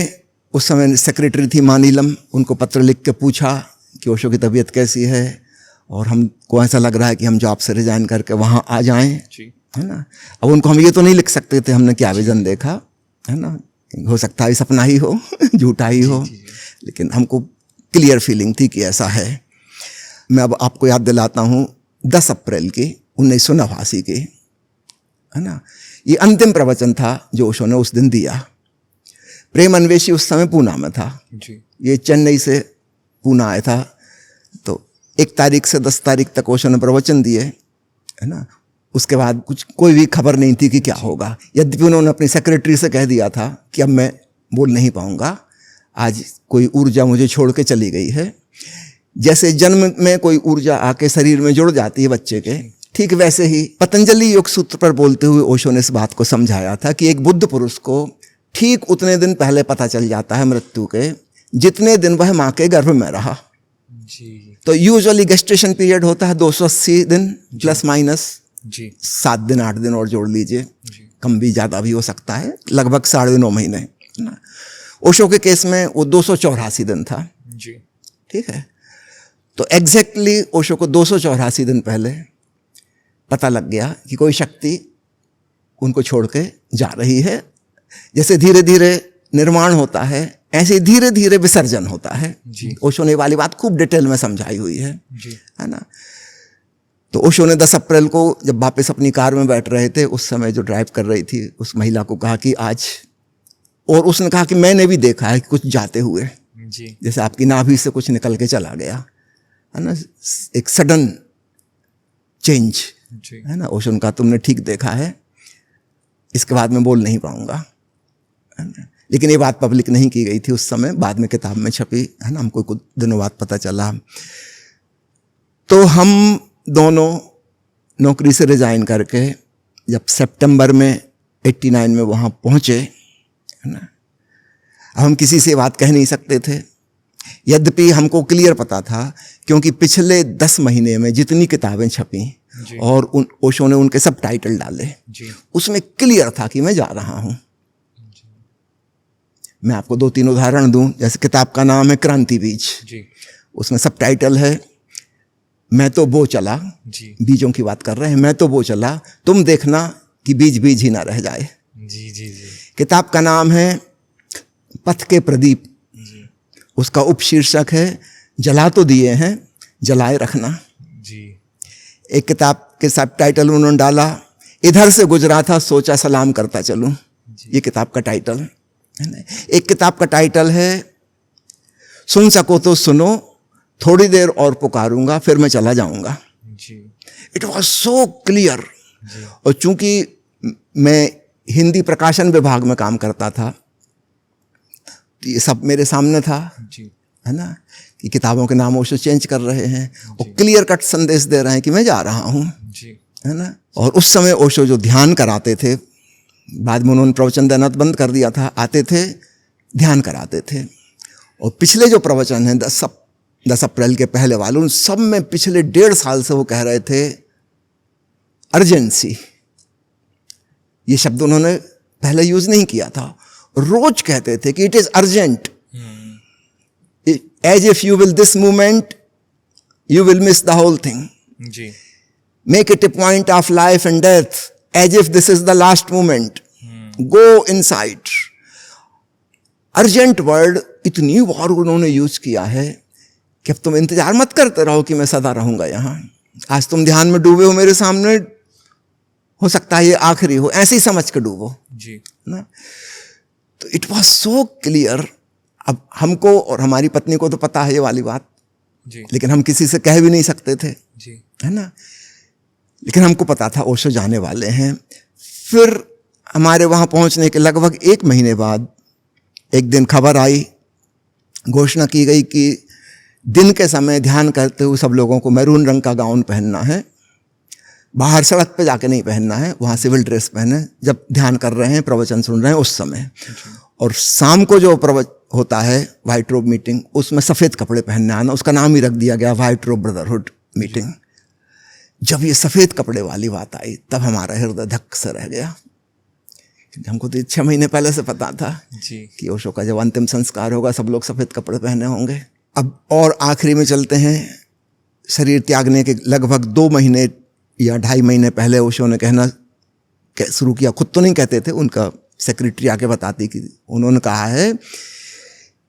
उस समय सेक्रेटरी थी माँ नीलम, उनको पत्र लिख के पूछा कि ओशो की तबीयत कैसी है, और हमको ऐसा लग रहा है कि हम जॉब से रिजाइन करके वहाँ आ जाएं, जी। है ना। अब उनको हम ये तो नहीं लिख सकते थे हमने क्या विजन देखा, है ना, हो सकता है सपना ही हो, झूठा ही हो, लेकिन हमको क्लियर फीलिंग थी कि ऐसा है। मैं अब आपको याद दिलाता हूँ 10 अप्रैल की 1989 की, है ना, ये अंतिम प्रवचन था जो ओशो ने उस दिन दिया। प्रेम अन्वेषी उस समय पूना में था, जी। ये चेन्नई से पूना आया था। तो 1 तारीख से 10 तारीख तक ओशो ने प्रवचन दिए, है ना। उसके बाद कोई भी खबर नहीं थी कि क्या होगा, यद्यपि उन्होंने अपनी सेक्रेटरी से कह दिया था कि अब मैं बोल नहीं पाऊंगा, आज कोई ऊर्जा मुझे छोड़ के चली गई है। जैसे जन्म में कोई ऊर्जा आके शरीर में जुड़ जाती है बच्चे के, ठीक वैसे ही पतंजलि योग सूत्र पर बोलते हुए ओशो ने इस बात को समझाया था कि एक बुद्ध पुरुष को ठीक उतने दिन पहले पता चल जाता है मृत्यु के जितने दिन वह माँ के गर्भ में रहा। जी। तो यूजुअली गेस्टेशन पीरियड होता है 280 दिन प्लस माइनस जी। 7 दिन 8 दिन और जोड़ लीजिए, जी। कम भी ज़्यादा भी हो सकता है, लगभग 9.5 महीने, है ना। ओशो के केस में वो 284 दिन था, जी। ठीक है। तो एग्जैक्टली ओशो को 284 दिन पहले पता लग गया कि कोई शक्ति उनको छोड़ के जा रही है। जैसे धीरे धीरे निर्माण होता है, ऐसे धीरे धीरे विसर्जन होता है। ओशो ने वाली बात खूब डिटेल में समझाई हुई है, जी। है ना। तो ओशो ने 10 अप्रैल को जब वापस अपनी कार में बैठ रहे थे, उस समय जो ड्राइव कर रही थी उस महिला को कहा कि आज, और उसने कहा कि मैंने भी देखा है कुछ जाते हुए, जी। जैसे आपकी नाभि से कुछ निकल के चला गया, है ना, एक सडन चेंज, जी। है ना। ओशो ने कहा तुमने ठीक देखा है, इसके बाद मैं बोल नहीं पाऊंगा, है ना। लेकिन ये बात पब्लिक नहीं की गई थी उस समय, बाद में किताब में छपी, है ना, हमको कुछ दिनों बाद पता चला। तो हम दोनों नौकरी से रिजाइन करके जब सितंबर में 89 में वहाँ पहुँचे, है ना, अब हम किसी से बात कह नहीं सकते थे, यद्यपि हमको क्लियर पता था क्योंकि पिछले 10 महीने में जितनी किताबें छपी और ओशो ने उनके सब टाइटल डाले, उसमें क्लियर था कि मैं जा रहा हूँ। मैं आपको 2-3 उदाहरण दूं, जैसे किताब का नाम है क्रांति बीज, उसमें सब टाइटल है मैं तो बो चला, बीजों की बात कर रहे हैं, मैं तो बो चला, तुम देखना कि बीज बीज ही ना रह जाए। किताब का नाम है पथ के प्रदीप, उसका उपशीर्षक है जला तो दिए हैं जलाए रखना। एक किताब के सब टाइटल उन्होंने डाला इधर से गुजरा था सोचा सलाम करता चलूं, ये किताब का टाइटल है। एक किताब का टाइटल है सुन सको तो सुनो, थोड़ी देर और पुकारूंगा फिर मैं चला जाऊंगा। It was so clear. और चूंकि मैं हिंदी प्रकाशन विभाग में काम करता था, तो ये सब मेरे सामने था, है ना, कि किताबों के नाम ओशो चेंज कर रहे हैं और क्लियर कट संदेश दे रहे हैं कि मैं जा रहा हूँ, है ना। और उस समय ओशो जो ध्यान कराते थे, बाद में उन्होंने प्रवचन देना बंद कर दिया था, आते थे ध्यान कराते थे। और पिछले जो प्रवचन हैं 10 अप्रैल के पहले वाले, उन सब में पिछले 1.5 साल से वो कह रहे थे अर्जेंसी, ये शब्द उन्होंने पहले यूज नहीं किया था, रोज कहते थे कि it is urgent, as if you will this movement you will miss the whole thing, make it a point of life and death as if this is the last movement, go inside. Urgent word इतनी बार उन्होंने use किया है कि अब तुम इंतजार मत करते रहो कि मैं सदा रहूंगा यहां, आज तुम ध्यान में डूबे हो मेरे सामने, हो सकता है ये आखिरी हो, ऐसे ही समझ के डूबो ना। तो इट वॉज सो क्लियर। अब हमको और हमारी पत्नी को तो पता है ये वाली बात, लेकिन हम किसी से कह भी नहीं सकते थे, है ना। लेकिन हमको पता था ओशो जाने वाले हैं। फिर हमारे वहाँ पहुँचने के लगभग 1 महीने बाद एक दिन खबर आई, घोषणा की गई कि दिन के समय ध्यान करते हुए सब लोगों को मैरून रंग का गाउन पहनना है, बाहर सड़क पे जाके नहीं पहनना है, वहाँ सिविल ड्रेस पहने जब ध्यान कर रहे हैं, प्रवचन सुन रहे हैं उस समय। और शाम को जो होता है वाइट रोब मीटिंग, उसमें सफ़ेद कपड़े पहनने आना, उसका नाम ही रख दिया गया वाइट रोब ब्रदरहुड मीटिंग। जब ये सफ़ेद कपड़े वाली बात आई तब हमारा हृदय धक से रह गया। हमको तो 6 महीने पहले से पता था कि ओशो का जब अंतिम संस्कार होगा सब लोग सफ़ेद कपड़े पहने होंगे। अब और आखिरी में चलते हैं, शरीर त्यागने के लगभग 2 महीने या 2.5 महीने पहले ओशो ने कहना शुरू किया। खुद तो नहीं कहते थे, उनका सेक्रेटरी आके बताती कि उन्होंने कहा है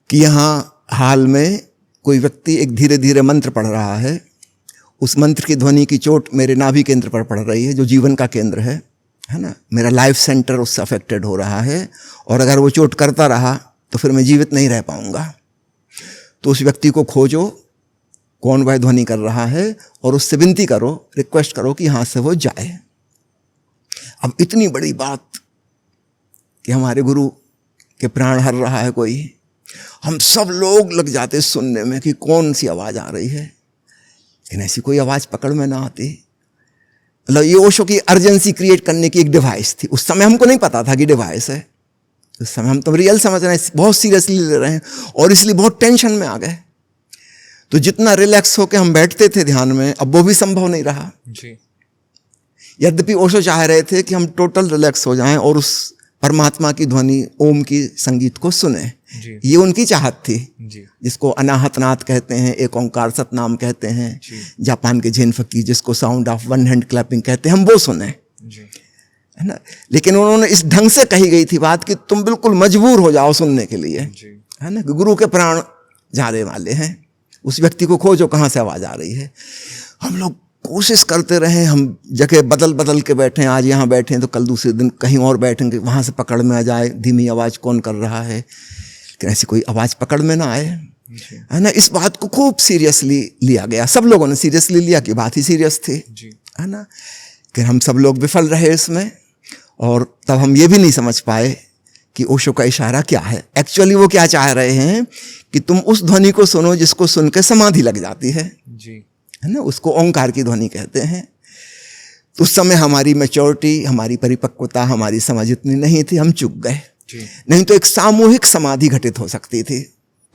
कि यहाँ हाल में कोई व्यक्ति एक धीरे धीरे मंत्र पढ़ रहा है, उस मंत्र की ध्वनि की चोट मेरे नाभि केंद्र पर पड़ रही है, जो जीवन का केंद्र है ना, मेरा लाइफ सेंटर उससे अफेक्टेड हो रहा है, और अगर वो चोट करता रहा तो फिर मैं जीवित नहीं रह पाऊंगा। तो उस व्यक्ति को खोजो, कौन वह ध्वनि कर रहा है, और उससे विनती करो, रिक्वेस्ट करो कि यहाँ से वो जाए। अब इतनी बड़ी बात कि हमारे गुरु के प्राण हर रहा है कोई, हम सब लोग लग जाते सुनने में कि कौन सी आवाज़ आ रही है, लेकिन ऐसी कोई आवाज़ पकड़ में ना आती। मतलब ये ओशो की अर्जेंसी क्रिएट करने की एक डिवाइस थी। उस समय हमको नहीं पता था कि डिवाइस है, उस समय हम तो रियल समझ रहे हैं, बहुत सीरियसली ले रहे हैं, और इसलिए बहुत टेंशन में आ गए। तो जितना रिलैक्स होकर हम बैठते थे ध्यान में, अब वो भी संभव नहीं रहा। यद्यपि ओशो चाह रहे थे कि हम टोटल रिलैक्स हो जाएं और उस परमात्मा की ध्वनि ओम की संगीत को सुने, ये उनकी चाहत थी, जिसको अनाहत नाथ कहते हैं, एक ओंकार सतनाम कहते हैं, जापान के जैन फकीर जिसको sound of one hand clapping कहते हैं, हम वो सुने, है ना। लेकिन उन्होंने इस ढंग से कही गई थी बात कि तुम बिल्कुल मजबूर हो जाओ सुनने के लिए, है ना, गुरु के प्राण जाने वाले हैं, उस व्यक्ति को खोजो कहाँ से आवाज़ आ रही है। हम लोग कोशिश करते रहे, हम जगह बदल बदल के बैठे, आज यहाँ बैठे तो कल दूसरे दिन कहीं और बैठेंगे, वहाँ से पकड़ में आ जाए धीमी आवाज़ कौन कर रहा है, लेकिन ऐसी कोई आवाज़ पकड़ में ना आए, है ना। इस बात को खूब सीरियसली लिया गया, सब लोगों ने सीरियसली लिया कि बात ही सीरियस थी, है ना। कि हम सब लोग विफल रहे इसमें, और तब हम ये भी नहीं समझ पाए कि ओशो का इशारा क्या है। एक्चुअली वो क्या चाह रहे हैं कि तुम उस ध्वनि को सुनो जिसको सुन के समाधि लग जाती है ना, उसको ओंकार की ध्वनि कहते हैं। तो उस समय हमारी मैच्योरिटी, हमारी परिपक्वता, हमारी समझ इतनी नहीं थी, हम चूक गए। नहीं तो एक सामूहिक समाधि घटित हो सकती थी,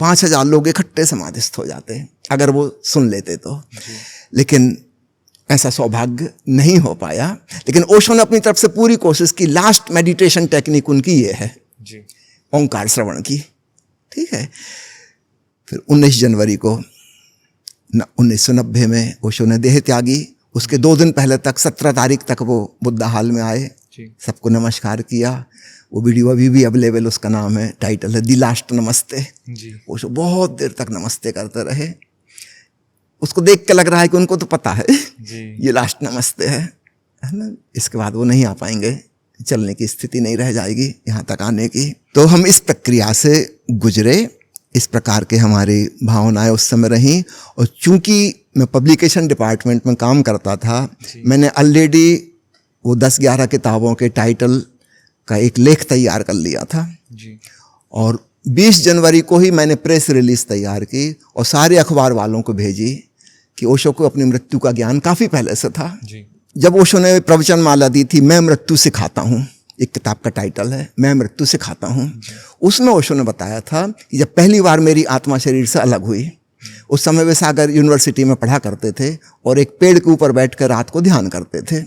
5000 लोग इकट्ठे समाधिस्थ हो जाते अगर वो सुन लेते तो, लेकिन ऐसा सौभाग्य नहीं हो पाया। लेकिन ओशो ने अपनी तरफ से पूरी कोशिश की। लास्ट मेडिटेशन टेक्निक उनकी ये है ओंकार श्रवण की, ठीक है। फिर 19 जनवरी को 1990 में ओशो ने देह त्यागी। उसके 2 दिन पहले तक 17 तारीख तक वो बुद्धा हाल में आए, सबको नमस्कार किया। वो वीडियो अभी भी अवेलेबल, उसका नाम है, टाइटल है दी लास्ट नमस्ते। ओशो बहुत देर तक नमस्ते करते रहे। उसको देख के लग रहा है कि उनको तो पता है ये लास्ट नमस्ते है ना। इसके बाद वो नहीं आ पाएंगे, चलने की स्थिति नहीं रह जाएगी यहाँ तक आने की। तो हम इस प्रक्रिया से गुजरे, इस प्रकार के हमारी भावनाएं उस समय रहीं। और चूंकि मैं पब्लिकेशन डिपार्टमेंट में काम करता था, मैंने ऑलरेडी वो 10-11 किताबों के टाइटल का एक लेख तैयार कर लिया था और 20 जनवरी को ही मैंने प्रेस रिलीज तैयार की और सारे अखबार वालों को भेजी कि ओशो को अपनी मृत्यु का ज्ञान काफ़ी पहले से था। जब ओशो ने प्रवचन माला दी थी, मैं मृत्यु सिखाता हूँ, एक किताब का टाइटल है, मैं मृत्यु सिखाता हूँ, उसमें ओशो ने बताया था कि जब पहली बार मेरी आत्मा शरीर से अलग हुई, उस समय वे सागर यूनिवर्सिटी में पढ़ा करते थे और एक पेड़ के ऊपर बैठकर रात को ध्यान करते थे।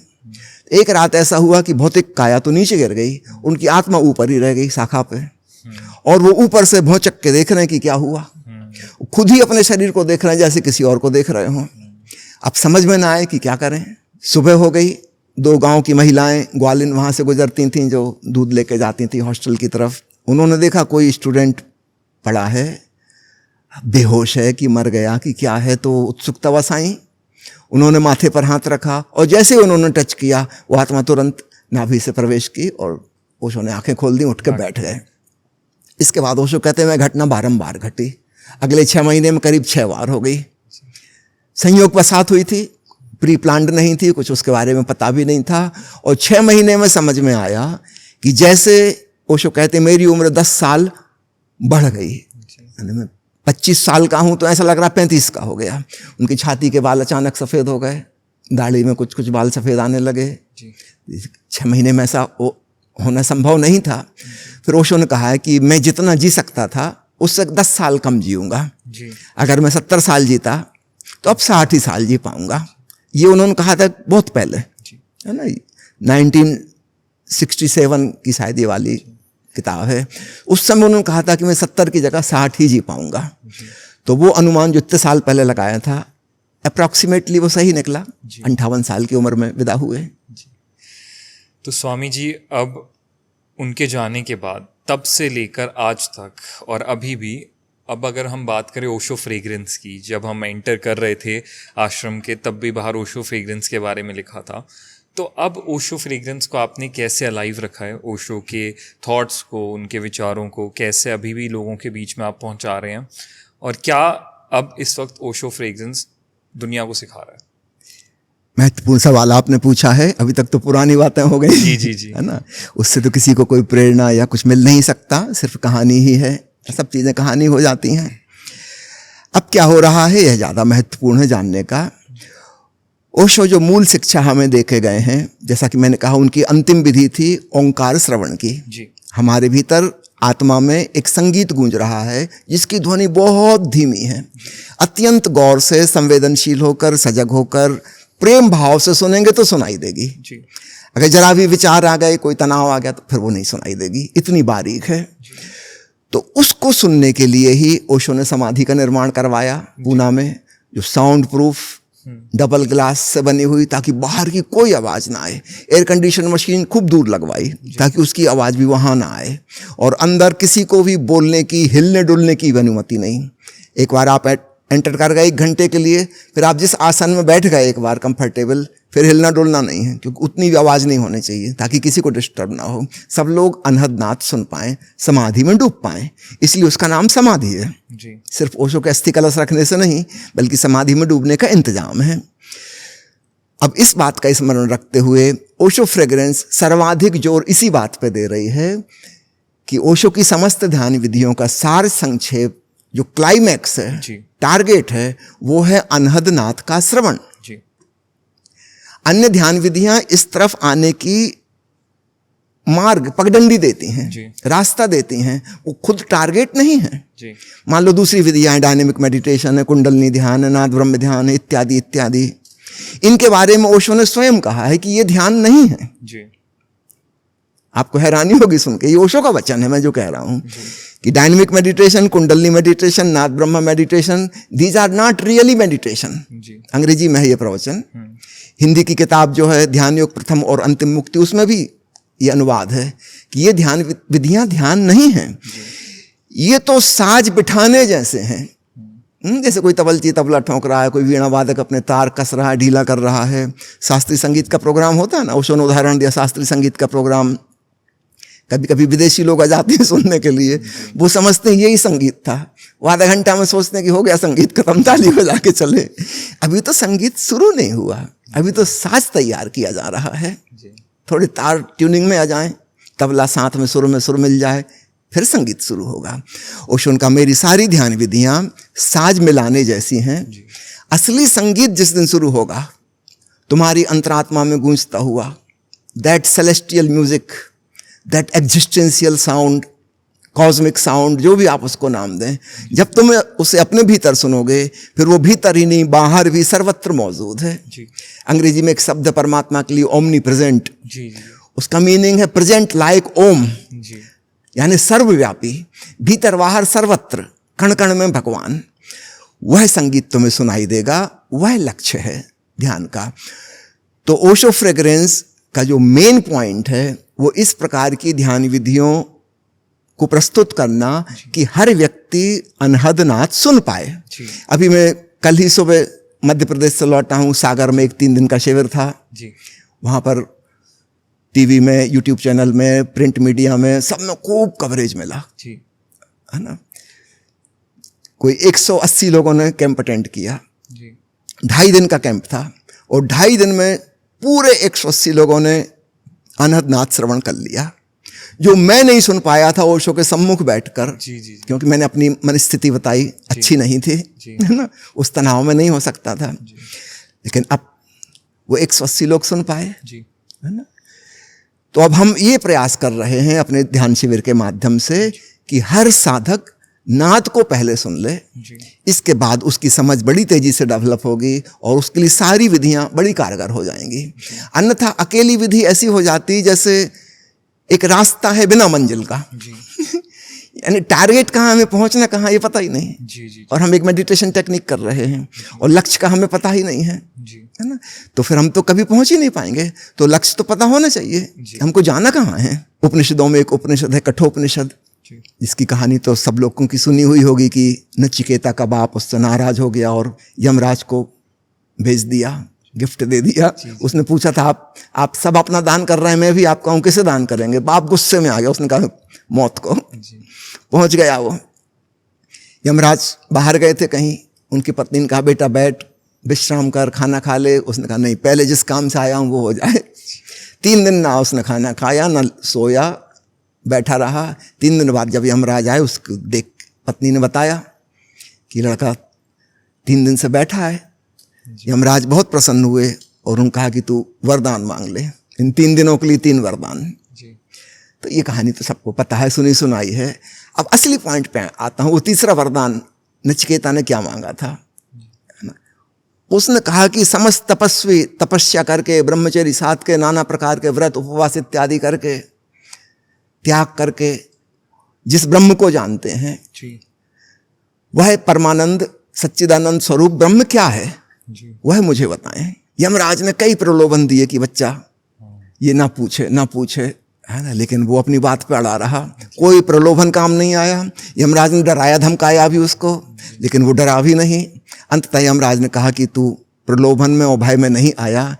एक रात ऐसा हुआ कि भौतिक काया तो नीचे गिर गई, उनकी आत्मा ऊपर ही रह गई शाखा पे, और वो ऊपर से भौचक के देख रहे हैं कि क्या हुआ, खुद ही अपने शरीर को देख रहे हैं जैसे किसी और को देख रहे हों। अब समझ में ना आए कि क्या करें। सुबह हो गई, 2 गांव की महिलाएं ग्वालिन वहाँ से गुजरती थीं जो दूध लेके जाती थी हॉस्टल की तरफ। उन्होंने देखा कोई स्टूडेंट पड़ा है, बेहोश है कि मर गया कि क्या है, तो उत्सुकता वश आई। उन्होंने माथे पर हाथ रखा और जैसे ही उन्होंने टच किया वो आत्मा तुरंत नाभि से प्रवेश की और ओशो ने आंखें खोल दी, उठ के बैठ गए। इसके बाद ओशो कहते हैं वह घटना बारंबार घटी। अगले 6 महीने में करीब 6 बार हो गई। संयोग वसात हुई थी, प्री प्लान्ड नहीं थी, कुछ उसके बारे में पता भी नहीं था। और 6 महीने में समझ में आया कि जैसे ओशो कहते मेरी उम्र 10 साल बढ़ गई, मैं 25 साल का हूँ तो ऐसा लग रहा 35 का हो गया। उनकी छाती के बाल अचानक सफ़ेद हो गए, दाढ़ी में कुछ कुछ बाल सफ़ेद आने लगे। 6 महीने में ऐसा होना संभव नहीं था। फिर ओशो ने कहा है कि मैं जितना जी सकता था उससे 10 साल कम जीऊँगा। अगर मैं 70 साल जीता तो अब 60 ही साल जी पाऊँगा। ये उन्होंने कहा था बहुत पहले, है ना, 1967 की शायद ये वाली किताब है। उस समय उन्होंने कहा था कि मैं 70 की जगह 60 ही जी पाऊँगा। तो वो अनुमान जो इतने साल पहले लगाया था, अप्रॉक्सीमेटली वो सही निकला। 58 साल की उम्र में विदा हुए। तो स्वामी जी, अब उनके जाने के बाद तब से लेकर आज तक और अभी भी, अब अगर हम बात करें ओशो फ्रेग्रेंस की, जब हम एंटर कर रहे थे आश्रम के तब भी बाहर ओशो फ्रेग्रेंस के बारे में लिखा था। तो अब ओशो फ्रेग्रेंस को आपने कैसे अलाइव रखा है? ओशो के थॉट्स को, उनके विचारों को कैसे अभी भी लोगों के बीच में आप पहुंचा रहे हैं? और क्या अब इस वक्त ओशो फ्रेग्रेंस दुनिया को सिखा रहा है? महत्वपूर्ण सवाल आपने पूछा है। अभी तक तो पुरानी बातें हो गई, जी है ना। उससे तो किसी को कोई प्रेरणा या कुछ मिल नहीं सकता, सिर्फ कहानी ही है। सब चीज़ें कहानी हो जाती हैं। अब क्या हो रहा है यह ज़्यादा महत्वपूर्ण है जानने का। ओशो जो मूल शिक्षा हमें देखे गए हैं, जैसा कि मैंने कहा, उनकी अंतिम विधि थी ओंकार श्रवण की। हमारे भीतर आत्मा में एक संगीत गूंज रहा है जिसकी ध्वनि बहुत धीमी है। अत्यंत गौर से, संवेदनशील होकर, सजग होकर, प्रेम भाव से सुनेंगे तो सुनाई देगी। अगर जरा भी विचार आ गए, कोई तनाव आ गया, तो फिर वो नहीं सुनाई देगी। इतनी बारीक है। तो उसको सुनने के लिए ही ओशो ने समाधि का निर्माण करवाया पूना में, जो साउंड प्रूफ डबल ग्लास से बनी हुई, ताकि बाहर की कोई आवाज़ ना आए। एयर कंडीशन मशीन खूब दूर लगवाई ताकि उसकी आवाज़ भी वहाँ ना आए। और अंदर किसी को भी बोलने की, हिलने डुलने की अनुमति नहीं। एक बार आप एंटर कर गए 1 घंटे के लिए, फिर आप जिस आसन में बैठ गए एक बार कंफर्टेबल, फिर हिलना डुलना नहीं है, क्योंकि उतनी भी आवाज़ नहीं होनी चाहिए ताकि किसी को डिस्टर्ब ना हो। सब लोग अनहद नाद सुन पाएँ, समाधि में डूब पाएँ। इसलिए उसका नाम समाधि है। सिर्फ ओशो के अस्थि कलश रखने से नहीं, बल्कि समाधि में डूबने का इंतजाम है। अब इस बात का स्मरण रखते हुए ओशो फ्रेग्रेंस सर्वाधिक जोर इसी बात पे दे रही है कि ओशो की समस्त ध्यान विधियों का सार संक्षेप, जो क्लाइमैक्स है, टारगेट है, वो है अनहद नाद का श्रवण। अन्य ध्यान विधियां इस तरफ आने की मार्ग, पगडंडी देती हैं, रास्ता देती हैं, वो खुद टारगेट नहीं है। मान लो दूसरी विधियां, डायनेमिक मेडिटेशन है, कुंडलनी ध्यान है, नाद ब्रह्म ध्यान है, इत्यादि इत्यादि। इनके बारे में ओशो ने स्वयं कहा है कि ये ध्यान नहीं है। आपको हैरानी होगी सुन के, ये ओशो का वचन है, मैं जो कह रहा हूं कि dynamic meditation, kundalini meditation, Nada Brahma meditation, these are not really meditation. अंग्रेजी में है ये प्रवचन। हिंदी की किताब जो है ध्यान योग प्रथम और अंतिम मुक्ति, उसमें भी ये अनुवाद है कि ये ध्यान विधियां ध्यान नहीं हैं। ये तो साज बिठाने जैसे हैं। जैसे कोई तबलची तबला ठोंक रहा है, कोई वीणा वादक अपने तार कस रहा है, ढीला कर रहा है। शास्त्रीय संगीत का प्रोग्राम होता है ना, ओशो ने उदाहरण दिया शास्त्रीय संगीत का प्रोग्राम। कभी कभी विदेशी लोग आ जाते हैं सुनने के लिए, वो समझते हैं यही संगीत था। वो आधा घंटा में सोचते हैं कि हो गया संगीत खत्म, ताली बजा के चले। अभी तो संगीत शुरू नहीं हुआ, अभी तो साज तैयार किया जा रहा है। थोड़ी तार ट्यूनिंग में आ जाएं, तबला साथ में सुर मिल जाए, फिर संगीत शुरू होगा। ओशो का मेरी सारी ध्यान विधियां साज मिलाने जैसी हैं। असली संगीत जिस दिन शुरू होगा, तुम्हारी अंतरात्मा में गूंजता हुआ, that celestial music, that existential sound, cosmic sound, जो भी आप उसको नाम दें, जब तुम उसे अपने भीतर सुनोगे, फिर वो भीतर ही नहीं बाहर भी सर्वत्र मौजूद है। अंग्रेजी में एक शब्द परमात्मा के लिए ओमनी प्रेजेंट, उसका मीनिंग है प्रेजेंट लाइक ओम, यानी सर्वव्यापी, भीतर बाहर सर्वत्र, कण कण में भगवान। वह संगीत तुम्हें सुनाई देगा, वह लक्ष्य है ध्यान का। तो ओशो फ्रेग्रेंस का जो मेन पॉइंट है वो इस प्रकार की ध्यान विधियों को प्रस्तुत करना कि हर व्यक्ति अनहद नाद सुन पाए। अभी मैं कल ही सुबह मध्य प्रदेश से लौटा हूँ। सागर में एक 3 दिन का शिविर था। वहाँ पर टीवी में, यूट्यूब चैनल में, प्रिंट मीडिया में, सब में खूब कवरेज मिला, है ना। कोई 180 लोगों ने कैंप अटेंड किया। 2.5 दिन का कैंप था और 2.5 दिन में पूरे 180 लोगों ने अनहद नाद श्रवण कर लिया। जो मैं नहीं सुन पाया था ओशो के सम्मुख बैठकर, जी जी क्योंकि मैंने अपनी मनस्थिति बताई अच्छी नहीं थी, है ना, उस तनाव में नहीं हो सकता था, लेकिन अब वो 180 लोग सुन पाए, जी है ना। तो अब हम ये प्रयास कर रहे हैं अपने ध्यान शिविर के माध्यम से कि हर साधक नाद को पहले सुन ले, जी इसके बाद उसकी समझ बड़ी तेजी से डेवलप होगी और उसके लिए सारी विधियां बड़ी कारगर हो जाएंगी। अन्यथा अकेली विधि ऐसी हो जाती जैसे एक रास्ता है बिना मंजिल का, जी यानी टारगेट कहाँ, हमें पहुंचना कहाँ, ये पता ही नहीं, जी जी और हम एक मेडिटेशन टेक्निक कर रहे हैं और लक्ष्य का हमें पता ही नहीं है, जी है ना। तो फिर हम तो कभी पहुंच ही नहीं पाएंगे। तो लक्ष्य तो पता होना चाहिए, हमको जाना कहाँ है। उपनिषदों में एक उपनिषद है कठोपनिषद, जी जिसकी कहानी तो सब लोगों की सुनी हुई होगी कि नचिकेता का बाप उससे नाराज हो गया और यमराज को भेज दिया, गिफ्ट दे दिया। उसने पूछा था आप सब अपना दान कर रहे हैं, मैं भी आप कहूँ किसे दान करेंगे। बाप गुस्से में आ गया, उसने कहा मौत को। जी पहुंच गया वो। यमराज बाहर गए थे कहीं, उनकी पत्नी ने कहा बेटा बैठ विश्राम कर, खाना खा ले। उसने कहा नहीं, पहले जिस काम से आया हूँ वो हो जाए। 3 दिन ना उसने खाना खाया ना सोया, बैठा रहा। 3 दिन बाद जब यमराज आए, उसको देख पत्नी ने बताया कि लड़का 3 दिन से बैठा है। यमराज बहुत प्रसन्न हुए और उन्होंने कहा कि तू वरदान मांग ले, इन 3 दिनों के लिए 3 वरदान। जी तो ये कहानी तो सबको पता है, सुनी सुनाई है। अब असली पॉइंट पे आता हूँ। वो तीसरा वरदान नचिकेता ने क्या मांगा था, है ना। उसने कहा कि समस्त तपस्वी तपस्या करके, ब्रह्मचर्य साध के, नाना प्रकार के व्रत उपवास इत्यादि करके, त्याग करके जिस ब्रह्म को जानते हैं, जी वह परमानंद सच्चिदानंद स्वरूप ब्रह्म क्या है, जी वह मुझे बताएं। यमराज ने कई प्रलोभन दिए कि बच्चा ये ना पूछे ना पूछे, है ना, लेकिन वो अपनी बात पे अड़ा रहा। कोई प्रलोभन काम नहीं आया। यमराज ने डराया धमकाया भी उसको, लेकिन वो डरा भी नहीं। अंततः यमराज ने कहा कि तू प्रलोभन में और भय में नहीं आया,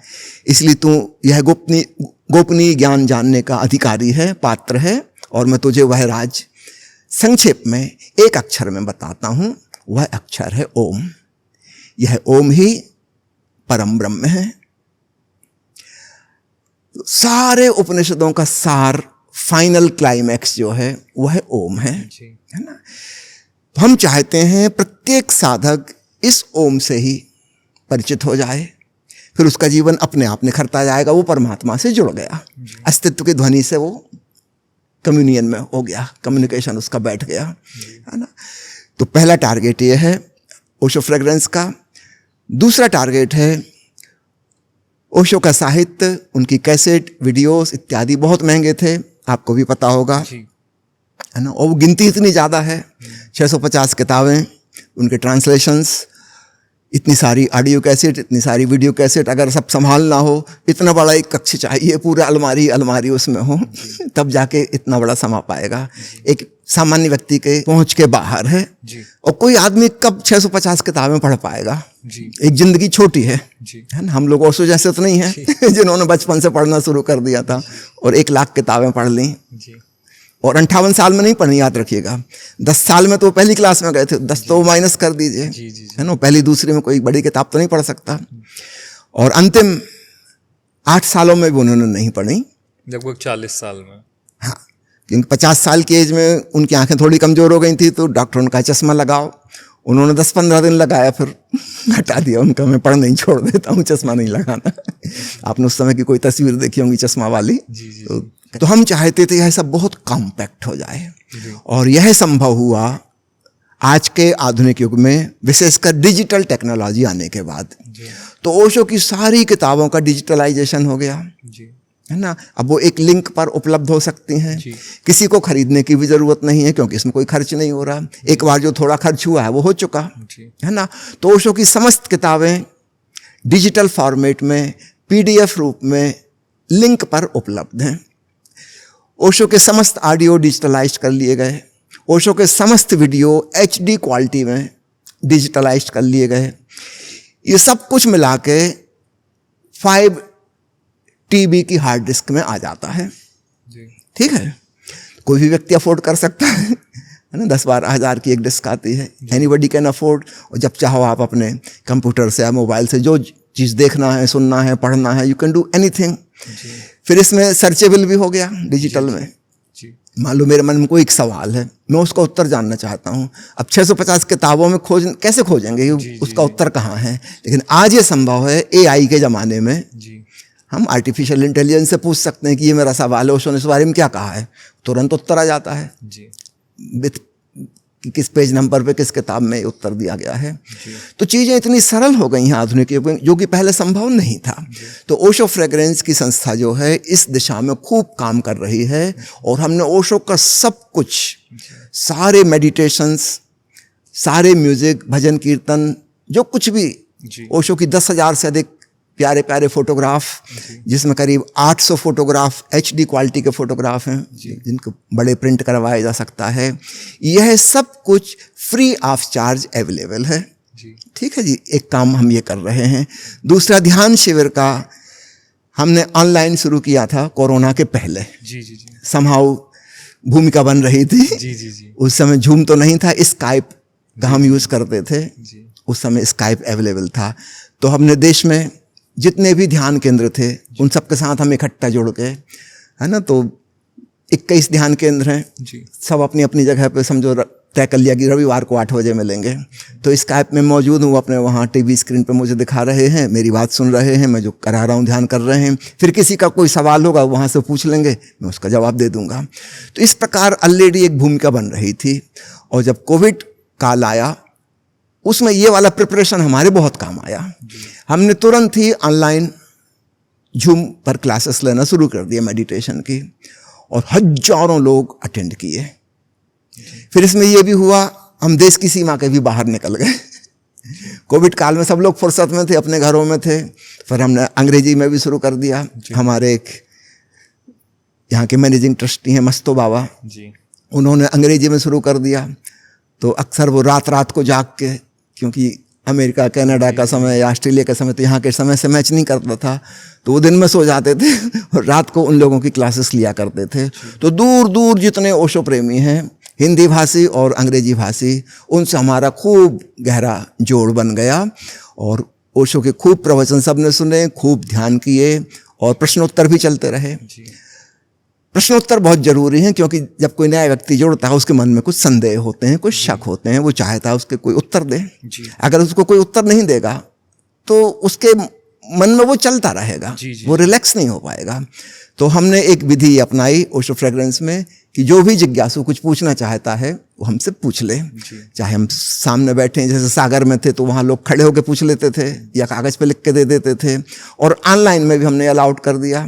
इसलिए तू यह गोपनीय ज्ञान जानने का अधिकारी है, पात्र है, और मैं तुझे वह राज संक्षेप में एक अक्षर में बताता हूं। वह अक्षर है ओम। यह ओम ही परम ब्रह्म है। सारे उपनिषदों का सार, फाइनल क्लाइमैक्स जो है वह ओम है, जी है ना। तो हम चाहते हैं प्रत्येक साधक इस ओम से ही परिचित हो जाए, फिर उसका जीवन अपने आप निखरता जाएगा। वो परमात्मा से जुड़ गया, अस्तित्व की ध्वनि से वो कम्युनियन में हो गया, कम्युनिकेशन उसका बैठ गया, है ना। तो पहला टारगेट ये है ओशो फ्रेग्रेंस का। दूसरा टारगेट है ओशो का साहित्य, उनकी कैसेट, वीडियोस इत्यादि बहुत महंगे थे, आपको भी पता होगा, जी है ना। और वो गिनती इतनी ज़्यादा है, 650 किताबें, उनके ट्रांसलेशंस, इतनी सारी ऑडियो कैसेट, इतनी सारी वीडियो कैसेट, अगर सब संभालना हो इतना बड़ा एक कक्ष चाहिए, पूरा अलमारी उसमें हो, तब जाके इतना बड़ा समा पाएगा। एक सामान्य व्यक्ति के पहुंच के बाहर है। जी और कोई आदमी कब 650 किताबें पढ़ पाएगा। जी एक जिंदगी छोटी है जी ना। हम लोग ओशो जैसे तो नहीं है जिन्होंने बचपन से पढ़ना शुरू कर दिया था और 1 लाख किताबें पढ़ ली, जी और 58 साल में नहीं पढ़नी, याद रखिएगा। 10 साल में तो पहली क्लास में गए थे, 10 तो माइनस कर दीजिए, जी जी है ना। पहली दूसरी में कोई बड़ी किताब तो नहीं पढ़ सकता। और अंतिम 8 सालों में भी उन्होंने नहीं पढ़ी, लगभग 40 साल में। हाँ, क्योंकि 50 साल की एज में उनकी आंखें थोड़ी कमजोर हो गई थी, तो डॉक्टरों ने कहा चश्मा लगाओ। उन्होंने 10-15 दिन लगाया, फिर हटा दिया उनका, मैं पढ़ नहीं, छोड़ देता हूँ, चश्मा नहीं लगाना। आपने उस समय की कोई तस्वीर देखी होंगी चश्मा वाली। जी जी तो हम चाहते थे यह सब बहुत कॉम्पैक्ट हो जाए, जी और यह संभव हुआ आज के आधुनिक युग में, विशेषकर डिजिटल टेक्नोलॉजी आने के बाद। जी तो ओशो की सारी किताबों का डिजिटलाइजेशन हो गया, जी है ना। अब वो एक लिंक पर उपलब्ध हो सकती हैं, जी। किसी को खरीदने की भी जरूरत नहीं है, क्योंकि इसमें कोई खर्च नहीं हो रहा। एक बार जो थोड़ा खर्च हुआ है वो हो चुका, जी है ना। तो ओशो की समस्त किताबें डिजिटल फॉर्मेट में, PDF रूप में लिंक पर उपलब्ध हैं। ओशो के समस्त ऑडियो डिजिटलाइज कर लिए गए, ओशो के समस्त वीडियो HD क्वालिटी में डिजिटलाइज कर लिए गए। ये सब कुछ मिला के 5 TB की हार्ड डिस्क में आ जाता है, जी ठीक है। कोई भी व्यक्ति अफोर्ड कर सकता है ना। 10-12 हज़ार की एक डिस्क आती है, एनीबडी कैन अफोर्ड। और जब चाहो आप अपने कंप्यूटर से या मोबाइल से जो चीज़ देखना है, सुनना है, पढ़ना है, यू कैन डू एनीथिंग। फिर इसमें सर्चेबल भी हो गया डिजिटल में, जी मान लो मेरे मन में कोई एक सवाल है, मैं उसका उत्तर जानना चाहता हूँ। अब 650 किताबों में कैसे खोजेंगे उसका उत्तर कहाँ है? लेकिन आज ये संभव है, AI के ज़माने में जी हम आर्टिफिशियल इंटेलिजेंस से पूछ सकते हैं कि ये मेरा सवाल है, ओशो ने इस बारे में क्या कहा है, तुरंत उत्तर आ जाता है जी विथ कि किस पेज नंबर पे किस किताब में उत्तर दिया गया है। तो चीज़ें इतनी सरल हो गई हैं आधुनिक युग में, जो कि पहले संभव नहीं था। तो ओशो फ्रेग्रेंस की संस्था जो है इस दिशा में खूब काम कर रही है, और हमने ओशो का सब कुछ, सारे मेडिटेशंस, सारे म्यूजिक, भजन कीर्तन, जो कुछ भी, ओशो की 10,000 से अधिक प्यारे प्यारे फोटोग्राफ, जिसमें करीब 800 फोटोग्राफ HD क्वालिटी के फोटोग्राफ हैं जिनको बड़े प्रिंट करवाया जा सकता है। यह सब कुछ फ्री ऑफ चार्ज अवेलेबल है। ठीक है जी, एक काम हम ये कर रहे हैं। दूसरा, ध्यान शिविर का हमने ऑनलाइन शुरू किया था कोरोना के पहले। समहाउ भूमिका बन रही थी। उस समय झूम तो नहीं था, स्काइप का हम यूज़ करते थे। उस समय स्काइप अवेलेबल था। तो हमने देश में जितने भी ध्यान केंद्र थे उन सब के साथ हम इकट्ठा जुड़ के, है ना, तो 21 ध्यान केंद्र हैं, सब अपनी अपनी जगह पे समझो तय कर लिया कि रविवार को 8 बजे मिलेंगे। तो स्काइप में मौजूद हूँ, अपने वहाँ टीवी स्क्रीन पे मुझे दिखा रहे हैं, मेरी बात सुन रहे हैं, मैं जो करा रहा हूँ ध्यान कर रहे हैं। फिर किसी का कोई सवाल होगा वहाँ से पूछ लेंगे, मैं उसका जवाब दे दूँगा। तो इस प्रकार ऑलरेडी एक भूमिका बन रही थी। और जब कोविड काल आया, उसमें ये वाला प्रिपरेशन हमारे बहुत काम आया। हमने तुरंत ही ऑनलाइन झूम पर क्लासेस लेना शुरू कर दिया मेडिटेशन की, और हजारों लोग अटेंड किए। फिर इसमें यह भी हुआ, हम देश की सीमा के भी बाहर निकल गए। कोविड काल में सब लोग फुर्सत में थे, अपने घरों में थे। फिर हमने अंग्रेजी में भी शुरू कर दिया। हमारे एक यहाँ के मैनेजिंग ट्रस्टी हैं मस्तो बाबा जी, उन्होंने अंग्रेजी में शुरू कर दिया। तो अक्सर वो रात रात को जाग के, क्योंकि अमेरिका कनाडा का समय या ऑस्ट्रेलिया का समय तो यहाँ के समय से मैच नहीं करता था, तो वो दिन में सो जाते थे और रात को उन लोगों की क्लासेस लिया करते थे। तो दूर दूर जितने ओशो प्रेमी हैं, हिंदी भाषी और अंग्रेजी भाषी, उनसे हमारा खूब गहरा जोड़ बन गया। और ओशो के खूब प्रवचन सबने सुने, खूब ध्यान किए, और प्रश्नोत्तर भी चलते रहे। प्रश्नोत्तर बहुत जरूरी हैं, क्योंकि जब कोई नया व्यक्ति जुड़ता है उसके मन में कुछ संदेह होते हैं, कुछ शक होते हैं, वो चाहता है उसके कोई उत्तर दे। अगर उसको कोई उत्तर नहीं देगा तो उसके मन में वो चलता रहेगा, वो रिलैक्स नहीं हो पाएगा। तो हमने एक विधि अपनाई ओशो फ्रेग्रेंस में कि जो भी जिज्ञासु कुछ पूछना चाहता है वो हमसे पूछ ले। चाहे हम सामने बैठे, जैसे सागर में थे तो वहाँ लोग खड़े होकर पूछ लेते थे या कागज़ पे लिख के दे देते थे। और ऑनलाइन में भी हमने अलाउड कर दिया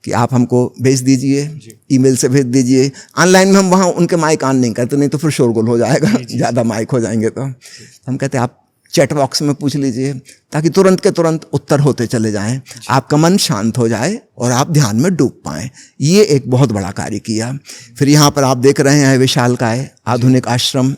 कि आप हमको भेज दीजिए, ईमेल से भेज दीजिए। ऑनलाइन में हम वहाँ उनके माइक ऑन नहीं करते, नहीं तो फिर शोरगुल हो जाएगा, ज़्यादा माइक हो जाएंगे। तो हम कहते हैं आप चैट बॉक्स में पूछ लीजिए, ताकि तुरंत के तुरंत उत्तर होते चले जाएं, आपका मन शांत हो जाए और आप ध्यान में डूब पाएं। ये एक बहुत बड़ा कार्य किया। फिर यहाँ पर आप देख रहे हैं विशालकाय आधुनिक आश्रम,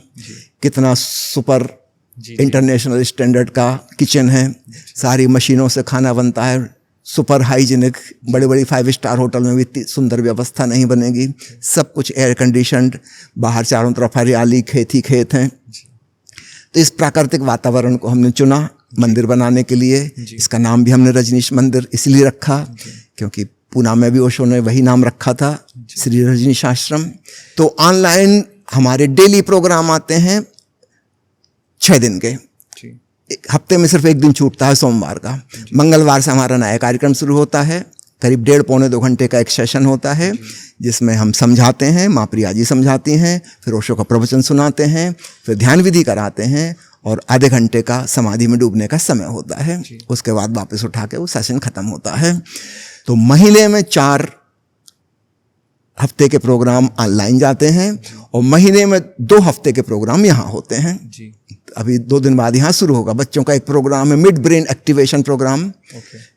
कितना सुपर इंटरनेशनल स्टैंडर्ड का किचन है, सारी मशीनों से खाना बनता है, सुपर हाइजीनिक। बड़े बड़ी 5 स्टार होटल में भी इतनी सुंदर व्यवस्था नहीं बनेगी। सब कुछ एयर कंडीशनड, बाहर चारों तरफ हरियाली, खेत ही खेत हैं। तो इस प्राकृतिक वातावरण को हमने चुना मंदिर बनाने के लिए। इसका नाम भी हमने रजनीश मंदिर इसलिए रखा क्योंकि पूना में भी ओशो ने वही नाम रखा था, श्री रजनीश आश्रम। तो ऑनलाइन हमारे डेली प्रोग्राम आते हैं 6 दिन के, हफ्ते में सिर्फ एक दिन छूटता है सोमवार का। मंगलवार से हमारा नया कार्यक्रम शुरू होता है, करीब 1.5-2 घंटे का एक सेशन होता है जिसमें हम समझाते हैं, माँ प्रिया जी समझाती हैं, फिर ओशो का प्रवचन सुनाते हैं, फिर ध्यान विधि कराते हैं और आधे घंटे का समाधि में डूबने का समय होता है। उसके बाद वापस उठा के वो सेशन खत्म होता है। तो महीने में 4 हफ्ते के प्रोग्राम ऑनलाइन जाते हैं और महीने में 2 हफ्ते के प्रोग्राम यहाँ होते हैं। अभी 2 दिन बाद यहाँ शुरू होगा बच्चों का एक प्रोग्राम है, मिड ब्रेन एक्टिवेशन प्रोग्राम।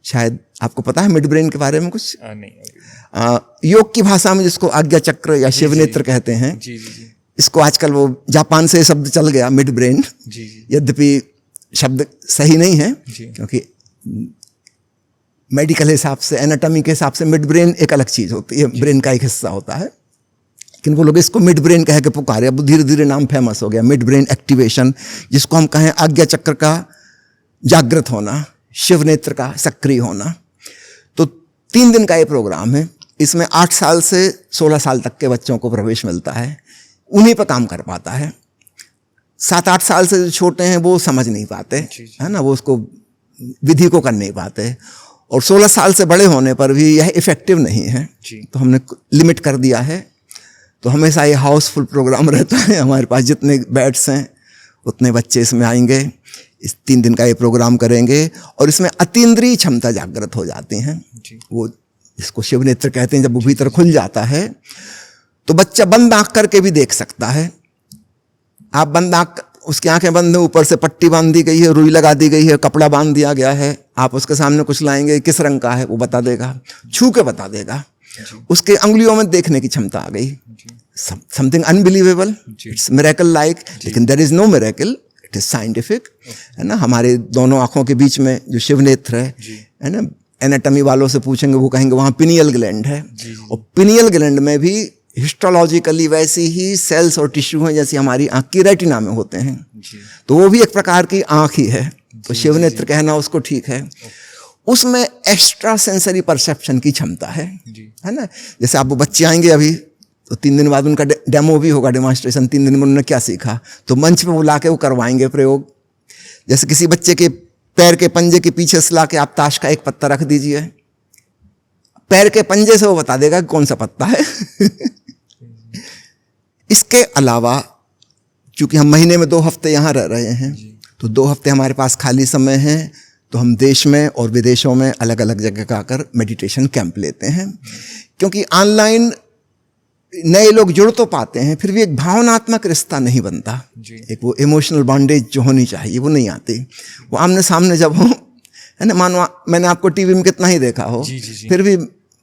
शायद आपको पता है मिड ब्रेन के बारे में कुछ? नहीं। योग की भाषा में जिसको आज्ञा चक्र या शिव नेत्र कहते हैं, इसको आजकल वो जापान से शब्द चल गया मिड ब्रेन। यद्यपि शब्द सही नहीं है क्योंकि मेडिकल हिसाब से, एनाटॉमी के हिसाब से मिड ब्रेन एक अलग चीज़ होती है, ब्रेन का एक हिस्सा होता है, लेकिन वो लोग इसको मिड ब्रेन कह के पुकारे। अब धीरे धीरे नाम फेमस हो गया मिड ब्रेन एक्टिवेशन, जिसको हम कहें आज्ञा चक्र का जागृत होना, शिव नेत्र का सक्रिय होना। तो 3 दिन का ये प्रोग्राम है। इसमें 8 साल से 16 साल तक के बच्चों को प्रवेश मिलता है, उन्हीं पर काम कर पाता है। 7-8 साल से जो छोटे हैं वो समझ नहीं पाते, है ना, वो उसको विधि को कर नहीं पाते, और 16 साल से बड़े होने पर भी यह इफेक्टिव नहीं है। तो हमने लिमिट कर दिया है। तो हमेशा ये हाउसफुल प्रोग्राम रहता है, हमारे पास जितने बेड्स हैं उतने बच्चे इसमें आएंगे। इस 3 दिन का ये प्रोग्राम करेंगे और इसमें अतीन्द्रिय क्षमता जागृत हो जाती हैं। वो इसको शिव नेत्र कहते हैं। जब वो भीतर खुल जाता है तो बच्चा बंद आंख करके भी देख सकता है। आप बंद आंख, उसकी आंखें बंद है, ऊपर से पट्टी बांध दी गई है, रुई लगा दी गई है, कपड़ा बांध दिया गया है, आप उसके सामने कुछ लाएंगे, किस रंग का है वो बता देगा, छू के बता देगा। उसके अंगुलियों में देखने की क्षमता आ गई। Something unbelievable, it's miracle like, लेकिन there is no miracle, it is scientific, है ना। हमारे दोनों आंखों के बीच में जो शिव नेत्र है ना, एनाटॉमी वालों से पूछेंगे वो कहेंगे वहाँ पिनियल ग्लैंड है, और पिनियल ग्लैंड में भी हिस्टोलॉजिकली वैसी ही सेल्स और टिश्यू हैं जैसी हमारी आंख की रेटिना में होते हैं। तो वो भी एक प्रकार की आंख ही है। तो शिव नेत्र कहना उसको ठीक है। उसमें एक्स्ट्रा सेंसरी परसेप्शन की क्षमता है ना। जैसे आप वो बच्चे आएंगे अभी, तो 3 दिन बाद उनका डेमो भी होगा, डेमोन्स्ट्रेशन। 3 दिन में उन्होंने क्या सीखा, तो मंच पे बुला के वो करवाएंगे प्रयोग। जैसे किसी बच्चे के पैर के पंजे के पीछे से ला के आप ताश का एक पत्ता रख दीजिए, पैर के पंजे से वो बता देगा कि कौन सा पत्ता है। इसके अलावा चूंकि हम महीने में 2 हफ्ते यहाँ रह रहे हैं, तो 2 हफ्ते हमारे पास खाली समय है, तो हम देश में और विदेशों में अलग अलग जगह का आकर मेडिटेशन कैंप लेते हैं। क्योंकि ऑनलाइन नए लोग जुड़ तो पाते हैं, फिर भी एक भावनात्मक रिश्ता नहीं बनता, एक वो इमोशनल बॉन्डेज जो होनी चाहिए वो नहीं आती। वो आमने सामने जब हो, है ना, मानो मैंने आपको टीवी में कितना ही देखा हो, फिर भी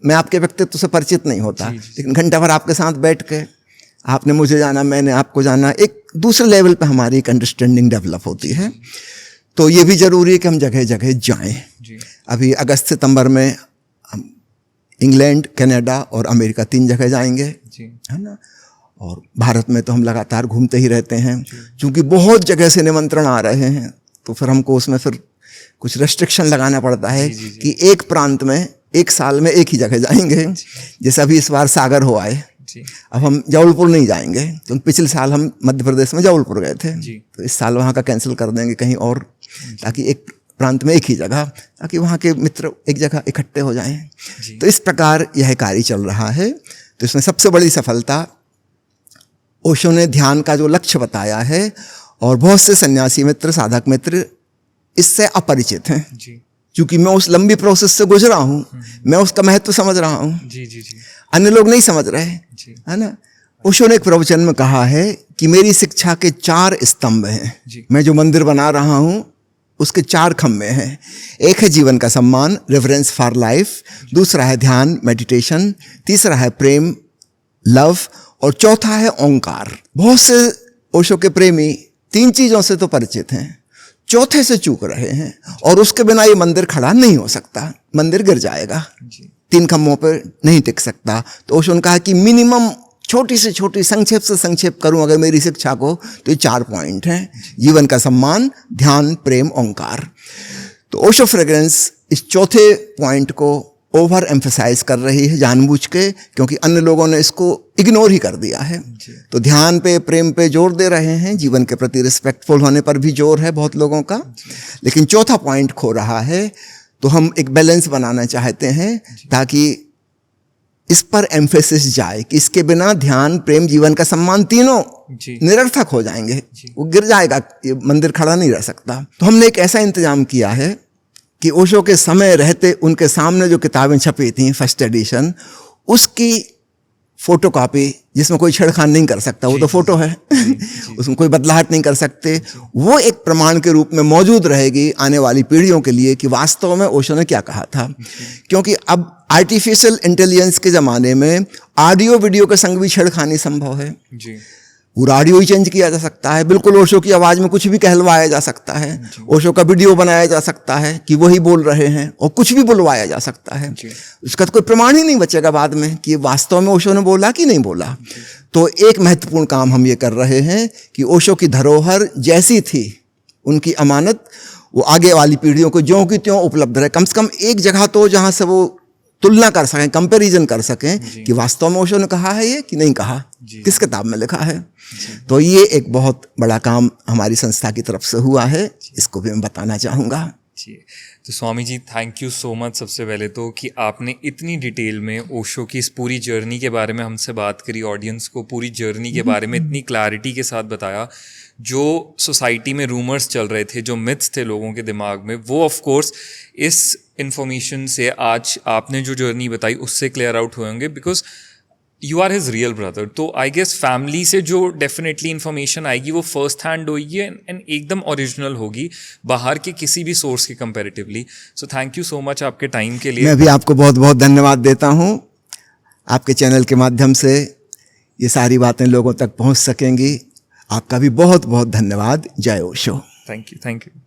मैं आपके व्यक्तित्व से परिचित नहीं होता, लेकिन घंटा भर आपके साथ बैठ के आपने मुझे जाना, मैंने आपको जाना, एक दूसरे लेवल पे हमारी एक अंडरस्टैंडिंग डेवलप होती है। तो ये भी जरूरी है कि हम जगह जगह जाएं। अभी अगस्त सितंबर में हम इंग्लैंड, कनाडा और अमेरिका 3 जगह जाएंगे, है ना। और भारत में तो हम लगातार घूमते ही रहते हैं। क्योंकि बहुत जगह से निमंत्रण आ रहे हैं, तो फिर हमको उसमें फिर कुछ रेस्ट्रिक्शन लगाना पड़ता है कि एक प्रांत में 1 साल में एक ही जगह जाएंगे। जैसे अभी इस बार सागर हो आए, अब हम जबलपुर नहीं जाएंगे, क्योंकि पिछले साल हम मध्य प्रदेश में जबलपुर गए थे, तो इस साल वहाँ का कैंसिल कर देंगे कहीं और, ताकि एक प्रांत में एक ही जगह, ताकि वहाँ के मित्र एक जगह इकट्ठे हो जाएं। तो इस प्रकार यह कार्य चल रहा है। तो इसमें सबसे बड़ी सफलता, ओशो ने ध्यान का जो लक्ष्य बताया है, और बहुत से सन्यासी मित्र, साधक मित्र इससे अपरिचित हैं, क्योंकि मैं उस लंबी प्रोसेस से गुजरा हूँ, मैं उसका महत्व समझ रहा हूँ, अन्य लोग नहीं समझ रहे, है ना। ओशो ने एक प्रवचन में कहा है कि मेरी शिक्षा के 4 स्तंभ हैं। मैं जो मंदिर बना रहा हूँ उसके 4 खंभे हैं। एक है जीवन का सम्मान, रेफरेंस फॉर लाइफ, दूसरा है ध्यान, मेडिटेशन, तीसरा है प्रेम, लव, और चौथा है ओंकार। बहुत से ओशो के प्रेमी 3 चीजों से तो परिचित हैं, चौथे से चूक रहे हैं, और उसके बिना ये मंदिर खड़ा नहीं हो सकता, मंदिर गिर जाएगा, 3 खंभों पर नहीं टिक सकता। तो ओशो ने कहा कि मिनिमम छोटी से छोटी, संक्षेप से संक्षेप करूं अगर मेरी शिक्षा को, तो ये 4 पॉइंट हैं, जीवन का सम्मान, ध्यान, प्रेम, ओंकार। तो ओशो फ्रेग्रेंस इस चौथे पॉइंट को ओवर एम्फसाइज कर रही है जानबूझ के, क्योंकि अन्य लोगों ने इसको इग्नोर ही कर दिया है। तो ध्यान पे, प्रेम पे जोर दे रहे हैं, जीवन के प्रति रिस्पेक्टफुल होने पर भी जोर है बहुत लोगों का, लेकिन चौथा पॉइंट खो रहा है। तो हम एक बैलेंस बनाना चाहते हैं, ताकि इस पर एम्फेसिस जाए कि इसके बिना ध्यान, प्रेम, जीवन का सम्मान तीनों निरर्थक हो जाएंगे, वो गिर जाएगा, ये मंदिर खड़ा नहीं रह सकता। तो हमने एक ऐसा इंतजाम किया है कि ओशो के समय रहते उनके सामने जो किताबें छपी थी, फर्स्ट एडिशन, उसकी फोटोकॉपी, जिसमें कोई छेड़खानी नहीं कर सकता, वो तो फोटो है, उसमें कोई बदलाहट नहीं कर सकते, वो एक प्रमाण के रूप में मौजूद रहेगी आने वाली पीढ़ियों के लिए कि वास्तव में ओशो ने क्या कहा था। क्योंकि अब आर्टिफिशियल इंटेलिजेंस के ज़माने में ऑडियो वीडियो के संग भी छेड़खानी संभव है। पूरा ऑडियो ही चेंज किया जा सकता है, बिल्कुल ओशो की आवाज़ में कुछ भी कहलवाया जा सकता है, ओशो का वीडियो बनाया जा सकता है कि वही बोल रहे हैं, और कुछ भी बुलवाया जा सकता है। उसका तो कोई प्रमाण ही नहीं बचेगा बाद में कि वास्तव में ओशो ने बोला कि नहीं बोला। तो एक महत्वपूर्ण काम हम ये कर रहे हैं कि ओशो की धरोहर जैसी थी, उनकी अमानत, वो आगे वाली पीढ़ियों को ज्यों की त्यों उपलब्ध रहे। कम से कम एक जगह तो जहाँ से वो तुलना कर सकें, कंपैरिजन कर सकें कि वास्तव में ओशो ने कहा है ये कि नहीं कहा, किस किताब में लिखा है। तो ये एक बहुत बड़ा काम हमारी संस्था की तरफ से हुआ है, इसको भी मैं बताना चाहूँगा। जी, तो Swami ji thank you so much सबसे पहले तो कि आपने इतनी डिटेल में ओशो की इस पूरी जर्नी के बारे में हमसे बात करी, ऑडियंस को पूरी जर्नी के बारे में इतनी क्लैरिटी के साथ बताया। जो सोसाइटी में रूमर्स चल रहे थे, जो मिथ्स थे लोगों के दिमाग में, वो ऑफ कोर्स इस इंफॉर्मेशन से आज आपने जो जर्नी बताई उससे क्लियर आउट हुए होंगे, because you are his real brother. तो आई गेस फैमिली से जो डेफिनेटली इन्फॉर्मेशन आएगी वो फर्स्ट हैंड होगी एंड एकदम ओरिजिनल होगी, बाहर के किसी भी सोर्स के comparatively. So thank you so much आपके टाइम के लिए। मैं भी आपको बहुत बहुत धन्यवाद देता हूँ। आपके चैनल के माध्यम से ये सारी बातें लोगों तक पहुँच सकेंगी। आपका भी बहुत बहुत धन्यवाद। जय ओशो। Thank you.